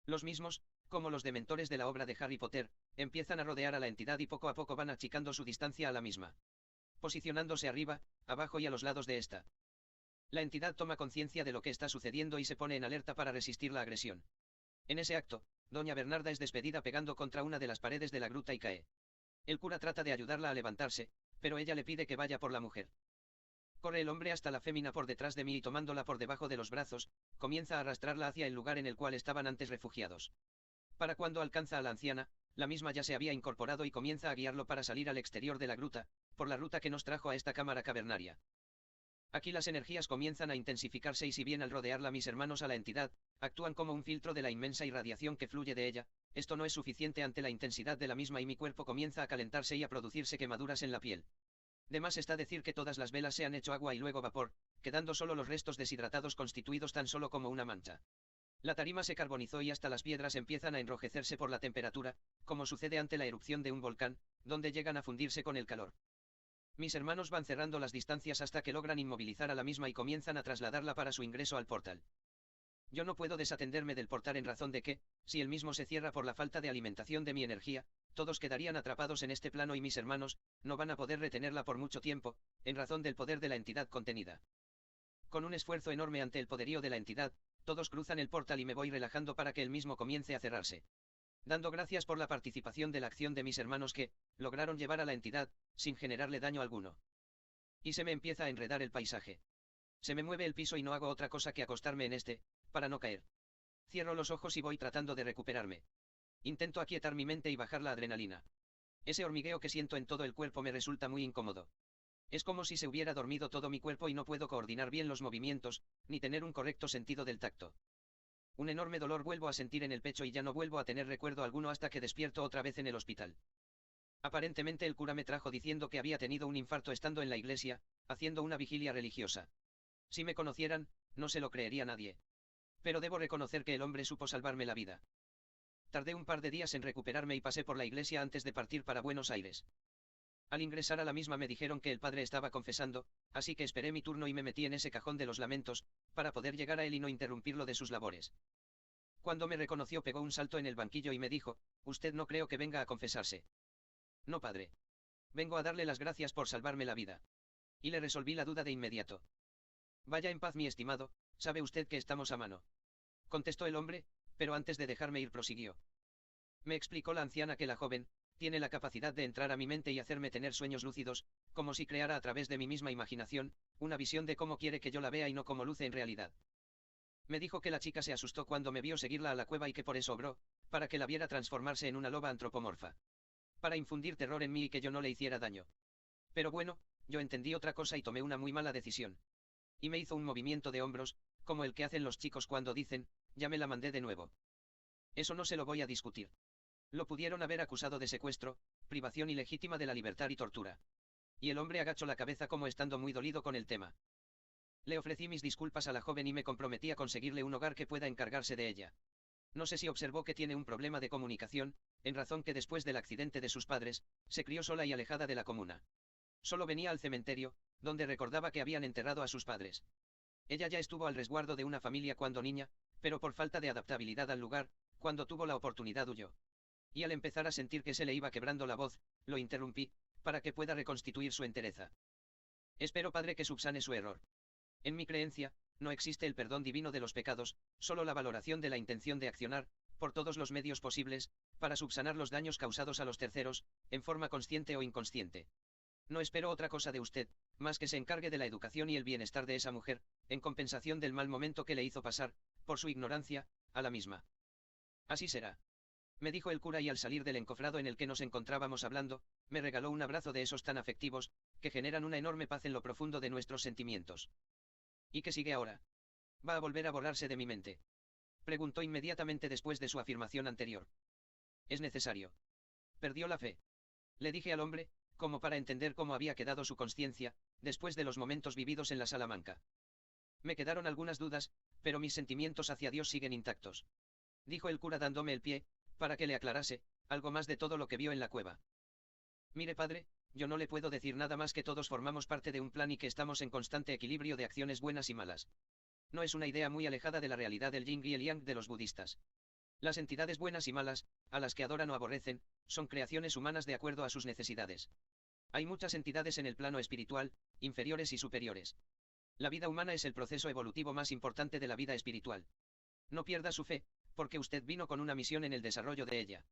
Los mismos, como los dementores de la obra de Harry Potter, empiezan a rodear a la entidad y poco a poco van achicando su distancia a la misma. Posicionándose arriba, abajo y a los lados de esta. La entidad toma conciencia de lo que está sucediendo y se pone en alerta para resistir la agresión. En ese acto, doña Bernarda es despedida pegando contra una de las paredes de la gruta y cae. El cura trata de ayudarla a levantarse, pero ella le pide que vaya por la mujer. Corre el hombre hasta la fémina por detrás de mí y tomándola por debajo de los brazos, comienza a arrastrarla hacia el lugar en el cual estaban antes refugiados. Para cuando alcanza a la anciana, la misma ya se había incorporado y comienza a guiarlo para salir al exterior de la gruta, por la ruta que nos trajo a esta cámara cavernaria. Aquí las energías comienzan a intensificarse y si bien al rodearla mis hermanos a la entidad, actúan como un filtro de la inmensa irradiación que fluye de ella, esto no es suficiente ante la intensidad de la misma y mi cuerpo comienza a calentarse y a producirse quemaduras en la piel. De más está decir que todas las velas se han hecho agua y luego vapor, quedando solo los restos deshidratados constituidos tan solo como una mancha. La tarima se carbonizó y hasta las piedras empiezan a enrojecerse por la temperatura, como sucede ante la erupción de un volcán, donde llegan a fundirse con el calor. Mis hermanos van cerrando las distancias hasta que logran inmovilizar a la misma y comienzan a trasladarla para su ingreso al portal. Yo no puedo desatenderme del portal en razón de que, si el mismo se cierra por la falta de alimentación de mi energía, todos quedarían atrapados en este plano y mis hermanos, no van a poder retenerla por mucho tiempo, en razón del poder de la entidad contenida. Con un esfuerzo enorme ante el poderío de la entidad, todos cruzan el portal y me voy relajando para que el mismo comience a cerrarse. Dando gracias por la participación de la acción de mis hermanos que, lograron llevar a la entidad, sin generarle daño alguno. Y se me empieza a enredar el paisaje. Se me mueve el piso y no hago otra cosa que acostarme en este, para no caer. Cierro los ojos y voy tratando de recuperarme. Intento aquietar mi mente y bajar la adrenalina. Ese hormigueo que siento en todo el cuerpo me resulta muy incómodo. Es como si se hubiera dormido todo mi cuerpo y no puedo coordinar bien los movimientos, ni tener un correcto sentido del tacto. Un enorme dolor vuelvo a sentir en el pecho y ya no vuelvo a tener recuerdo alguno hasta que despierto otra vez en el hospital. Aparentemente el cura me trajo diciendo que había tenido un infarto estando en la iglesia, haciendo una vigilia religiosa. Si me conocieran, no se lo creería nadie. Pero debo reconocer que el hombre supo salvarme la vida. Tardé un par de días en recuperarme y pasé por la iglesia antes de partir para Buenos Aires. Al ingresar a la misma me dijeron que el padre estaba confesando, así que esperé mi turno y me metí en ese cajón de los lamentos, para poder llegar a él y no interrumpirlo de sus labores. Cuando me reconoció pegó un salto en el banquillo y me dijo, «Usted no creo que venga a confesarse». «No, padre. Vengo a darle las gracias por salvarme la vida». Y le resolví la duda de inmediato. «Vaya en paz, mi estimado, sabe usted que estamos a mano», contestó el hombre, pero antes de dejarme ir prosiguió. Me explicó la anciana que la joven tiene la capacidad de entrar a mi mente y hacerme tener sueños lúcidos, como si creara a través de mi misma imaginación, una visión de cómo quiere que yo la vea y no como luce en realidad. Me dijo que la chica se asustó cuando me vio seguirla a la cueva y que por eso obró, para que la viera transformarse en una loba antropomorfa. Para infundir terror en mí y que yo no le hiciera daño. Pero bueno, yo entendí otra cosa y tomé una muy mala decisión. Y me hizo un movimiento de hombros, como el que hacen los chicos cuando dicen, «Ya me la mandé de nuevo». Eso no se lo voy a discutir. Lo pudieron haber acusado de secuestro, privación ilegítima de la libertad y tortura. Y el hombre agachó la cabeza como estando muy dolido con el tema. Le ofrecí mis disculpas a la joven y me comprometí a conseguirle un hogar que pueda encargarse de ella. No sé si observó que tiene un problema de comunicación, en razón que después del accidente de sus padres, se crió sola y alejada de la comuna. Solo venía al cementerio, donde recordaba que habían enterrado a sus padres. Ella ya estuvo al resguardo de una familia cuando niña, pero por falta de adaptabilidad al lugar, cuando tuvo la oportunidad huyó. Y al empezar a sentir que se le iba quebrando la voz, lo interrumpí, para que pueda reconstituir su entereza. Espero, padre, que subsane su error. En mi creencia, no existe el perdón divino de los pecados, solo la valoración de la intención de accionar, por todos los medios posibles, para subsanar los daños causados a los terceros, en forma consciente o inconsciente. No espero otra cosa de usted, más que se encargue de la educación y el bienestar de esa mujer, en compensación del mal momento que le hizo pasar, por su ignorancia, a la misma. Así será. Me dijo el cura y al salir del encofrado en el que nos encontrábamos hablando, me regaló un abrazo de esos tan afectivos, que generan una enorme paz en lo profundo de nuestros sentimientos. ¿Y qué sigue ahora? ¿Va a volver a borrarse de mi mente?, preguntó inmediatamente después de su afirmación anterior. Es necesario. Perdió la fe. Le dije al hombre, como para entender cómo había quedado su conciencia, después de los momentos vividos en la Salamanca. Me quedaron algunas dudas, pero mis sentimientos hacia Dios siguen intactos. Dijo el cura dándome el pie, para que le aclarase, algo más de todo lo que vio en la cueva. Mire, padre, yo no le puedo decir nada más que todos formamos parte de un plan y que estamos en constante equilibrio de acciones buenas y malas. No es una idea muy alejada de la realidad del yin y el yang de los budistas. Las entidades buenas y malas, a las que adoran o aborrecen, son creaciones humanas de acuerdo a sus necesidades. Hay muchas entidades en el plano espiritual, inferiores y superiores. La vida humana es el proceso evolutivo más importante de la vida espiritual. No pierda su fe, porque usted vino con una misión en el desarrollo de ella.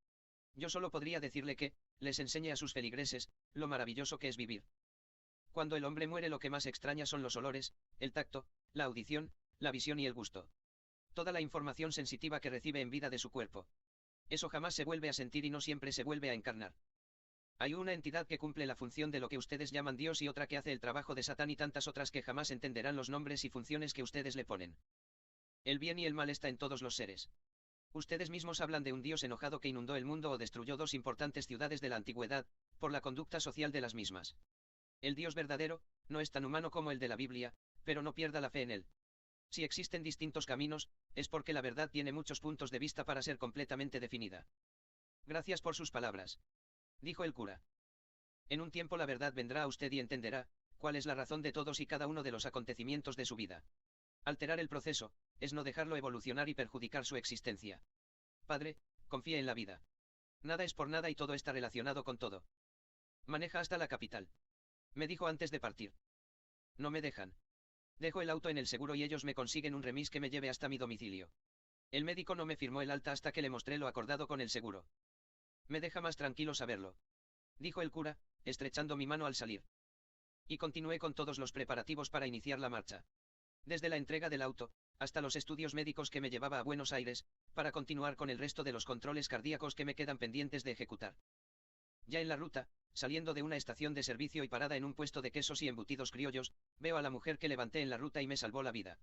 Yo solo podría decirle que, les enseñe a sus feligreses, lo maravilloso que es vivir. Cuando el hombre muere, lo que más extraña son los olores, el tacto, la audición, la visión y el gusto. Toda la información sensitiva que recibe en vida de su cuerpo. Eso jamás se vuelve a sentir y no siempre se vuelve a encarnar. Hay una entidad que cumple la función de lo que ustedes llaman Dios y otra que hace el trabajo de Satán y tantas otras que jamás entenderán los nombres y funciones que ustedes le ponen. El bien y el mal está en todos los seres. Ustedes mismos hablan de un Dios enojado que inundó el mundo o destruyó dos importantes ciudades de la antigüedad, por la conducta social de las mismas. El Dios verdadero, no es tan humano como el de la Biblia, pero no pierda la fe en él. Si existen distintos caminos, es porque la verdad tiene muchos puntos de vista para ser completamente definida. Gracias por sus palabras, dijo el cura. En un tiempo la verdad vendrá a usted y entenderá cuál es la razón de todos y cada uno de los acontecimientos de su vida. Alterar el proceso, es no dejarlo evolucionar y perjudicar su existencia. Padre, confíe en la vida. Nada es por nada y todo está relacionado con todo. Maneja hasta la capital. Me dijo antes de partir. No me dejan. Dejo el auto en el seguro y ellos me consiguen un remis que me lleve hasta mi domicilio. El médico no me firmó el alta hasta que le mostré lo acordado con el seguro. Me deja más tranquilo saberlo, dijo el cura, estrechando mi mano al salir. Y continué con todos los preparativos para iniciar la marcha. Desde la entrega del auto, hasta los estudios médicos que me llevaba a Buenos Aires, para continuar con el resto de los controles cardíacos que me quedan pendientes de ejecutar. Ya en la ruta, saliendo de una estación de servicio y parada en un puesto de quesos y embutidos criollos, veo a la mujer que levanté en la ruta y me salvó la vida.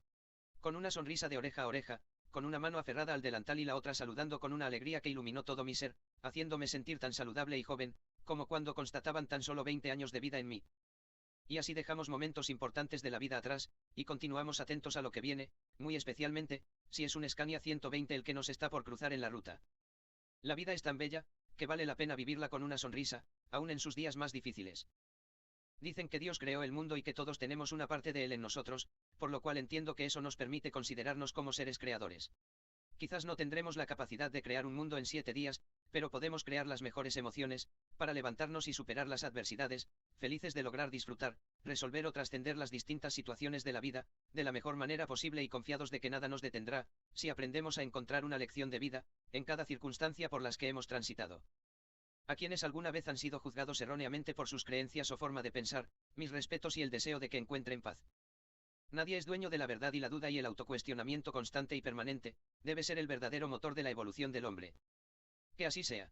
Con una sonrisa de oreja a oreja, con una mano aferrada al delantal y la otra saludando con una alegría que iluminó todo mi ser, haciéndome sentir tan saludable y joven, como cuando constataban tan solo 20 años de vida en mí. Y así dejamos momentos importantes de la vida atrás, y continuamos atentos a lo que viene, muy especialmente, si es un Scania 120 el que nos está por cruzar en la ruta. La vida es tan bella, que vale la pena vivirla con una sonrisa, aun en sus días más difíciles. Dicen que Dios creó el mundo y que todos tenemos una parte de él en nosotros, por lo cual entiendo que eso nos permite considerarnos como seres creadores. Quizás no tendremos la capacidad de crear un mundo en 7 días, pero podemos crear las mejores emociones, para levantarnos y superar las adversidades, felices de lograr disfrutar, resolver o trascender las distintas situaciones de la vida, de la mejor manera posible y confiados de que nada nos detendrá, si aprendemos a encontrar una lección de vida, en cada circunstancia por las que hemos transitado. A quienes alguna vez han sido juzgados erróneamente por sus creencias o forma de pensar, mis respetos y el deseo de que encuentren paz. Nadie es dueño de la verdad y la duda y el autocuestionamiento constante y permanente, debe ser el verdadero motor de la evolución del hombre. Que así sea.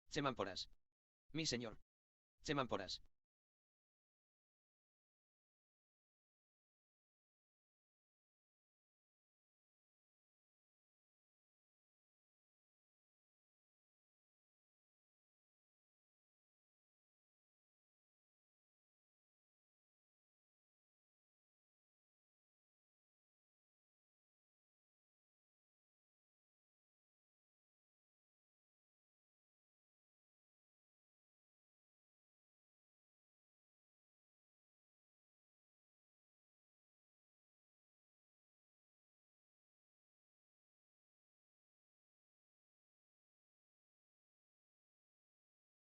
Semámporas. Mi señor. Semámporas.